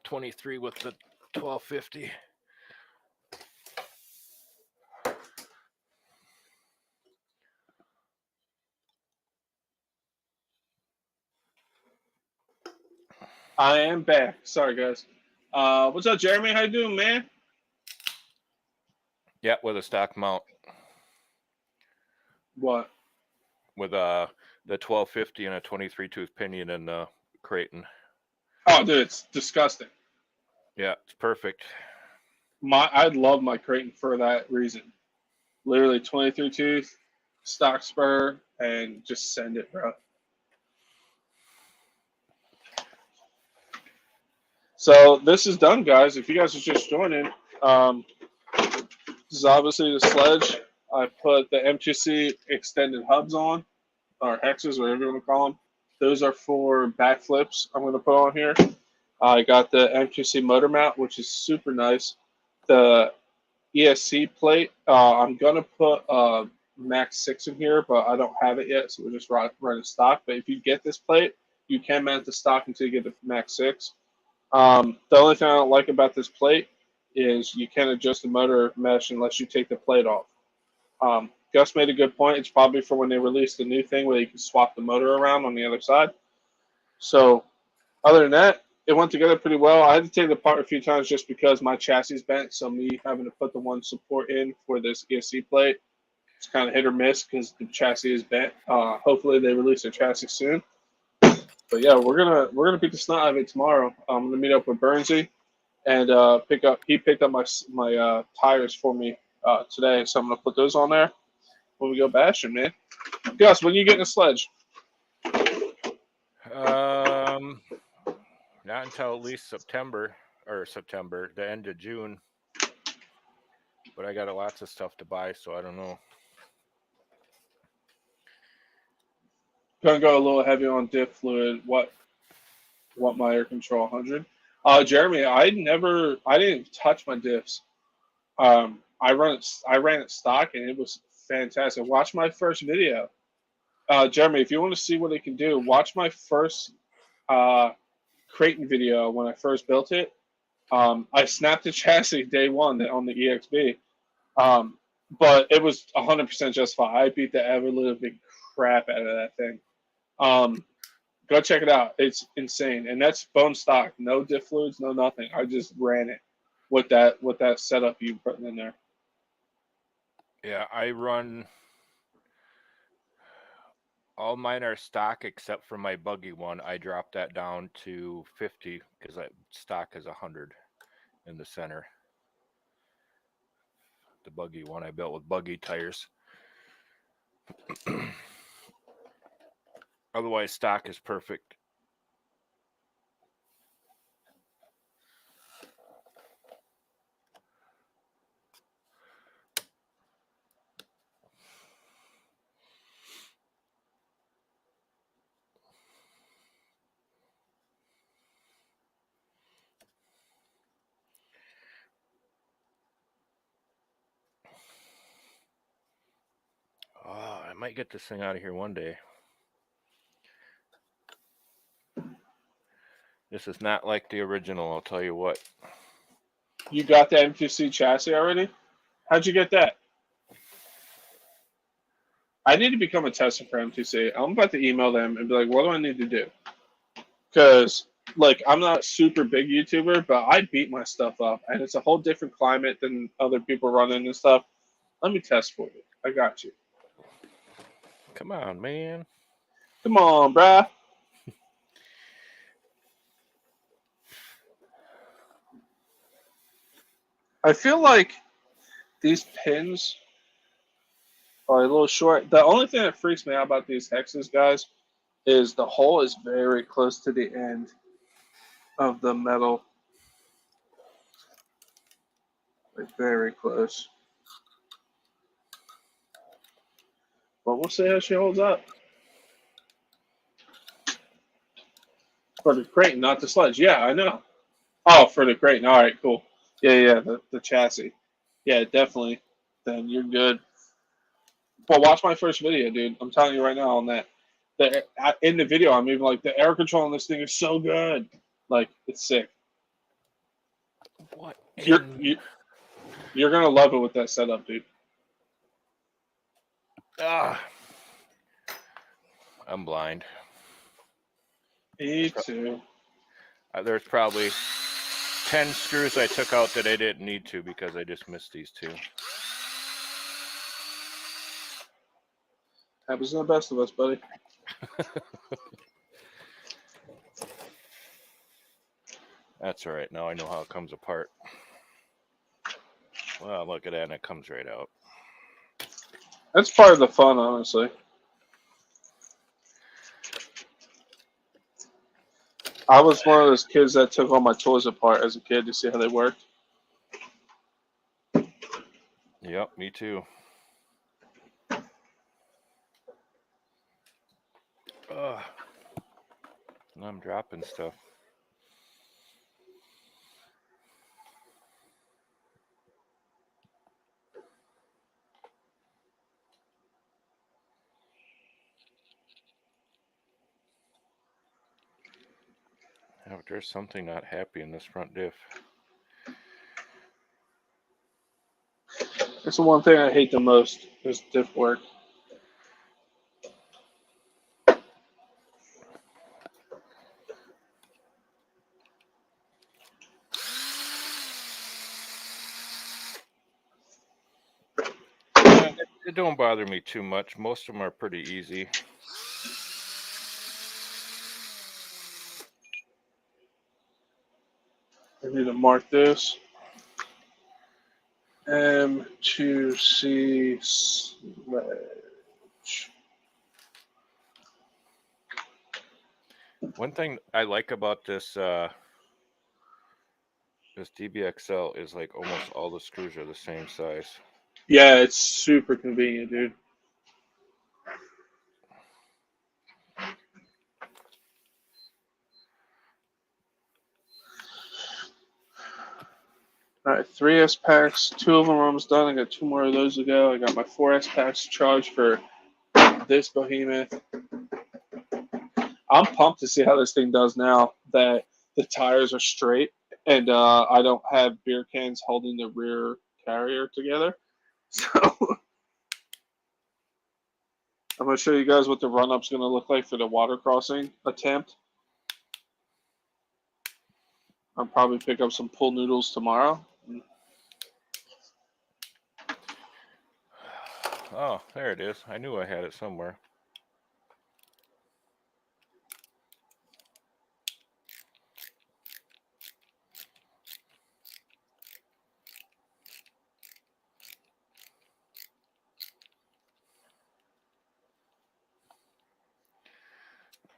23 with the 1250. I am back. Sorry, guys. What's up, Jeremy? How you doing, man? Yeah, with a stock mount. What? With the 1250 and a 23 tooth pinion in the Creighton. Oh, dude, it's disgusting. Yeah, it's perfect. I love my Creighton for that reason. Literally 23 tooth, stock spur, and just send it, bro. So this is done, guys. If you guys are just joining, this is obviously the Sledge. I put the M2C extended hubs on, or hexes, whatever you want to call them. Those are for backflips I'm going to put on here. I got the M2C motor mount, which is super nice. The ESC plate, I'm going to put Max 6 in here, but I don't have it yet, so we're just running stock. But if you get this plate, you can mount the stock until you get the Max 6. The only thing I don't like about this plate is you can't adjust the motor mesh unless you take the plate off. Gus made a good point. It's probably for when they release the new thing where you can swap the motor around on the other side. So other than that, it went together pretty well. I had to take it apart a few times just because my chassis is bent. So me having to put the one support in for this ESC plate, it's kind of hit or miss because the chassis is bent. Hopefully they release their chassis soon. But yeah, we're gonna beat the snot out of it tomorrow. I'm gonna meet up with Bernsey and he picked up my tires for me today, so I'm gonna put those on there when we go bashing, man. Gus, when you getting a Sledge? Not until at least September, the end of June. But I got lots of stuff to buy, so I don't know. Gonna go a little heavy on diff fluid. What my air control 100? Jeremy, I didn't touch my diffs. I ran it stock and it was fantastic. Watch my first video. Jeremy, if you want to see what it can do, watch my first Creighton video when I first built it. I snapped the chassis day one on the EXB, but it was 100% justified. I beat the ever living crap out of that thing. Go check it out. It's insane, and that's bone stock. No diff fluids, no nothing. I just ran it with that setup you put in there. Yeah, I run. All mine are stock except for my buggy one. I dropped that down to 50 because stock is 100 in the center. The buggy one I built with buggy tires. Otherwise, stock is perfect. might get this thing out of here one day. This is not like the original, I'll tell you what. You got the M2C chassis already? How'd you get that? I need to become a tester for M2C. I'm about to email them and be like, what do I need to do? Because, like, I'm not a super big YouTuber, but I beat my stuff up, and it's a whole different climate than other people running and stuff. Let me test for you. I got you. Come on, man. Come on, bruh. I feel like these pins are a little short. The only thing that freaks me out about these hexes, guys, is the hole is very close to the end of the metal. Like, very close. But we'll see how she holds up. For the crate, not the sledge. Yeah, I know. Oh, for the crate. All right, cool. Yeah, the chassis. Yeah, definitely. Then you're good. But watch my first video, dude. I'm telling you right now on that. In the video, I'm even like, the air control on this thing is so good. Like, it's sick. What? You're gonna love it with that setup, dude. I'm blind. Me too. There's probably 10 screws I took out that I didn't need to because I just missed these two. Happens to the best of us, buddy. That's all right. Now I know how it comes apart. Well, look at that, and it comes right out. That's part of the fun, honestly. I was one of those kids that took all my toys apart as a kid to see how they worked. Yep, me too. I'm dropping stuff. Oh, there's something not happy in this front diff. That's the one thing I hate the most is diff work. It don't bother me too much. Most of them are pretty easy. I need to mark this. M2C Sledge. One thing I like about this this DBXL is like almost all the screws are the same size. Yeah, it's super convenient, dude. All right, 3 S packs. 2 of them are almost done. I got 2 more of those to go. I got my 4 S packs charged for this behemoth. I'm pumped to see how this thing does now that the tires are straight and I don't have beer cans holding the rear carrier together. So I'm going to show you guys what the run-up's going to look like for the water crossing attempt. I'll probably pick up some pool noodles tomorrow. Oh, there it is. I knew I had it somewhere.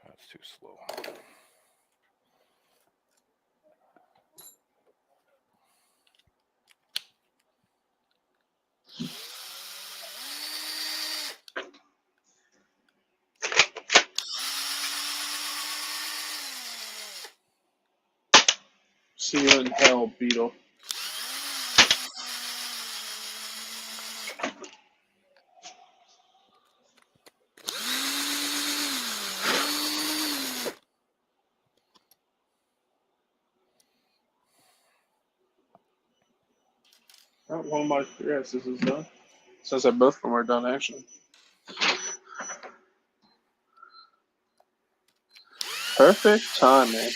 That's too slow. See you in hell, Beetle. one of my 3Ss is done. Sounds like both of them are done, actually. Perfect timing.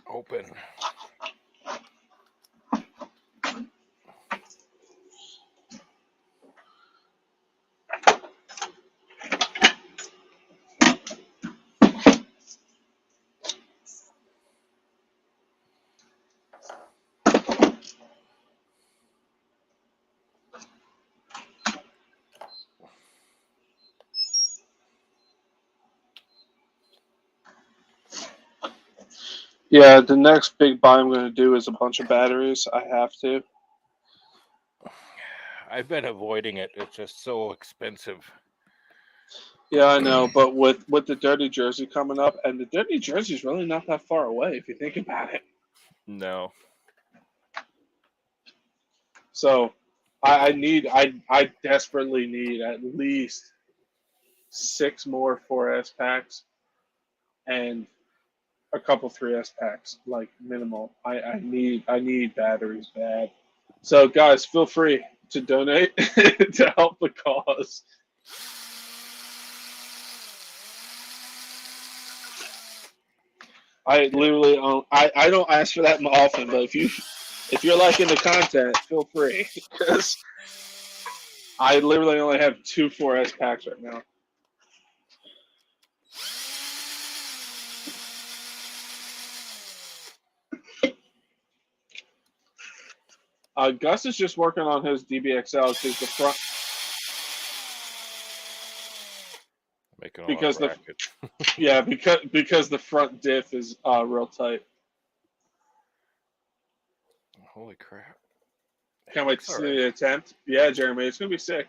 Open. Yeah, the next big buy I'm going to do is a bunch of batteries. I have to. I've been avoiding it. It's just so expensive. Yeah, I know, but with the Dirty Jersey coming up, and the Dirty Jersey is really not that far away if you think about it. No. So I desperately need at least 6 more 4S packs and a couple 3S packs, like minimal. I need batteries bad. So guys, feel free to donate to help the cause. I literally I don't ask for that often, but if you're liking the content, feel free, because I literally only have 2 4S packs right now. Gus is just working on his DBXL because the front, Making a because lot of the racket. yeah, because the front diff is real tight. Holy crap. Can't wait to Looks see alright. the attempt. Yeah, Jeremy, it's gonna be sick.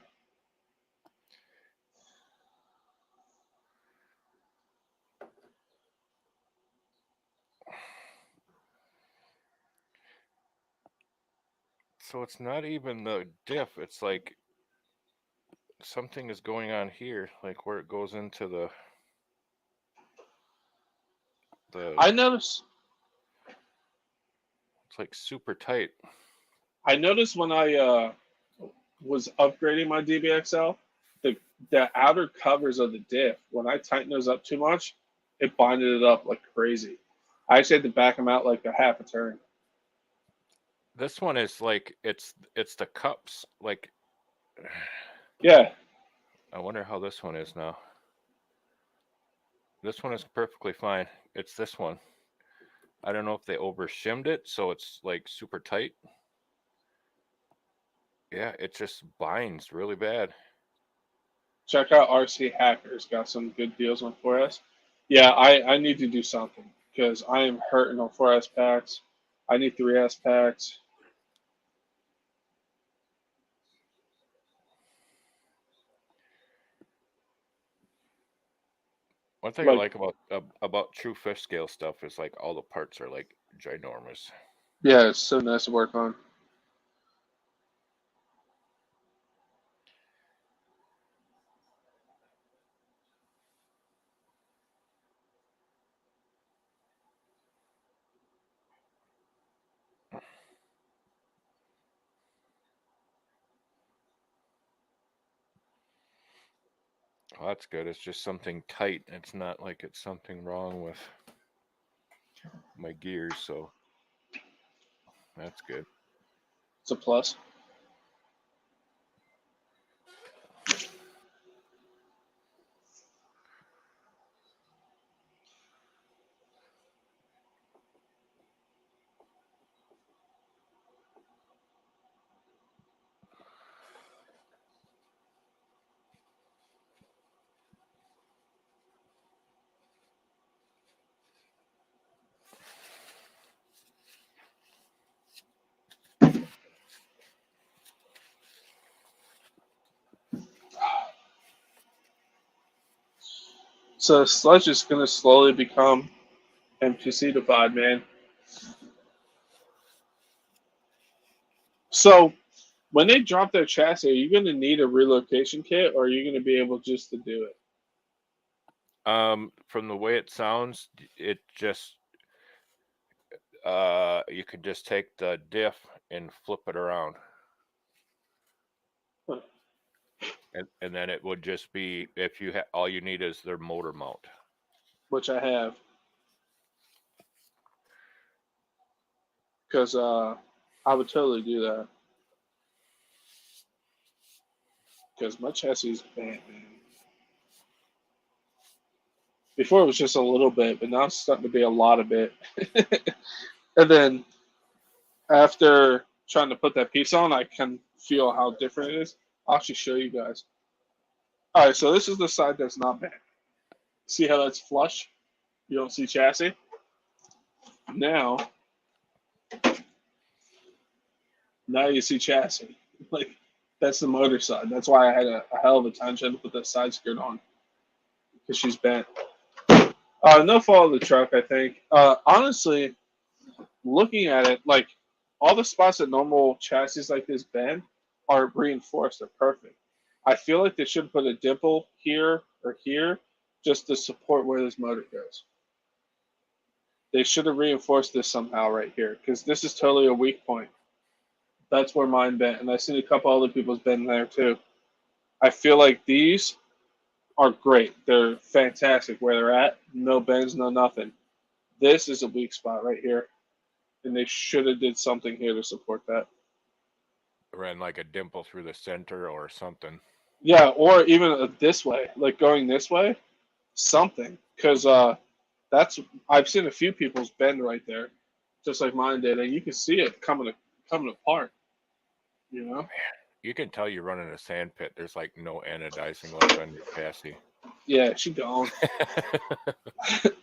So it's not even the diff. It's like something is going on here, like where it goes into the I noticed it's like super tight. when I was upgrading my DBXL, the outer covers of the diff, when I tighten those up too much, it binded it up like crazy. I actually had to back them out like a half a turn. This one is like it's the cups. Like Yeah. I wonder how this one is now. This one is perfectly fine. It's this one. I don't know if they over shimmed it, so it's like super tight. Yeah, it just binds really bad. Check out RC Hackers. Got some good deals on 4S. Yeah, I need to do something because I am hurting on 4S packs. I need 3S packs. One thing I like about true fish scale stuff is like all the parts are like ginormous. Yeah, it's so nice to work on. Oh, that's good. It's just something tight. It's not like it's something wrong with my gears, so that's good. It's a plus. So Sledge is going to slowly become M2C defied, man. So when they drop their chassis, are you going to need a relocation kit, or are you going to be able just to do it? From the way it sounds, it just you could just take the diff and flip it around. Huh. And then it would just be, if you all you need is their motor mount. Which I have. Because I would totally do that. Because my chassis is bad, man. Before it was just a little bit, but now it's starting to be a lot of bit. And then after trying to put that piece on, I can feel how different it is. I'll actually show you guys. All right, so this is the side that's not bad. See how that's flush? You don't see chassis. Now you see chassis. Like, that's the motor side. That's why I had a hell of a time trying to put that side skirt on, because she's bent. No fault of the truck, I think. Honestly, looking at it, like, all the spots that normal chassis like this bend are reinforced. They're perfect. I feel like they should put a dimple here or here just to support where this motor goes. They should have reinforced this somehow right here, because this is totally a weak point. That's where mine bent, and I've seen a couple other people's bend there too. I feel like these are great. They're fantastic where they're at. No bends, no nothing. This is a weak spot right here, and they should have did something here to support that. Ran like a dimple through the center or something. Yeah, or even this way, like going this way, something. Because I've seen a few people's bend right there, just like mine did, and you can see it coming apart. You know? You can tell you're running a sand pit. There's like no anodizing left on your chassis. Yeah, she gone.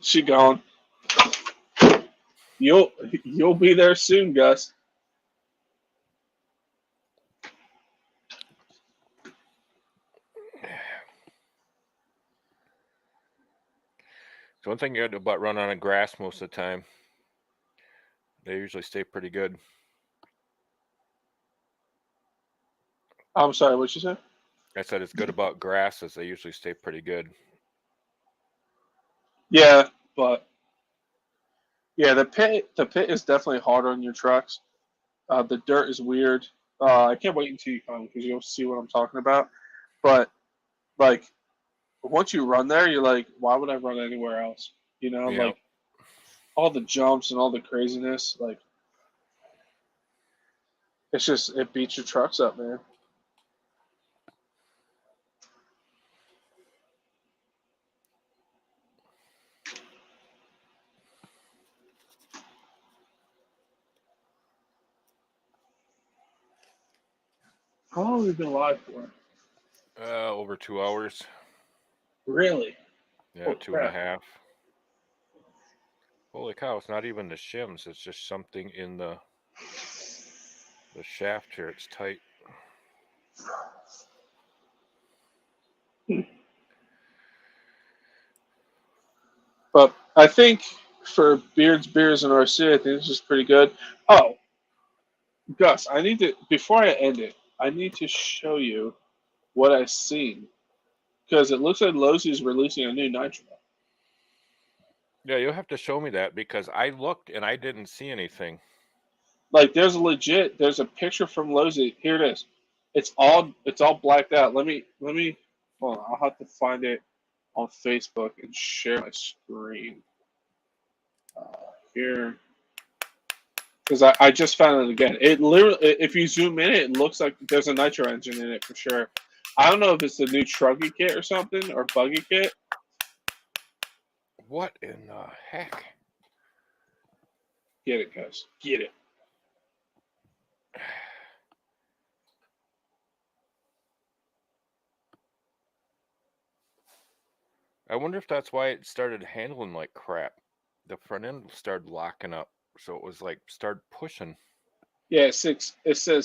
She gone. You'll be there soon, Gus. So one thing you got about run on a grass most of the time. They usually stay pretty good. I'm sorry, what you said? I said it's good about grass is they usually stay pretty good. Yeah, but yeah, the pit is definitely harder on your trucks. The dirt is weird. I can't wait until you come because you'll see what I'm talking about. But like, once you run there, you're like, why would I run anywhere else? You know, Yeah. like all the jumps and all the craziness, like it beats your trucks up, man. How long have we been live for? Over 2 hours. Really? Yeah, Holy 2.5. crap. Holy cow! It's not even the shims. It's just something in the shaft here. It's tight. But I think for Beards, Beers, and RC, I think this is pretty good. Oh, Gus, before I end it, I need to show you what I've seen. Because it looks like Lowe's releasing a new nitro. Yeah, you'll have to show me that because I looked and I didn't see anything. Like there's a picture from Lowe's. Here it is. It's all blacked out. Let me hold on, I'll have to find it on Facebook and share my screen. Here. Because I just found it again. It literally, if you zoom in, it looks like there's a nitro engine in it for sure. I don't know if it's the new Truggy kit or something, or Buggy kit. What in the heck? Get it, guys. Get it. I wonder if that's why it started handling like crap. The front end started locking up, so it was like started pushing. Yeah, it says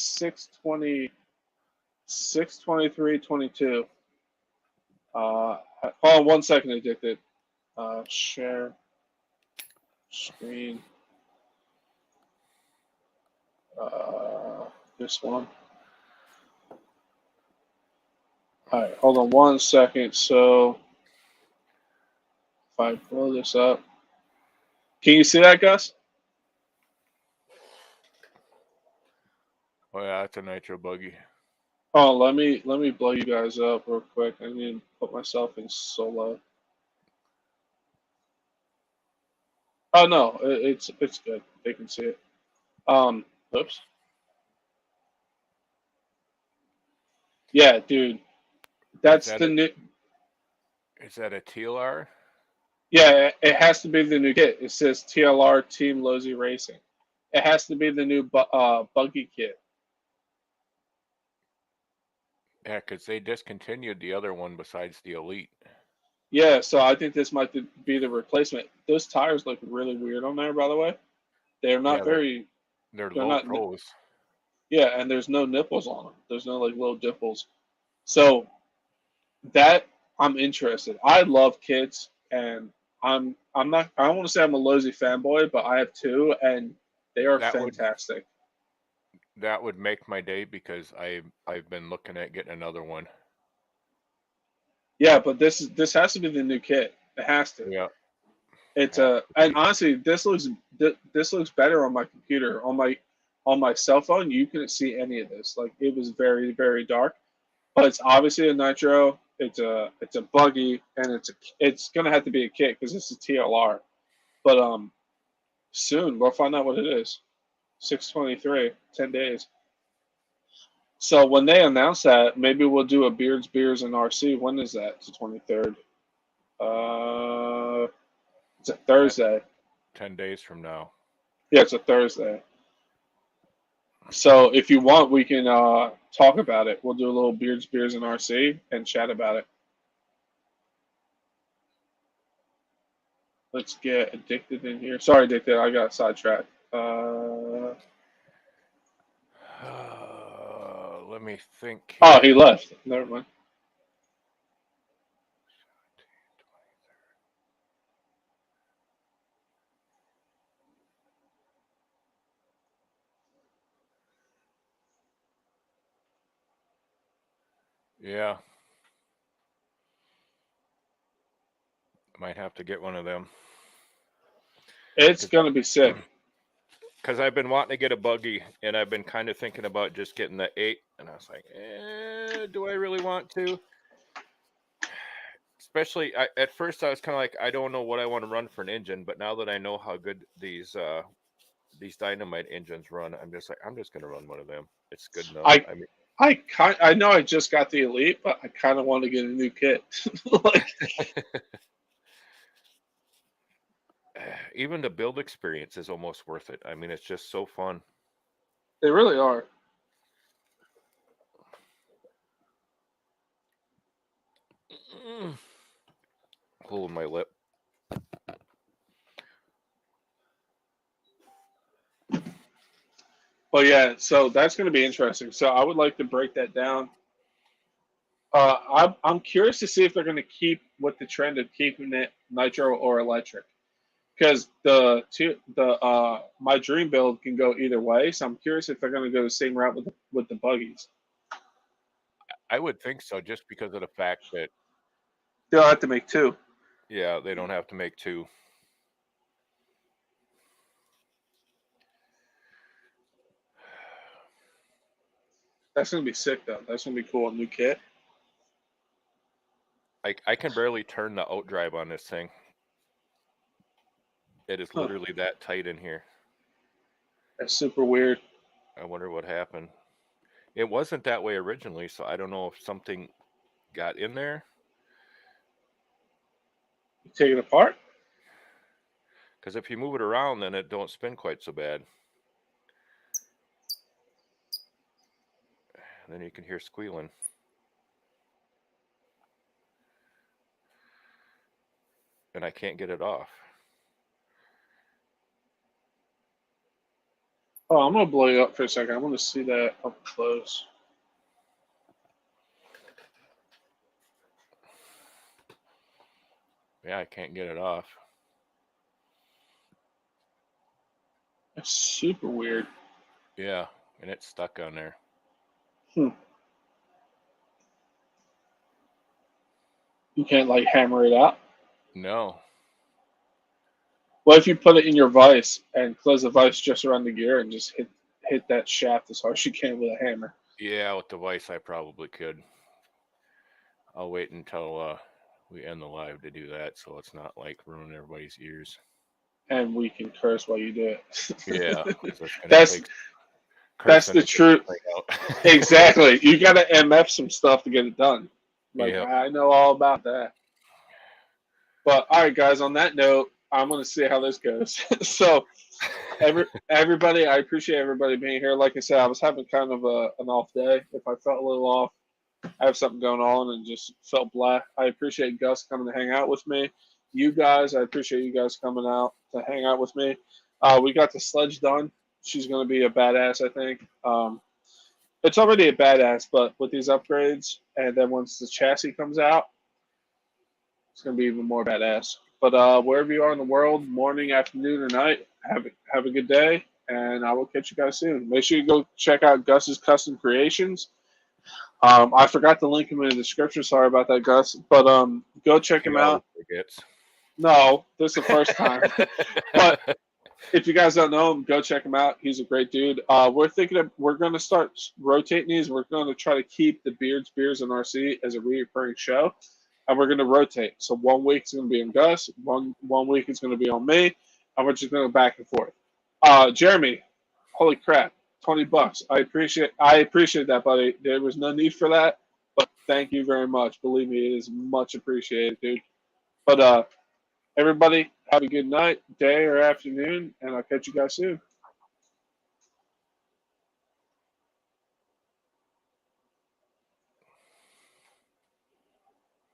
620, 623.22. Hold on 1 second, Addicted. Share screen. This one. All right, hold on 1 second. So If I blow this up, can you see that, Gus? Oh yeah, it's a nitro buggy. Oh, let me blow you guys up real quick. I need to put myself in solo. Oh no, it's good. They can see it. Oops. Yeah, dude, that's the new. Is that a TLR? Yeah, it has to be the new kit. It says TLR Team Lozy Racing. It has to be the new buggy kit. Yeah, because they discontinued the other one besides the Elite. Yeah, so I think this might be the replacement. Those tires look really weird on there, by the way. They're not very. They're They're low not. pros. Yeah, and there's no nipples on them. There's no like little dimples. So that I'm interested. I love kits, and I'm not. I don't want to say I'm a Lozy fanboy, but I have two, and they are fantastic. That would make my day because I've been looking at getting another one. Yeah, but this has to be the new kit. It has to. Yeah. It's and honestly, this looks better on my computer. On my cell phone, you couldn't see any of this. Like it was very very dark. But it's obviously a nitro. It's a buggy, and it's gonna have to be a kit because it's a TLR. But soon we'll find out what it is. 6/23, 10 days. So when they announce that, maybe we'll do a Beards, Beers, and RC. When is that? It's the 23rd. It's a Thursday. 10 days from now. Yeah, it's a Thursday. So if you want, we can talk about it. We'll do a little Beards, Beers, and RC and chat about it. Let's get Addicted in here. Sorry, Addicted, I got sidetracked. Let me think. Oh, he left. Never mind. Yeah. Might have to get one of them. It's going to be sick. Because I've been wanting to get a buggy, and I've been kind of thinking about just getting the 8, and I was like, do I really want to? Especially, at first I was kind of like, I don't know what I want to run for an engine, but now that I know how good these Dynamite engines run, I'm just like, I'm just going to run one of them. It's good enough. I know I just got the Elite, but I kind of want to get a new kit. Like, even the build experience is almost worth it. I mean, it's just so fun. They really are. Holding my lip. But yeah, so that's going to be interesting. So I would like to break that down. I'm curious to see if they're going to keep with the trend of keeping it nitro or electric, because my dream build can go either way. So I'm curious if they're going to go the same route with the buggies. I would think so, just because of the fact that they'll have to make two. Yeah, they don't have to make two. That's going to be sick, though. That's going to be cool. A new kit. I can barely turn the outdrive on this thing. It is literally that tight in here. That's super weird. I wonder what happened. It wasn't that way originally, so I don't know if something got in there. You take it apart? Because if you move it around, then it don't spin quite so bad. And then you can hear squealing. And I can't get it off. Oh, I'm going to blow you up for a second. I want to see that up close. Yeah, I can't get it off. That's super weird. Yeah, and it's stuck on there. You can't, like, hammer it out? No. What if you put it in your vise and close the vise just around the gear and just hit that shaft as hard as you can with a hammer? Yeah, with the vise, I probably could. I'll wait until we end the live to do that, so it's not like ruining everybody's ears. And we can curse while you do it. Yeah, 'cause that's gonna That's take that's cursing the to get truth. this thing out. Exactly. You got to MF some stuff to get it done. Like, Yep. I know all about that. But all right, guys. On that note, I'm going to see how this goes. So, everybody, I appreciate everybody being here. Like I said, I was having kind of an off day. If I felt a little off, I have something going on and just felt blah. I appreciate Gus coming to hang out with me. You guys, I appreciate you guys coming out to hang out with me. We got the sledge done. She's going to be a badass, I think. It's already a badass, but with these upgrades, and then once the chassis comes out, it's going to be even more badass. But wherever you are in the world, morning, afternoon, or night, have a good day, and I will catch you guys soon. Make sure you go check out Gus's Custom Creations. I forgot to link him in the description. Sorry about that, Gus. But go check him out. Forgets. No, this is the first time. But if you guys don't know him, go check him out. He's a great dude. We're going to start rotating these. We're going to try to keep the Beards, Beers, and RC as a recurring show, and we're going to rotate. So 1 week is going to be on Gus, one week is going to be on me, and we're just going to go back and forth. Jeremy, holy crap, $20. I appreciate that, buddy. There was no need for that, but thank you very much. Believe me, it is much appreciated, dude. But everybody, have a good night, day, or afternoon, and I'll catch you guys soon.